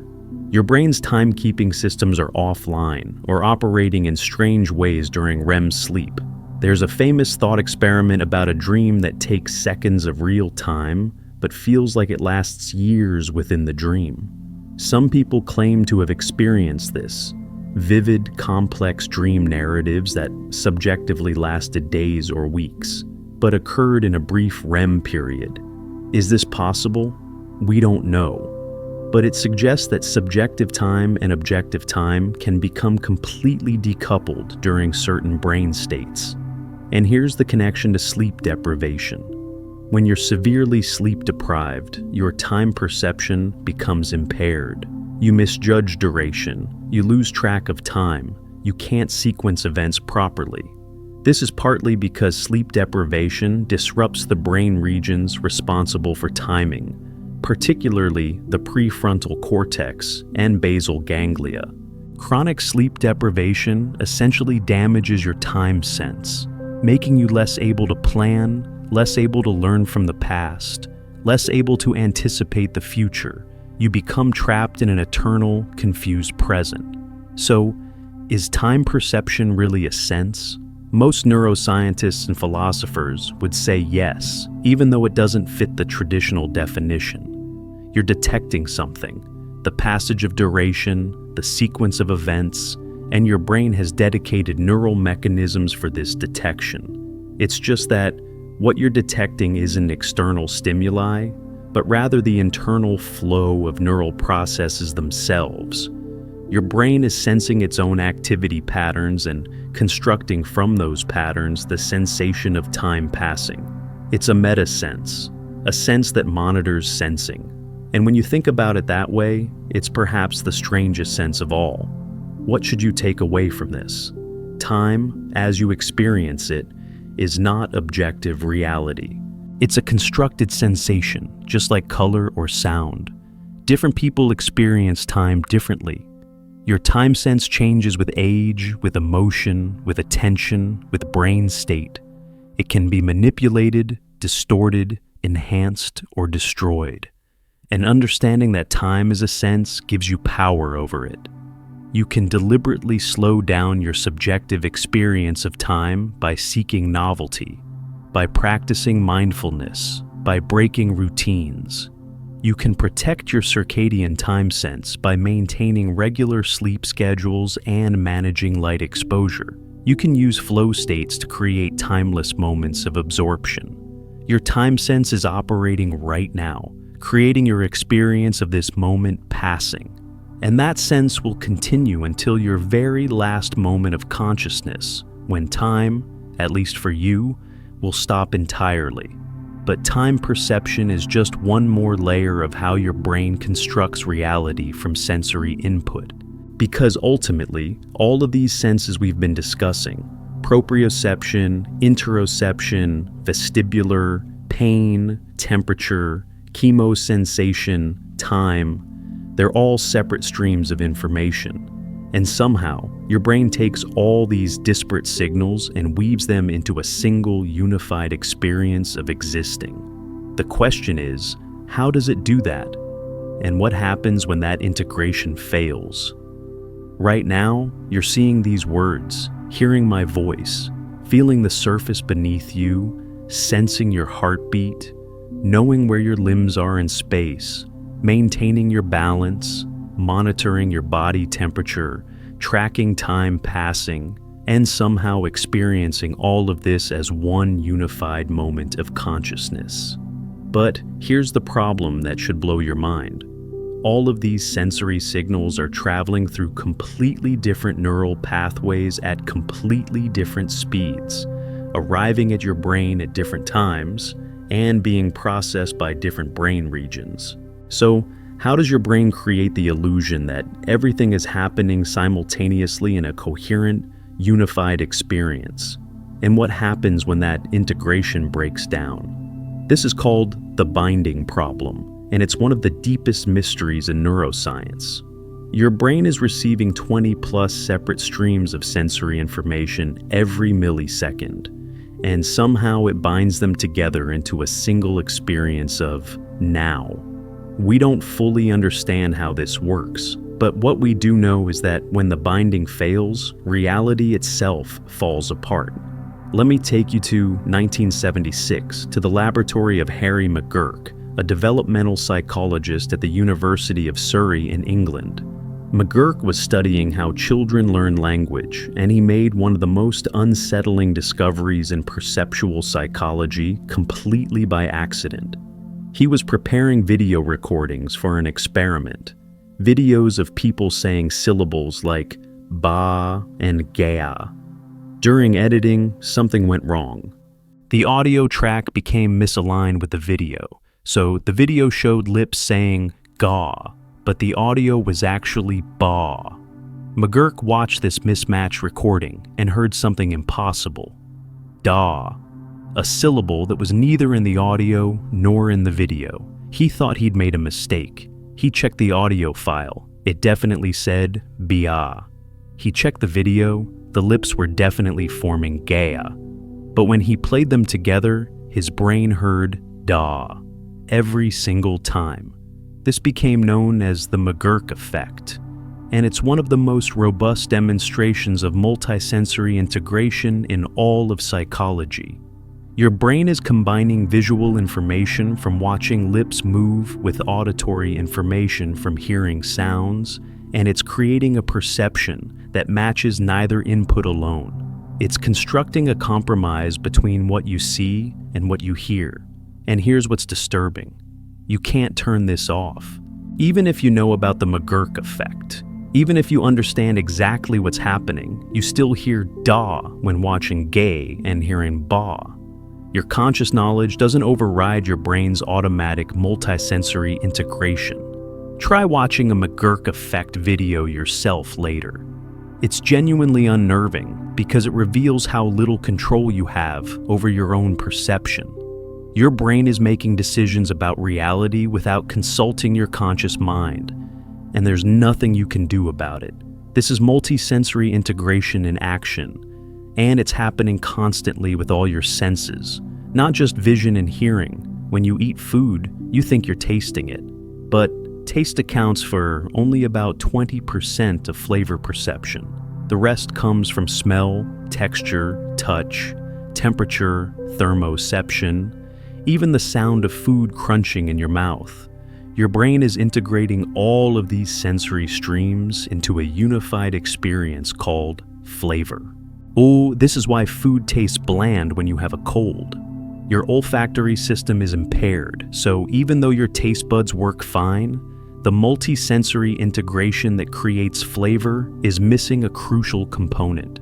Your brain's timekeeping systems are offline or operating in strange ways during REM sleep. There's a famous thought experiment about a dream that takes seconds of real time, but feels like it lasts years within the dream. Some people claim to have experienced this, vivid, complex dream narratives that subjectively lasted days or weeks, but occurred in a brief REM period. Is this possible? We don't know. But it suggests that subjective time and objective time can become completely decoupled during certain brain states. And here's the connection to sleep deprivation. When you're severely sleep deprived, your time perception becomes impaired. You misjudge duration, you lose track of time, you can't sequence events properly. This is partly because sleep deprivation disrupts the brain regions responsible for timing, particularly the prefrontal cortex and basal ganglia. Chronic sleep deprivation essentially damages your time sense, making you less able to plan, less able to learn from the past, less able to anticipate the future. You become trapped in an eternal, confused present. So, is time perception really a sense? Most neuroscientists and philosophers would say yes, even though it doesn't fit the traditional definition. You're detecting something, the passage of duration, the sequence of events, and your brain has dedicated neural mechanisms for this detection. It's just that what you're detecting isn't external stimuli, but rather the internal flow of neural processes themselves. Your brain is sensing its own activity patterns and constructing from those patterns the sensation of time passing. It's a meta-sense, a sense that monitors sensing. And when you think about it that way, it's perhaps the strangest sense of all. What should you take away from this? Time, as you experience it, is not objective reality. It's a constructed sensation, just like color or sound. Different people experience time differently. Your time sense changes with age, with emotion, with attention, with brain state. It can be manipulated, distorted, enhanced, or destroyed. And understanding that time is a sense gives you power over it. You can deliberately slow down your subjective experience of time by seeking novelty, by practicing mindfulness, by breaking routines. You can protect your circadian time sense by maintaining regular sleep schedules and managing light exposure. You can use flow states to create timeless moments of absorption. Your time sense is operating right now, creating your experience of this moment passing. And that sense will continue until your very last moment of consciousness, when time, at least for you, will stop entirely. But time perception is just one more layer of how your brain constructs reality from sensory input. Because ultimately, all of these senses we've been discussing, proprioception, interoception, vestibular, pain, temperature, chemosensation, time, they're all separate streams of information. And somehow, your brain takes all these disparate signals and weaves them into a single unified experience of existing. The question is, how does it do that? And what happens when that integration fails? Right now, you're seeing these words, hearing my voice, feeling the surface beneath you, sensing your heartbeat, knowing where your limbs are in space, maintaining your balance, monitoring your body temperature, tracking time passing, and somehow experiencing all of this as one unified moment of consciousness. But here's the problem that should blow your mind. All of these sensory signals are traveling through completely different neural pathways at completely different speeds, arriving at your brain at different times, and being processed by different brain regions. So, how does your brain create the illusion that everything is happening simultaneously in a coherent, unified experience? And what happens when that integration breaks down? This is called the binding problem, and it's one of the deepest mysteries in neuroscience. Your brain is receiving 20+ separate streams of sensory information every millisecond, and somehow it binds them together into a single experience of now. We don't fully understand how this works, but what we do know is that when the binding fails, reality itself falls apart. Let me take you to 1976, to the laboratory of Harry McGurk, a developmental psychologist at the University of Surrey in England. McGurk was studying how children learn language, and he made one of the most unsettling discoveries in perceptual psychology completely by accident. He was preparing video recordings for an experiment, videos of people saying syllables like ba and gaya. During editing, something went wrong. The audio track became misaligned with the video, so the video showed lips saying ga, but the audio was actually ba. McGurk watched this mismatched recording and heard something impossible. Da, a syllable that was neither in the audio nor in the video. He thought he'd made a mistake. He checked the audio file. It definitely said bia. He checked the video. The lips were definitely forming gaya. But when he played them together, his brain heard da every single time. This became known as the McGurk effect, and it's one of the most robust demonstrations of multisensory integration in all of psychology. Your brain is combining visual information from watching lips move with auditory information from hearing sounds, and it's creating a perception that matches neither input alone. It's constructing a compromise between what you see and what you hear. And here's what's disturbing. You can't turn this off. Even if you know about the McGurk effect, even if you understand exactly what's happening, you still hear da when watching gay and hearing ba. Your conscious knowledge doesn't override your brain's automatic multisensory integration. Try watching a McGurk effect video yourself later. It's genuinely unnerving because it reveals how little control you have over your own perception. Your brain is making decisions about reality without consulting your conscious mind, and there's nothing you can do about it. This is multisensory integration in action, and it's happening constantly with all your senses, not just vision and hearing. When you eat food, you think you're tasting it, but taste accounts for only about 20% of flavor perception. The rest comes from smell, texture, touch, temperature, thermoception, even the sound of food crunching in your mouth. Your brain is integrating all of these sensory streams into a unified experience called flavor. Oh, this is why food tastes bland when you have a cold. Your olfactory system is impaired, so even though your taste buds work fine, the multisensory integration that creates flavor is missing a crucial component.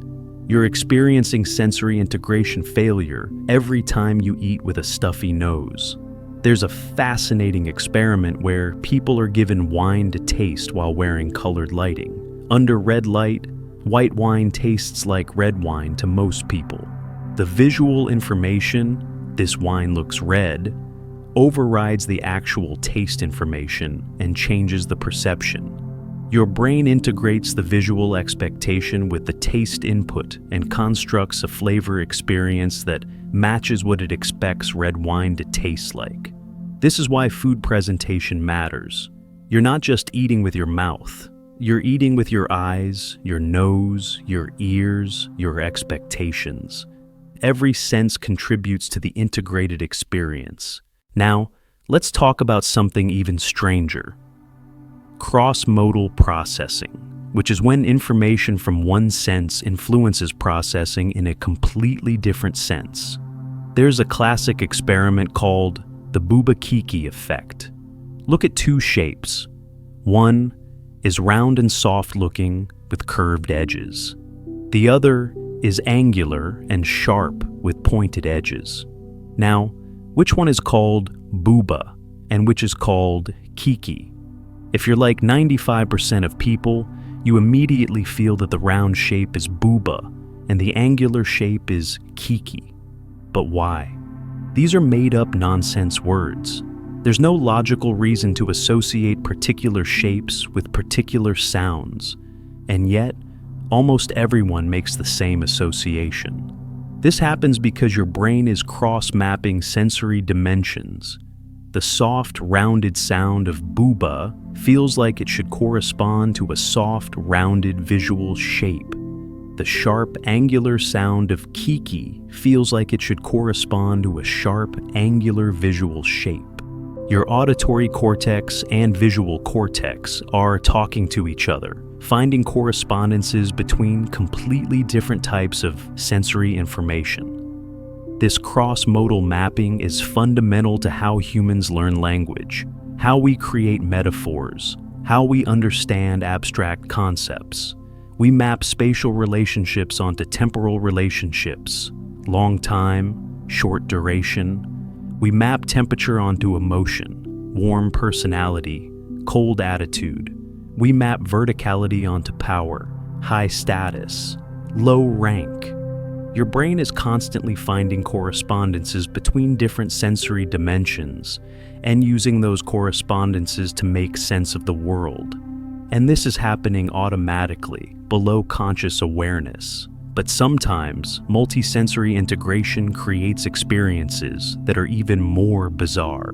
You're experiencing sensory integration failure every time you eat with a stuffy nose. There's a fascinating experiment where people are given wine to taste while wearing colored lighting. Under red light, white wine tastes like red wine to most people. The visual information, this wine looks red, overrides the actual taste information and changes the perception. Your brain integrates the visual expectation with the taste input and constructs a flavor experience that matches what it expects red wine to taste like. This is why food presentation matters. You're not just eating with your mouth. You're eating with your eyes, your nose, your ears, your expectations. Every sense contributes to the integrated experience. Now, let's talk about something even stranger. Cross-modal processing, which is when information from one sense influences processing in a completely different sense. There's a classic experiment called the Bubakiki effect. Look at two shapes. One is round and soft-looking with curved edges. The other is angular and sharp with pointed edges. Now, which one is called Buba and which is called Kiki? If you're like 95% of people, you immediately feel that the round shape is Buba and the angular shape is Kiki. But why? These are made-up nonsense words. There's no logical reason to associate particular shapes with particular sounds, and yet, almost everyone makes the same association. This happens because your brain is cross-mapping sensory dimensions. The soft, rounded sound of Buba feels like it should correspond to a soft, rounded visual shape. The sharp, angular sound of Kiki feels like it should correspond to a sharp, angular visual shape. Your auditory cortex and visual cortex are talking to each other, finding correspondences between completely different types of sensory information. This cross-modal mapping is fundamental to how humans learn language, how we create metaphors, how we understand abstract concepts. We map spatial relationships onto temporal relationships, long time, short duration. We map temperature onto emotion, warm personality, cold attitude. We map verticality onto power, high status, low rank. Your brain is constantly finding correspondences between different sensory dimensions and using those correspondences to make sense of the world. And this is happening automatically, below conscious awareness. But sometimes, multisensory integration creates experiences that are even more bizarre.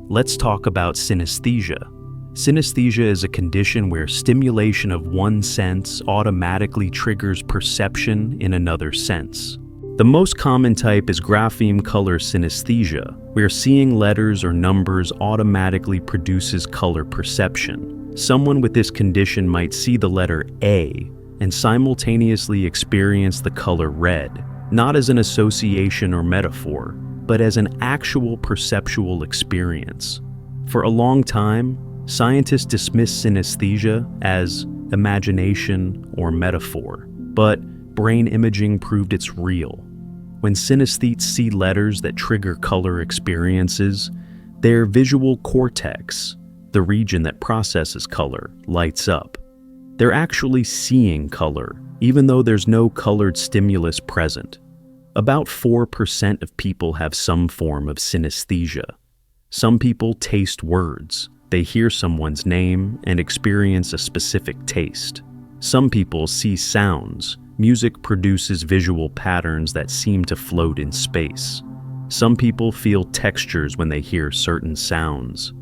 Let's talk about synesthesia. Synesthesia is a condition where stimulation of one sense automatically triggers perception in another sense. The most common type is grapheme color synesthesia, where seeing letters or numbers automatically produces color perception. Someone with this condition might see the letter A and simultaneously experience the color red, not as an association or metaphor, but as an actual perceptual experience. For a long time, scientists dismissed synesthesia as imagination or metaphor, but brain imaging proved it's real. When synesthetes see letters that trigger color experiences, their visual cortex, the region that processes color, lights up. They're actually seeing color, even though there's no colored stimulus present. About 4% of people have some form of synesthesia. Some people taste words. They hear someone's name and experience a specific taste. Some people see sounds. Music produces visual patterns that seem to float in space. Some people feel textures when they hear certain sounds.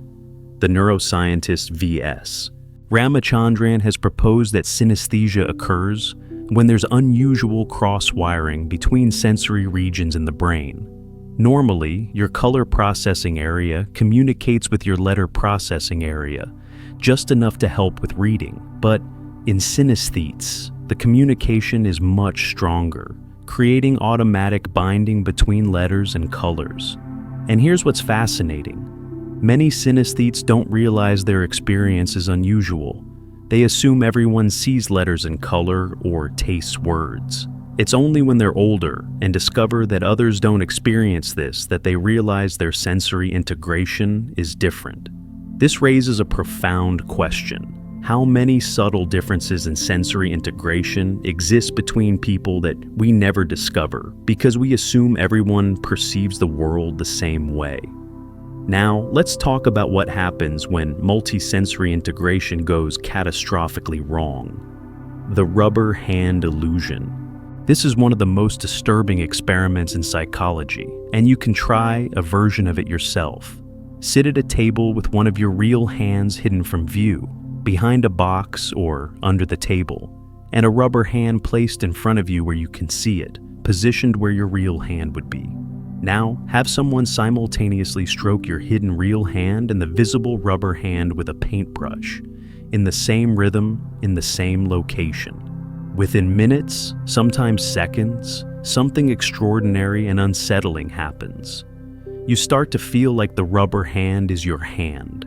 The neuroscientist V.S. Ramachandran has proposed that synesthesia occurs when there's unusual cross-wiring between sensory regions in the brain. Normally, your color processing area communicates with your letter processing area, just enough to help with reading. But in synesthetes, the communication is much stronger, creating automatic binding between letters and colors. And here's what's fascinating. Many synesthetes don't realize their experience is unusual. They assume everyone sees letters in color or tastes words. It's only when they're older and discover that others don't experience this that they realize their sensory integration is different. This raises a profound question. How many subtle differences in sensory integration exist between people that we never discover because we assume everyone perceives the world the same way? Now, let's talk about what happens when multisensory integration goes catastrophically wrong. The rubber hand illusion. This is one of the most disturbing experiments in psychology, and you can try a version of it yourself. Sit at a table with one of your real hands hidden from view, behind a box or under the table, and a rubber hand placed in front of you where you can see it, positioned where your real hand would be. Now, have someone simultaneously stroke your hidden real hand and the visible rubber hand with a paintbrush, in the same rhythm, in the same location. Within minutes, sometimes seconds, something extraordinary and unsettling happens. You start to feel like the rubber hand is your hand.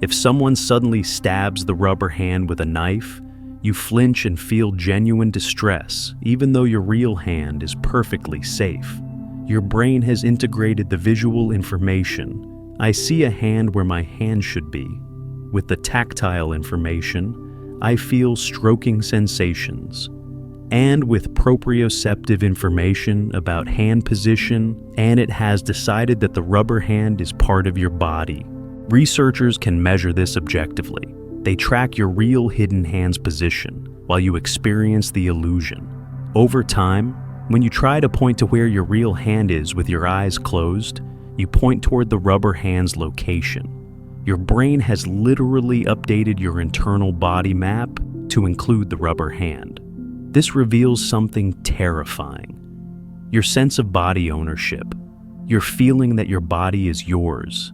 If someone suddenly stabs the rubber hand with a knife, you flinch and feel genuine distress, even though your real hand is perfectly safe. Your brain has integrated the visual information. I see a hand where my hand should be. With the tactile information, I feel stroking sensations. And with proprioceptive information about hand position, and it has decided that the rubber hand is part of your body. Researchers can measure this objectively. They track your real hidden hand's position while you experience the illusion. Over time, when you try to point to where your real hand is with your eyes closed, you point toward the rubber hand's location. Your brain has literally updated your internal body map to include the rubber hand. This reveals something terrifying. Your sense of body ownership, your feeling that your body is yours.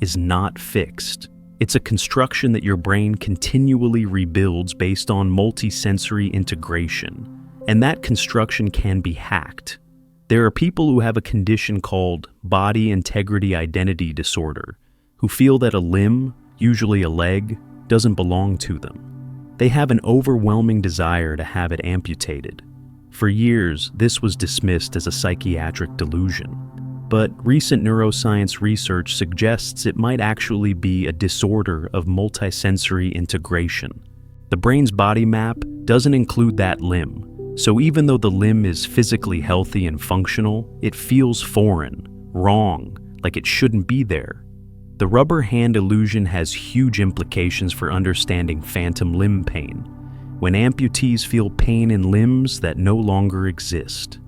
is not fixed. It's a construction that your brain continually rebuilds based on multisensory integration, and that construction can be hacked. There are people who have a condition called body integrity identity disorder, who feel that a limb, usually a leg, doesn't belong to them. They have an overwhelming desire to have it amputated. For years, this was dismissed as a psychiatric delusion. But recent neuroscience research suggests it might actually be a disorder of multisensory integration. The brain's body map doesn't include that limb, so even though the limb is physically healthy and functional, it feels foreign, wrong, like it shouldn't be there. The rubber hand illusion has huge implications for understanding phantom limb pain, when amputees feel pain in limbs that no longer exist.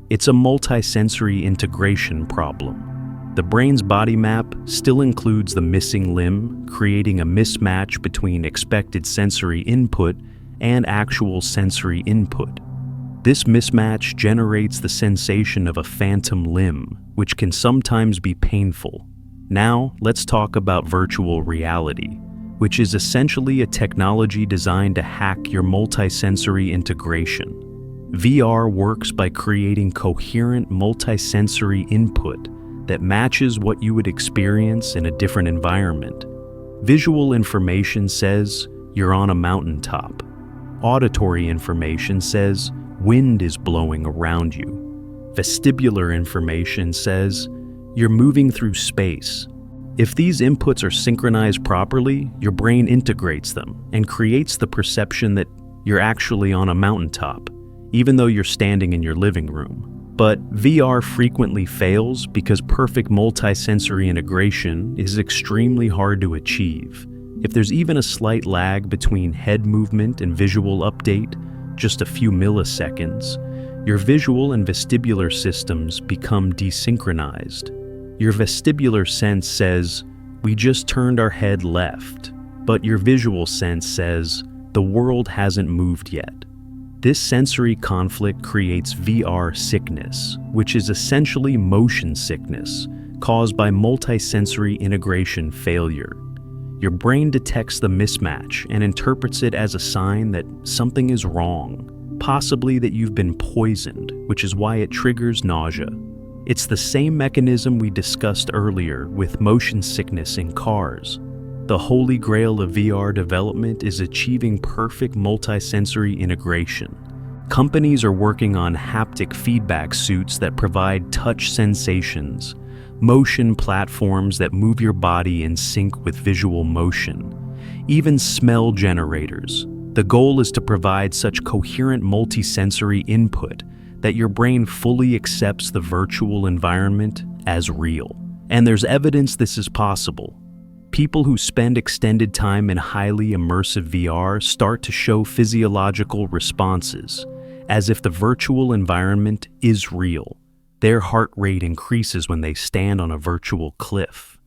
It's a multisensory integration problem. The brain's body map still includes the missing limb, creating a mismatch between expected sensory input and actual sensory input. This mismatch generates the sensation of a phantom limb, which can sometimes be painful. Now, let's talk about virtual reality, which is essentially a technology designed to hack your multisensory integration. VR works by creating coherent multisensory input that matches what you would experience in a different environment. Visual information says you're on a mountaintop. Auditory information says wind is blowing around you. Vestibular information says you're moving through space. If these inputs are synchronized properly, your brain integrates them and creates the perception that you're actually on a mountaintop, even though you're standing in your living room. But VR frequently fails because perfect multisensory integration is extremely hard to achieve. If there's even a slight lag between head movement and visual update, just a few milliseconds, your visual and vestibular systems become desynchronized. Your vestibular sense says, "We just turned our head left," but your visual sense says, "The world hasn't moved yet." This sensory conflict creates VR sickness, which is essentially motion sickness caused by multisensory integration failure. Your brain detects the mismatch and interprets it as a sign that something is wrong, possibly that you've been poisoned, which is why it triggers nausea. It's the same mechanism we discussed earlier with motion sickness in cars. The holy grail of VR development is achieving perfect multisensory integration. Companies are working on haptic feedback suits that provide touch sensations, motion platforms that move your body in sync with visual motion, even smell generators. The goal is to provide such coherent multisensory input that your brain fully accepts the virtual environment as real. And there's evidence this is possible. People who spend extended time in highly immersive VR start to show physiological responses, as if the virtual environment is real. Their heart rate increases when they stand on a virtual cliff.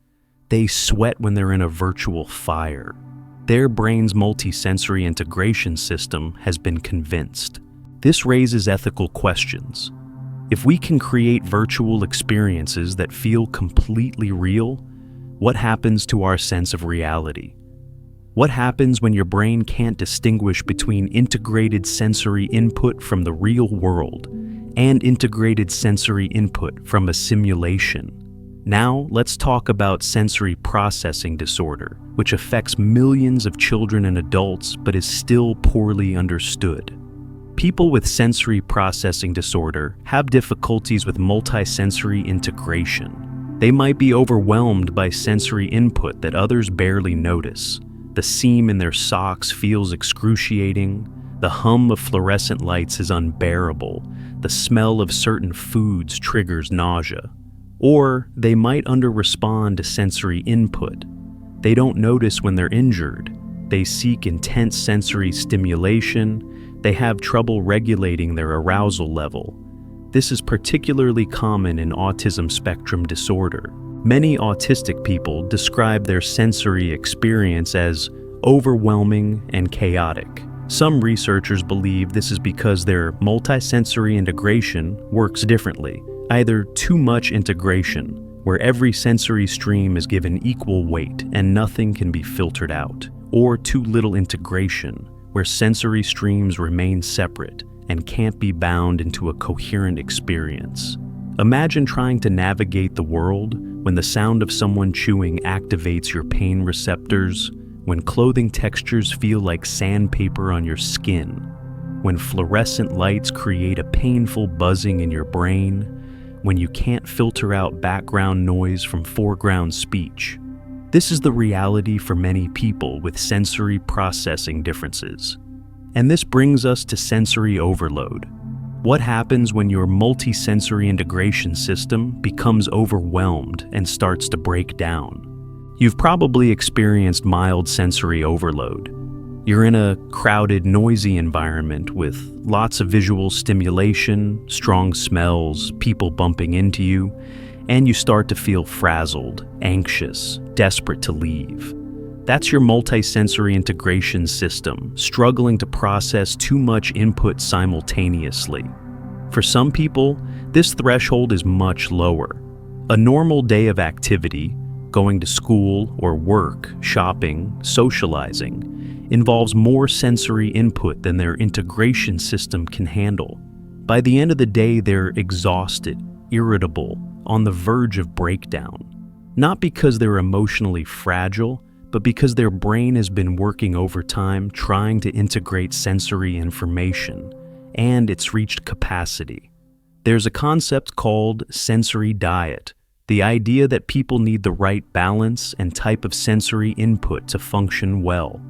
They sweat when they're in a virtual fire. Their brain's multisensory integration system has been convinced. This raises ethical questions. If we can create virtual experiences that feel completely real, what happens to our sense of reality? What happens when your brain can't distinguish between integrated sensory input from the real world and integrated sensory input from a simulation? Now, let's talk about sensory processing disorder, which affects millions of children and adults but is still poorly understood. People with sensory processing disorder have difficulties with multisensory integration. They might be overwhelmed by sensory input that others barely notice. The seam in their socks feels excruciating. The hum of fluorescent lights is unbearable. The smell of certain foods triggers nausea. Or they might underrespond to sensory input. They don't notice when they're injured. They seek intense sensory stimulation. They have trouble regulating their arousal level. This is particularly common in autism spectrum disorder. Many autistic people describe their sensory experience as overwhelming and chaotic. Some researchers believe this is because their multisensory integration works differently, either too much integration where every sensory stream is given equal weight and nothing can be filtered out, or too little integration, where sensory streams remain separate and can't be bound into a coherent experience. Imagine trying to navigate the world when the sound of someone chewing activates your pain receptors, when clothing textures feel like sandpaper on your skin, when fluorescent lights create a painful buzzing in your brain, when you can't filter out background noise from foreground speech. This is the reality for many people with sensory processing differences. And this brings us to sensory overload. What happens when your multisensory integration system becomes overwhelmed and starts to break down? You've probably experienced mild sensory overload. You're in a crowded, noisy environment with lots of visual stimulation, strong smells, people bumping into you, and you start to feel frazzled, anxious, desperate to leave. That's your multisensory integration system, struggling to process too much input simultaneously. For some people, this threshold is much lower. A normal day of activity, going to school or work, shopping, socializing, involves more sensory input than their integration system can handle. By the end of the day, they're exhausted, irritable, on the verge of breakdown. Not because they're emotionally fragile, but because their brain has been working overtime trying to integrate sensory information, and it's reached capacity. There's a concept called sensory diet, the idea that people need the right balance and type of sensory input to function well.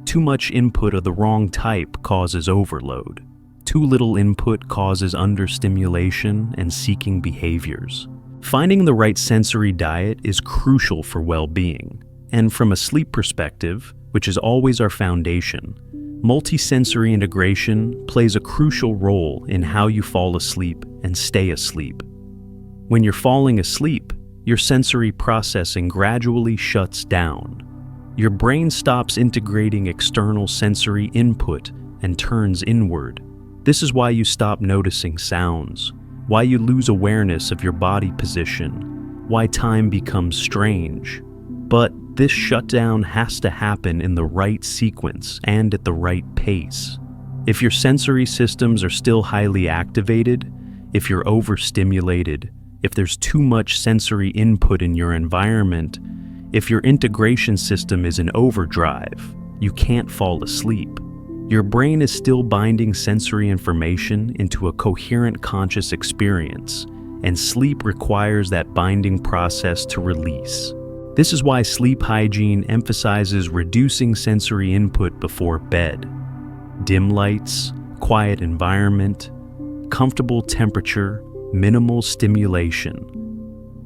Too much input of the wrong type causes overload. Too little input causes understimulation and seeking behaviors. Finding the right sensory diet is crucial for well-being. And from a sleep perspective, which is always our foundation, multisensory integration plays a crucial role in how you fall asleep and stay asleep. When you're falling asleep, your sensory processing gradually shuts down. Your brain stops integrating external sensory input and turns inward. This is why you stop noticing sounds, why you lose awareness of your body position, why time becomes strange. But this shutdown has to happen in the right sequence and at the right pace. If your sensory systems are still highly activated, if you're overstimulated, if there's too much sensory input in your environment, if your integration system is in overdrive, you can't fall asleep. Your brain is still binding sensory information into a coherent conscious experience, and sleep requires that binding process to release. This is why sleep hygiene emphasizes reducing sensory input before bed. Dim lights, quiet environment, comfortable temperature, minimal stimulation.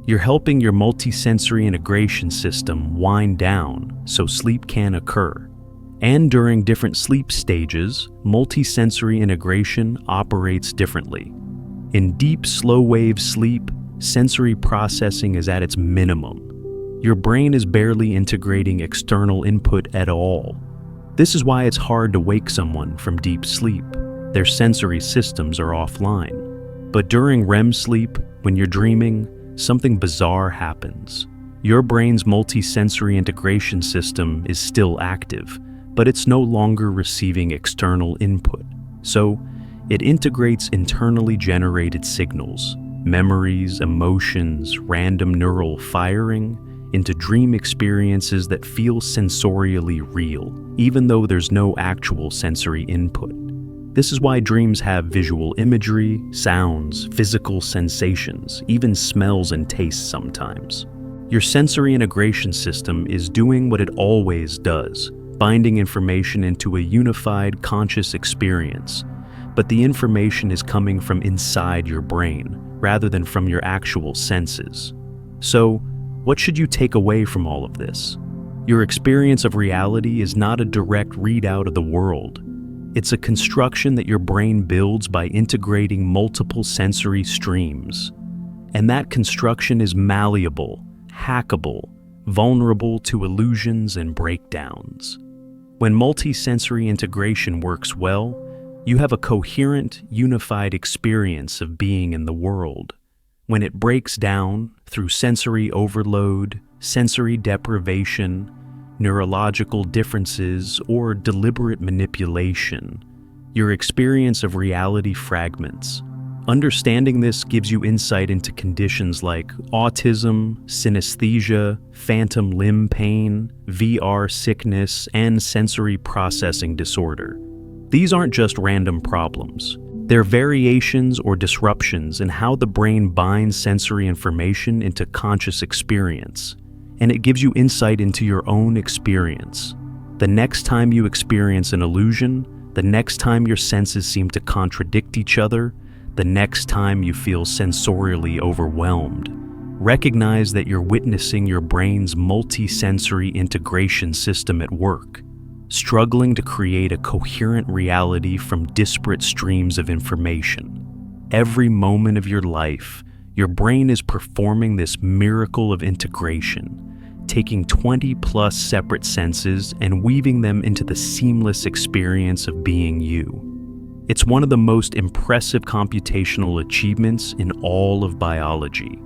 You're helping your multisensory integration system wind down so sleep can occur. And during different sleep stages, multisensory integration operates differently. In deep, slow-wave sleep, sensory processing is at its minimum. Your brain is barely integrating external input at all. This is why it's hard to wake someone from deep sleep. Their sensory systems are offline. But during REM sleep, when you're dreaming, something bizarre happens. Your brain's multisensory integration system is still active, but it's no longer receiving external input. So, it integrates internally generated signals, memories, emotions, random neural firing, into dream experiences that feel sensorially real, even though there's no actual sensory input. This is why dreams have visual imagery, sounds, physical sensations, even smells and tastes sometimes. Your sensory integration system is doing what it always does, binding information into a unified conscious experience, but the information is coming from inside your brain, rather than from your actual senses. So, what should you take away from all of this? Your experience of reality is not a direct readout of the world. It's a construction that your brain builds by integrating multiple sensory streams. And that construction is malleable, hackable, vulnerable to illusions and breakdowns. When multisensory integration works well, you have a coherent, unified experience of being in the world. When it breaks down through sensory overload, sensory deprivation, neurological differences, or deliberate manipulation, your experience of reality fragments. Understanding this gives you insight into conditions like autism, synesthesia, phantom limb pain, VR sickness, and sensory processing disorder. These aren't just random problems. They're variations or disruptions in how the brain binds sensory information into conscious experience, and it gives you insight into your own experience. The next time you experience an illusion, the next time your senses seem to contradict each other, the next time you feel sensorially overwhelmed, recognize that you're witnessing your brain's multi-sensory integration system at work, struggling to create a coherent reality from disparate streams of information. Every moment of your life, your brain is performing this miracle of integration, taking 20+ separate senses and weaving them into the seamless experience of being you. It's one of the most impressive computational achievements in all of biology.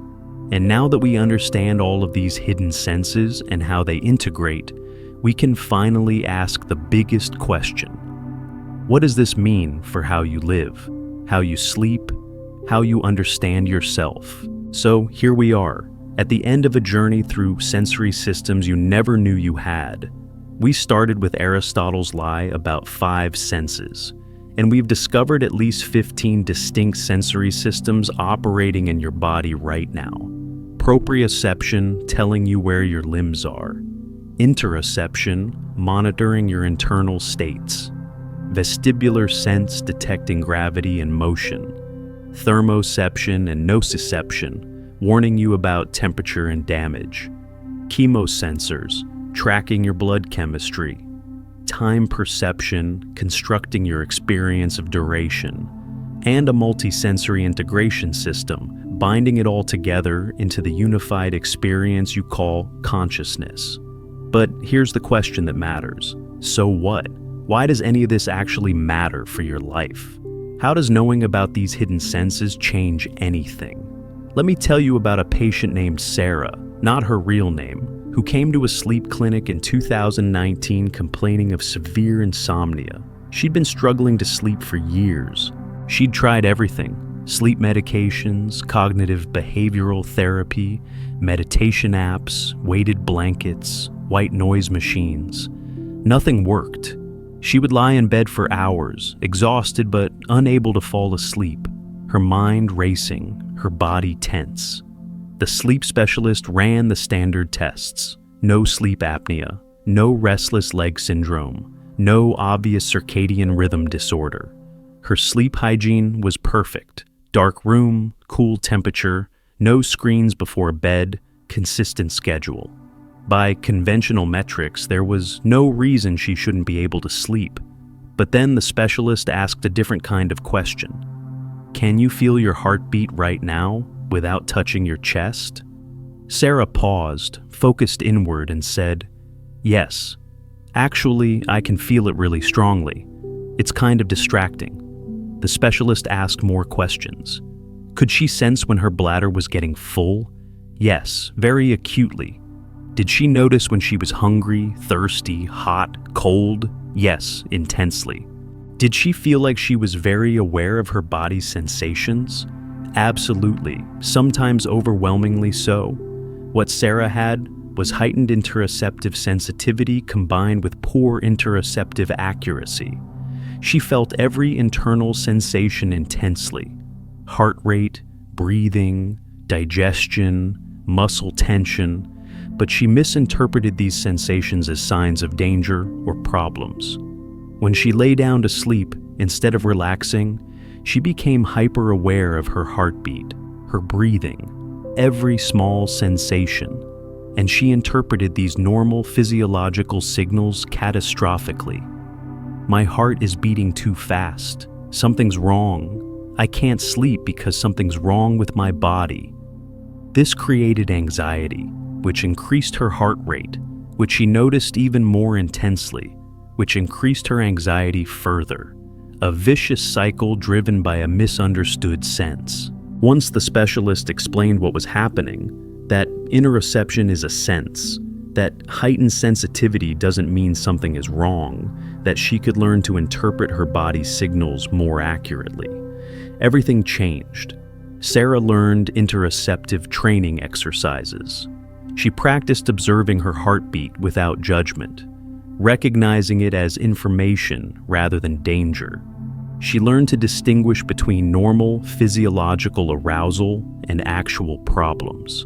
And now that we understand all of these hidden senses and how they integrate, we can finally ask the biggest question. What does this mean for how you live, how you sleep, how you understand yourself? So here we are, at the end of a journey through sensory systems you never knew you had. We started with Aristotle's lie about 5 senses, and we've discovered at least 15 distinct sensory systems operating in your body right now. Proprioception, telling you where your limbs are. Interoception, monitoring your internal states. Vestibular sense, detecting gravity and motion. Thermoception and nociception, warning you about temperature and damage. Chemosensors, tracking your blood chemistry. Time perception, constructing your experience of duration, and a multisensory integration system, binding it all together into the unified experience you call consciousness. But here's the question that matters. So what? Why does any of this actually matter for your life? How does knowing about these hidden senses change anything? Let me tell you about a patient named Sarah, not her real name, who came to a sleep clinic in 2019 complaining of severe insomnia. She'd been struggling to sleep for years. She'd tried everything: sleep medications, cognitive behavioral therapy, meditation apps, weighted blankets, white noise machines. Nothing worked. She would lie in bed for hours, exhausted but unable to fall asleep, her mind racing, her body tense. The sleep specialist ran the standard tests: no sleep apnea, no restless leg syndrome, no obvious circadian rhythm disorder. Her sleep hygiene was perfect: dark room, cool temperature, no screens before bed, consistent schedule. By conventional metrics, there was no reason she shouldn't be able to sleep. But then the specialist asked a different kind of question. Can you feel your heartbeat right now without touching your chest? Sarah paused, focused inward, and said, "Yes. Actually, I can feel it really strongly. It's kind of distracting." The specialist asked more questions. Could she sense when her bladder was getting full? Yes, very acutely. Did she notice when she was hungry, thirsty, hot, cold? Yes, intensely. Did she feel like she was very aware of her body's sensations? Absolutely, sometimes overwhelmingly so. What Sarah had was heightened interoceptive sensitivity combined with poor interoceptive accuracy. She felt every internal sensation intensely: heart rate, breathing, digestion, muscle tension, but she misinterpreted these sensations as signs of danger or problems. When she lay down to sleep, instead of relaxing, she became hyper-aware of her heartbeat, her breathing, every small sensation, and she interpreted these normal physiological signals catastrophically. My heart is beating too fast. Something's wrong. I can't sleep because something's wrong with my body. This created anxiety, which increased her heart rate, which she noticed even more intensely, which increased her anxiety further. A vicious cycle driven by a misunderstood sense. Once the specialist explained what was happening, that interoception is a sense, that heightened sensitivity doesn't mean something is wrong, that she could learn to interpret her body's signals more accurately. Everything changed. Sarah learned interoceptive training exercises. She practiced observing her heartbeat without judgment, recognizing it as information rather than danger. She learned to distinguish between normal physiological arousal and actual problems.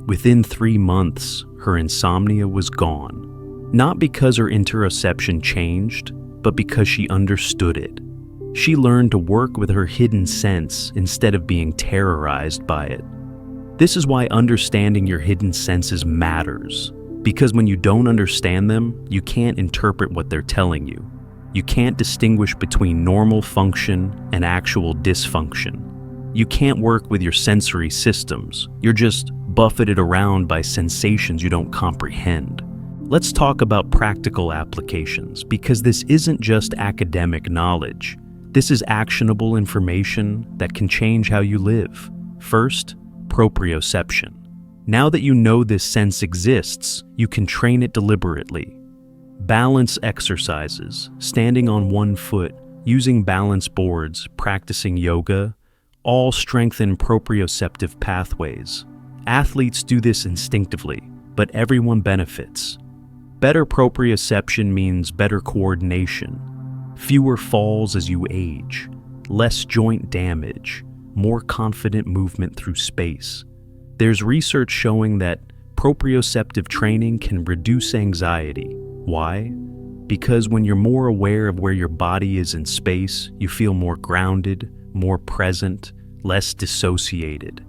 Within 3 months, her insomnia was gone. Not because her interoception changed, but because she understood it. She learned to work with her hidden sense instead of being terrorized by it. This is why understanding your hidden senses matters, because when you don't understand them, you can't interpret what they're telling you. You can't distinguish between normal function and actual dysfunction. You can't work with your sensory systems. You're just buffeted around by sensations you don't comprehend. Let's talk about practical applications, because this isn't just academic knowledge. This is actionable information that can change how you live. First, proprioception. Now that you know this sense exists, you can train it deliberately. Balance exercises, standing on one foot, using balance boards, practicing yoga, all strengthen proprioceptive pathways. Athletes do this instinctively, but everyone benefits. Better proprioception means better coordination, fewer falls as you age, less joint damage, more confident movement through space. There's research showing that proprioceptive training can reduce anxiety. Why? Because when you're more aware of where your body is in space, you feel more grounded, more present, less dissociated.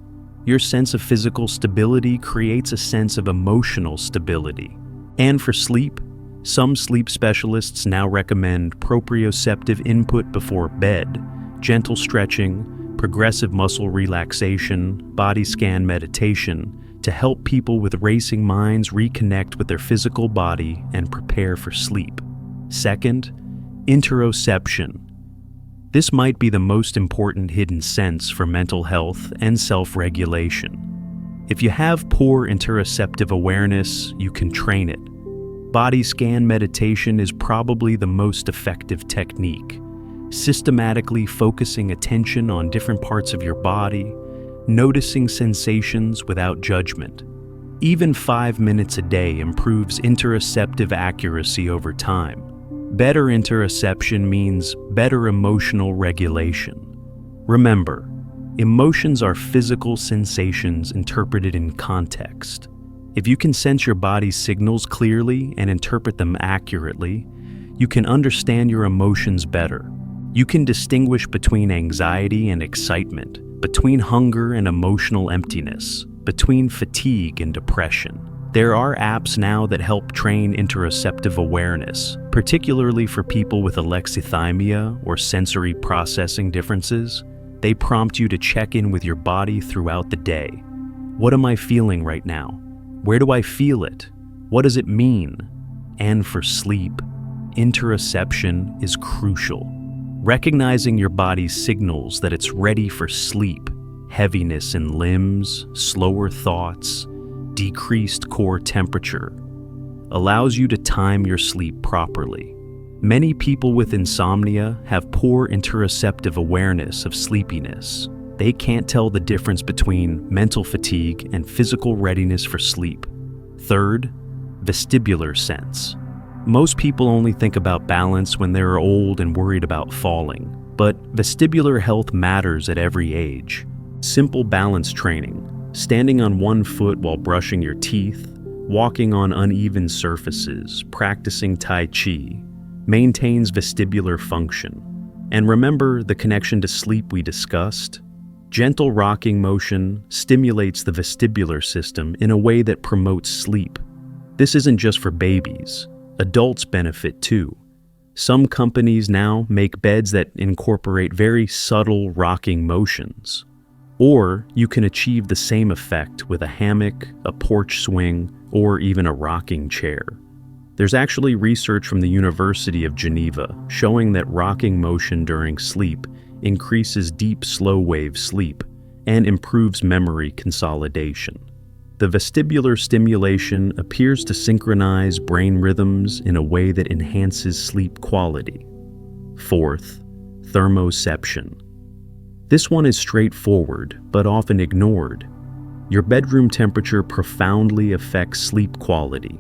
Your sense of physical stability creates a sense of emotional stability. And for sleep, some sleep specialists now recommend proprioceptive input before bed, gentle stretching, progressive muscle relaxation, body scan meditation to help people with racing minds reconnect with their physical body and prepare for sleep. Second, interoception. This might be the most important hidden sense for mental health and self-regulation. If you have poor interoceptive awareness, you can train it. Body scan meditation is probably the most effective technique. Systematically focusing attention on different parts of your body, noticing sensations without judgment. Even 5 minutes a day improves interoceptive accuracy over time. Better interoception means better emotional regulation. Remember, emotions are physical sensations interpreted in context. If you can sense your body's signals clearly and interpret them accurately, you can understand your emotions better. You can distinguish between anxiety and excitement, between hunger and emotional emptiness, between fatigue and depression. There are apps now that help train interoceptive awareness, particularly for people with alexithymia or sensory processing differences. They prompt you to check in with your body throughout the day. What am I feeling right now? Where do I feel it? What does it mean? And for sleep, interoception is crucial. Recognizing your body's signals that it's ready for sleep, heaviness in limbs, slower thoughts, decreased core temperature, allows you to time your sleep properly. Many people with insomnia have poor interoceptive awareness of sleepiness. They can't tell the difference between mental fatigue and physical readiness for sleep. Third, vestibular sense. Most people only think about balance when they're old and worried about falling, but vestibular health matters at every age. Simple balance training, standing on one foot while brushing your teeth, walking on uneven surfaces, practicing Tai Chi, maintains vestibular function. And remember the connection to sleep we discussed? Gentle rocking motion stimulates the vestibular system in a way that promotes sleep. This isn't just for babies. Adults benefit too. Some companies now make beds that incorporate very subtle rocking motions. Or you can achieve the same effect with a hammock, a porch swing, or even a rocking chair. There's actually research from the University of Geneva showing that rocking motion during sleep increases deep slow wave sleep and improves memory consolidation. The vestibular stimulation appears to synchronize brain rhythms in a way that enhances sleep quality. Fourth, thermoception. This one is straightforward, but often ignored. Your bedroom temperature profoundly affects sleep quality.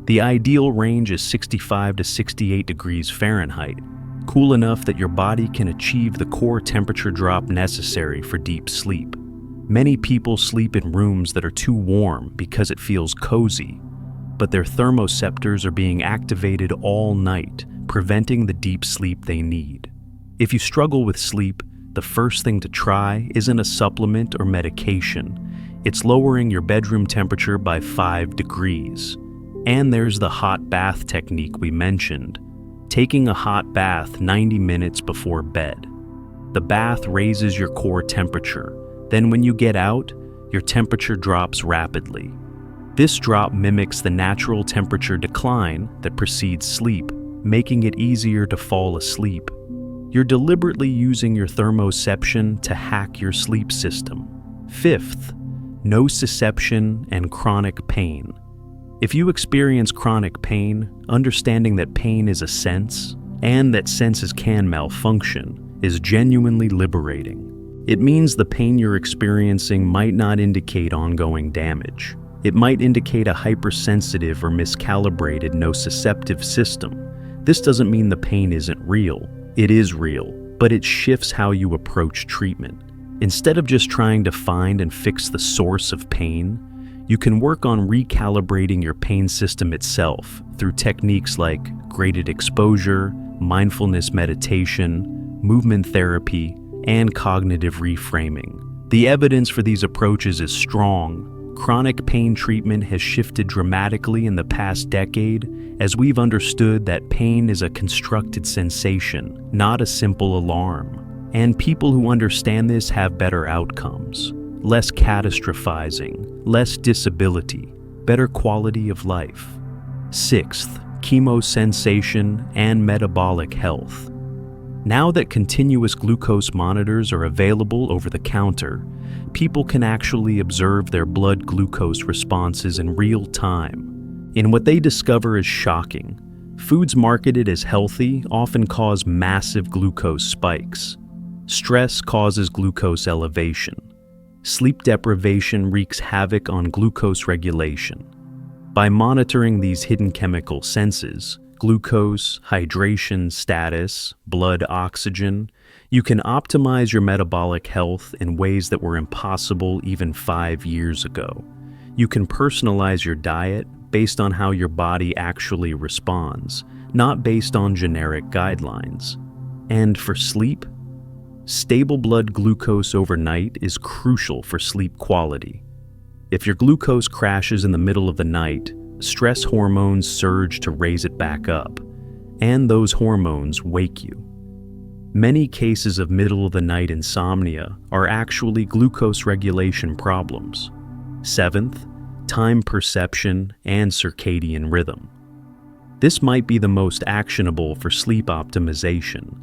The ideal range is 65 to 68 degrees Fahrenheit, cool enough that your body can achieve the core temperature drop necessary for deep sleep. Many people sleep in rooms that are too warm because it feels cozy, but their thermoceptors are being activated all night, preventing the deep sleep they need. If you struggle with sleep, the first thing to try isn't a supplement or medication. It's lowering your bedroom temperature by 5 degrees. And there's the hot bath technique we mentioned, taking a hot bath 90 minutes before bed. The bath raises your core temperature. Then when you get out, your temperature drops rapidly. This drop mimics the natural temperature decline that precedes sleep, making it easier to fall asleep. You're deliberately using your thermoception to hack your sleep system. Fifth, nociception and chronic pain. If you experience chronic pain, understanding that pain is a sense, and that senses can malfunction, is genuinely liberating. It means the pain you're experiencing might not indicate ongoing damage. It might indicate a hypersensitive or miscalibrated nociceptive system. This doesn't mean the pain isn't real. It is real, but it shifts how you approach treatment. Instead of just trying to find and fix the source of pain, you can work on recalibrating your pain system itself through techniques like graded exposure, mindfulness meditation, movement therapy, and cognitive reframing. The evidence for these approaches is strong. Chronic pain treatment has shifted dramatically in the past decade as we've understood that pain is a constructed sensation, not a simple alarm. And people who understand this have better outcomes, less catastrophizing, less disability, better quality of life. Sixth, chemosensation and metabolic health. Now that continuous glucose monitors are available over the counter, people can actually observe their blood glucose responses in real time. And what they discover is shocking. Foods marketed as healthy often cause massive glucose spikes. Stress causes glucose elevation. Sleep deprivation wreaks havoc on glucose regulation. By monitoring these hidden chemical senses, glucose, hydration status, blood oxygen, you can optimize your metabolic health in ways that were impossible even 5 years ago. You can personalize your diet based on how your body actually responds, not based on generic guidelines. And for sleep, stable blood glucose overnight is crucial for sleep quality. If your glucose crashes in the middle of the night, stress hormones surge to raise it back up, and those hormones wake you. Many cases of middle-of-the-night insomnia are actually glucose regulation problems. Seventh, time perception and circadian rhythm. This might be the most actionable for sleep optimization.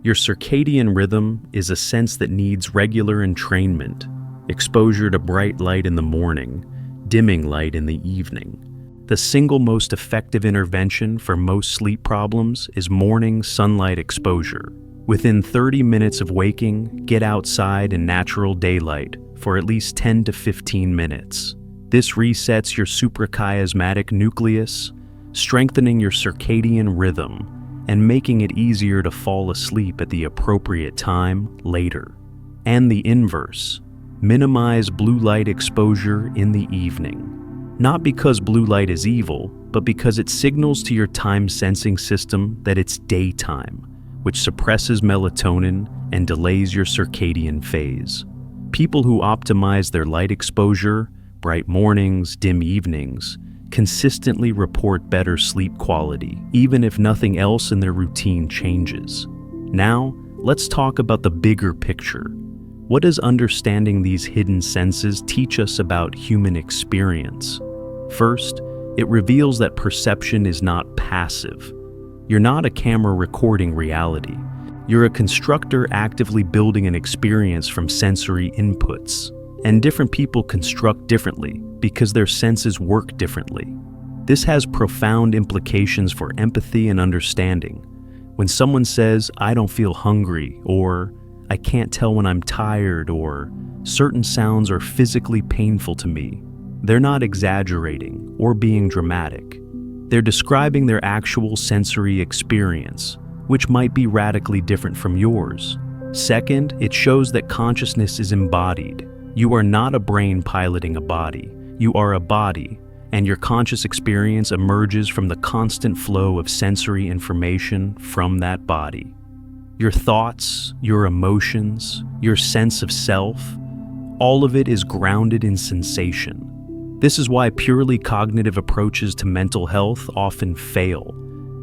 Your circadian rhythm is a sense that needs regular entrainment, exposure to bright light in the morning, dimming light in the evening. The single most effective intervention for most sleep problems is morning sunlight exposure. Within 30 minutes of waking, get outside in natural daylight for at least 10 to 15 minutes. This resets your suprachiasmatic nucleus, strengthening your circadian rhythm and making it easier to fall asleep at the appropriate time later. And the inverse, minimize blue light exposure in the evening. Not because blue light is evil, but because it signals to your time-sensing system that it's daytime, which suppresses melatonin and delays your circadian phase. People who optimize their light exposure, bright mornings, dim evenings, consistently report better sleep quality, even if nothing else in their routine changes. Now, let's talk about the bigger picture. What does understanding these hidden senses teach us about human experience? First, it reveals that perception is not passive. You're not a camera recording reality. You're a constructor actively building an experience from sensory inputs. And different people construct differently because their senses work differently. This has profound implications for empathy and understanding. When someone says, "I don't feel hungry," or "I can't tell when I'm tired," or "certain sounds are physically painful to me," they're not exaggerating or being dramatic. They're describing their actual sensory experience, which might be radically different from yours. Second, it shows that consciousness is embodied. You are not a brain piloting a body. You are a body, and your conscious experience emerges from the constant flow of sensory information from that body. Your thoughts, your emotions, your sense of self, all of it is grounded in sensation. This is why purely cognitive approaches to mental health often fail.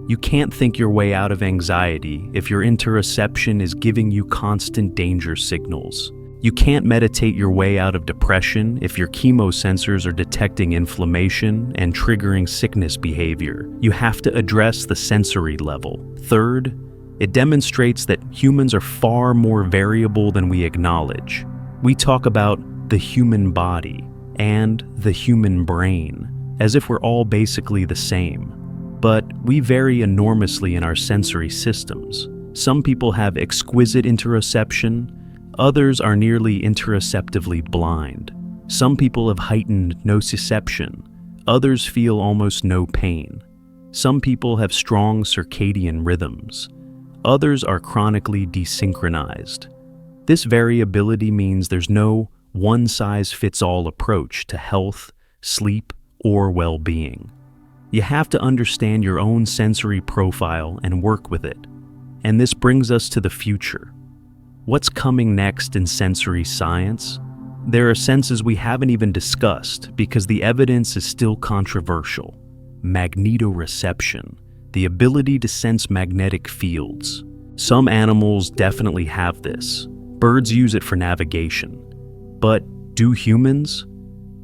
You can't think your way out of anxiety if your interoception is giving you constant danger signals. You can't meditate your way out of depression if your chemosensors are detecting inflammation and triggering sickness behavior. You have to address the sensory level. Third, it demonstrates that humans are far more variable than we acknowledge. We talk about the human body and the human brain as if we're all basically the same. But we vary enormously in our sensory systems. Some people have exquisite interoception. Others are nearly interoceptively blind. Some people have heightened nociception. Others feel almost no pain. Some people have strong circadian rhythms. Others are chronically desynchronized. This variability means there's no one-size-fits-all approach to health, sleep, or well-being. You have to understand your own sensory profile and work with it. And this brings us to the future. What's coming next in sensory science? There are senses we haven't even discussed because the evidence is still controversial. Magnetoreception, the ability to sense magnetic fields. Some animals definitely have this. Birds use it for navigation. But do humans?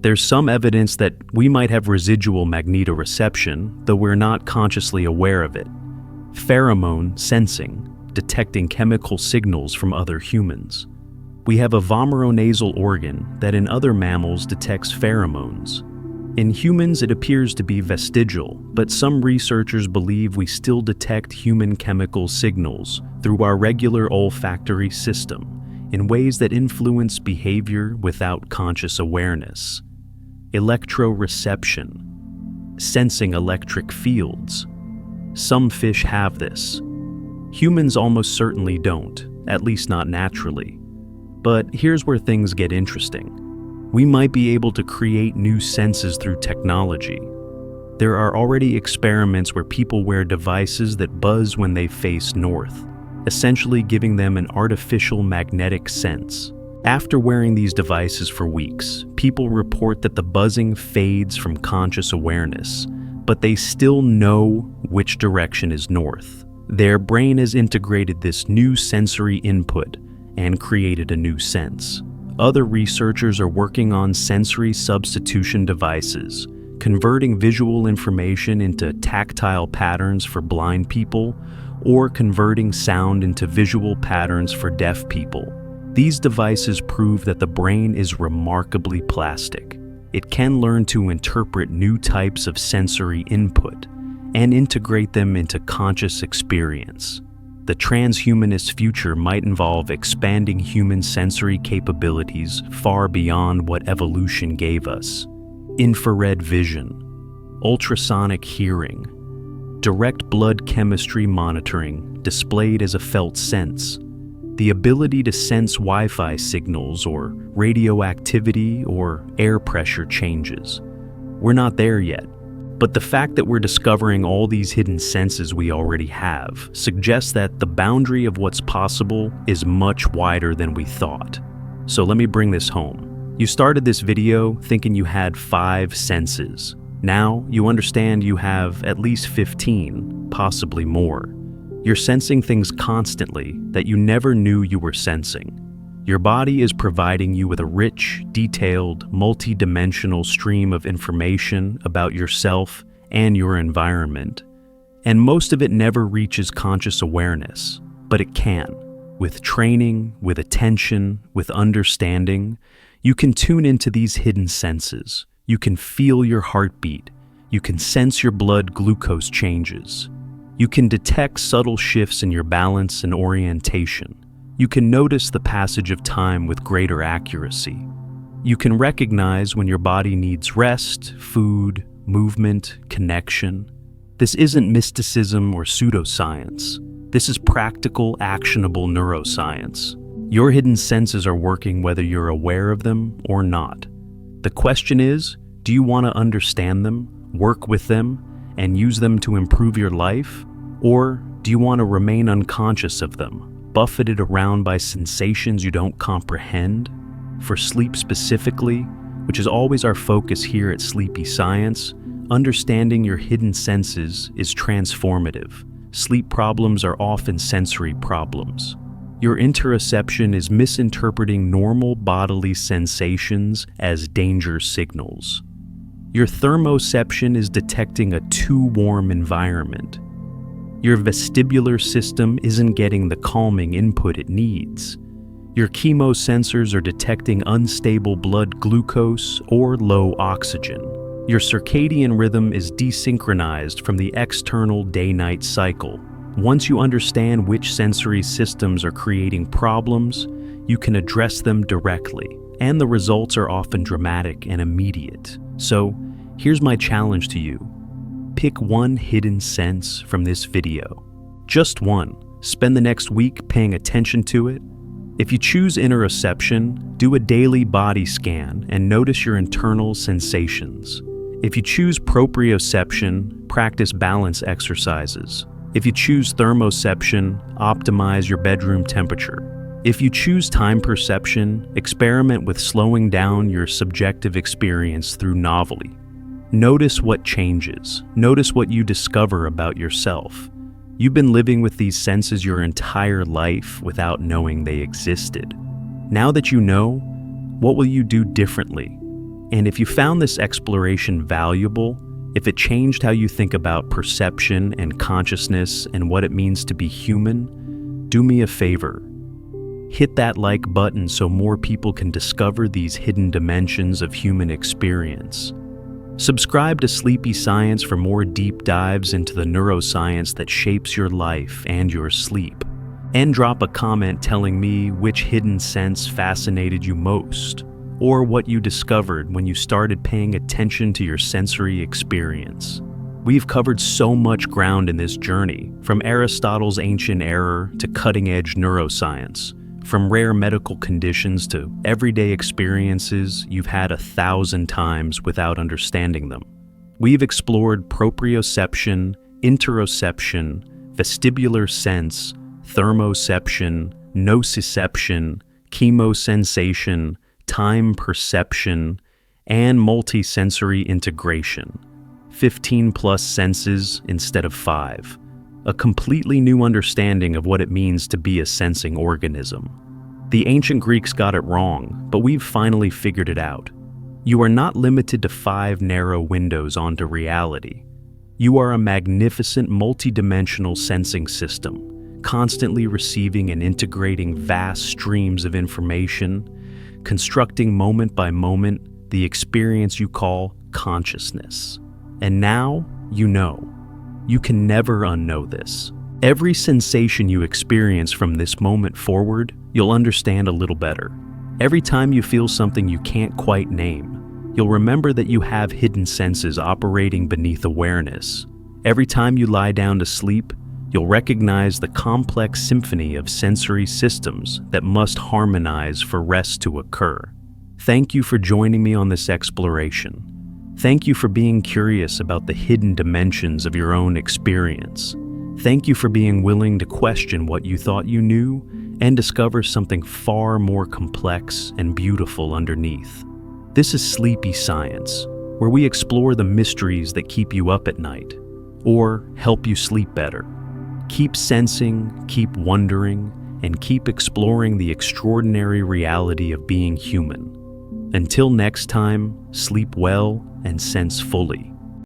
There's some evidence that we might have residual magnetoreception, though we're not consciously aware of it. Pheromone sensing, detecting chemical signals from other humans. We have a vomeronasal organ that in other mammals detects pheromones. In humans, it appears to be vestigial, but some researchers believe we still detect human chemical signals through our regular olfactory system in ways that influence behavior without conscious awareness. Electroreception, sensing electric fields. Some fish have this. Humans almost certainly don't, at least not naturally. But here's where things get interesting. We might be able to create new senses through technology. There are already experiments where people wear devices that buzz when they face north, essentially giving them an artificial magnetic sense. After wearing these devices for weeks, people report that the buzzing fades from conscious awareness, but they still know which direction is north. Their brain has integrated this new sensory input and created a new sense. Other researchers are working on sensory substitution devices, converting visual information into tactile patterns for blind people, or converting sound into visual patterns for deaf people. These devices prove that the brain is remarkably plastic. It can learn to interpret new types of sensory input and integrate them into conscious experience. The transhumanist future might involve expanding human sensory capabilities far beyond what evolution gave us. Infrared vision, ultrasonic hearing, direct blood chemistry monitoring displayed as a felt sense, the ability to sense Wi-Fi signals or radioactivity or air pressure changes. We're not there yet. But the fact that we're discovering all these hidden senses we already have suggests that the boundary of what's possible is much wider than we thought. So let me bring this home. You started this video thinking you had 5 senses. Now you understand you have at least 15, possibly more. You're sensing things constantly that you never knew you were sensing. Your body is providing you with a rich, detailed, multi-dimensional stream of information about yourself and your environment, and most of it never reaches conscious awareness. But it can. With training, with attention, with understanding, you can tune into these hidden senses. You can feel your heartbeat. You can sense your blood glucose changes. You can detect subtle shifts in your balance and orientation. You can notice the passage of time with greater accuracy. You can recognize when your body needs rest, food, movement, connection. This isn't mysticism or pseudoscience. This is practical, actionable neuroscience. Your hidden senses are working whether you're aware of them or not. The question is, do you want to understand them, work with them, and use them to improve your life? Or do you want to remain unconscious of them, buffeted around by sensations you don't comprehend? For sleep specifically, which is always our focus here at Sleepy Science, understanding your hidden senses is transformative. Sleep problems are often sensory problems. Your interoception is misinterpreting normal bodily sensations as danger signals. Your thermoception is detecting a too warm environment. Your vestibular system isn't getting the calming input it needs. Your chemosensors are detecting unstable blood glucose or low oxygen. Your circadian rhythm is desynchronized from the external day-night cycle. Once you understand which sensory systems are creating problems, you can address them directly, and the results are often dramatic and immediate. So, here's my challenge to you. Pick one hidden sense from this video. Just one. Spend the next week paying attention to it. If you choose interoception, do a daily body scan and notice your internal sensations. If you choose proprioception, practice balance exercises. If you choose thermoception, optimize your bedroom temperature. If you choose time perception, experiment with slowing down your subjective experience through novelty. Notice what changes. Notice what you discover about yourself. You've been living with these senses your entire life without knowing they existed. Now that you know, what will you do differently? And if you found this exploration valuable, if it changed how you think about perception and consciousness and what it means to be human, do me a favor. Hit that like button so more people can discover these hidden dimensions of human experience. Subscribe to Sleepy Science for more deep dives into the neuroscience that shapes your life and your sleep. And drop a comment telling me which hidden sense fascinated you most, or what you discovered when you started paying attention to your sensory experience. We've covered so much ground in this journey, from Aristotle's ancient error to cutting-edge neuroscience. From rare medical conditions to everyday experiences you've had 1,000 times without understanding them. We've explored proprioception, interoception, vestibular sense, thermoception, nociception, chemosensation, time perception, and multisensory integration. 15 plus senses instead of 5. A completely new understanding of what it means to be a sensing organism. The ancient Greeks got it wrong, but we've finally figured it out. You are not limited to 5 narrow windows onto reality. You are a magnificent multidimensional sensing system, constantly receiving and integrating vast streams of information, constructing moment by moment the experience you call consciousness. And now, you know. You can never unknow this. Every sensation you experience from this moment forward, you'll understand a little better. Every time you feel something you can't quite name, you'll remember that you have hidden senses operating beneath awareness. Every time you lie down to sleep, you'll recognize the complex symphony of sensory systems that must harmonize for rest to occur. Thank you for joining me on this exploration. Thank you for being curious about the hidden dimensions of your own experience. Thank you for being willing to question what you thought you knew and discover something far more complex and beautiful underneath. This is Sleepy Science, where we explore the mysteries that keep you up at night, or help you sleep better. Keep sensing, keep wondering, and keep exploring the extraordinary reality of being human. Until next time, sleep well and sense fully.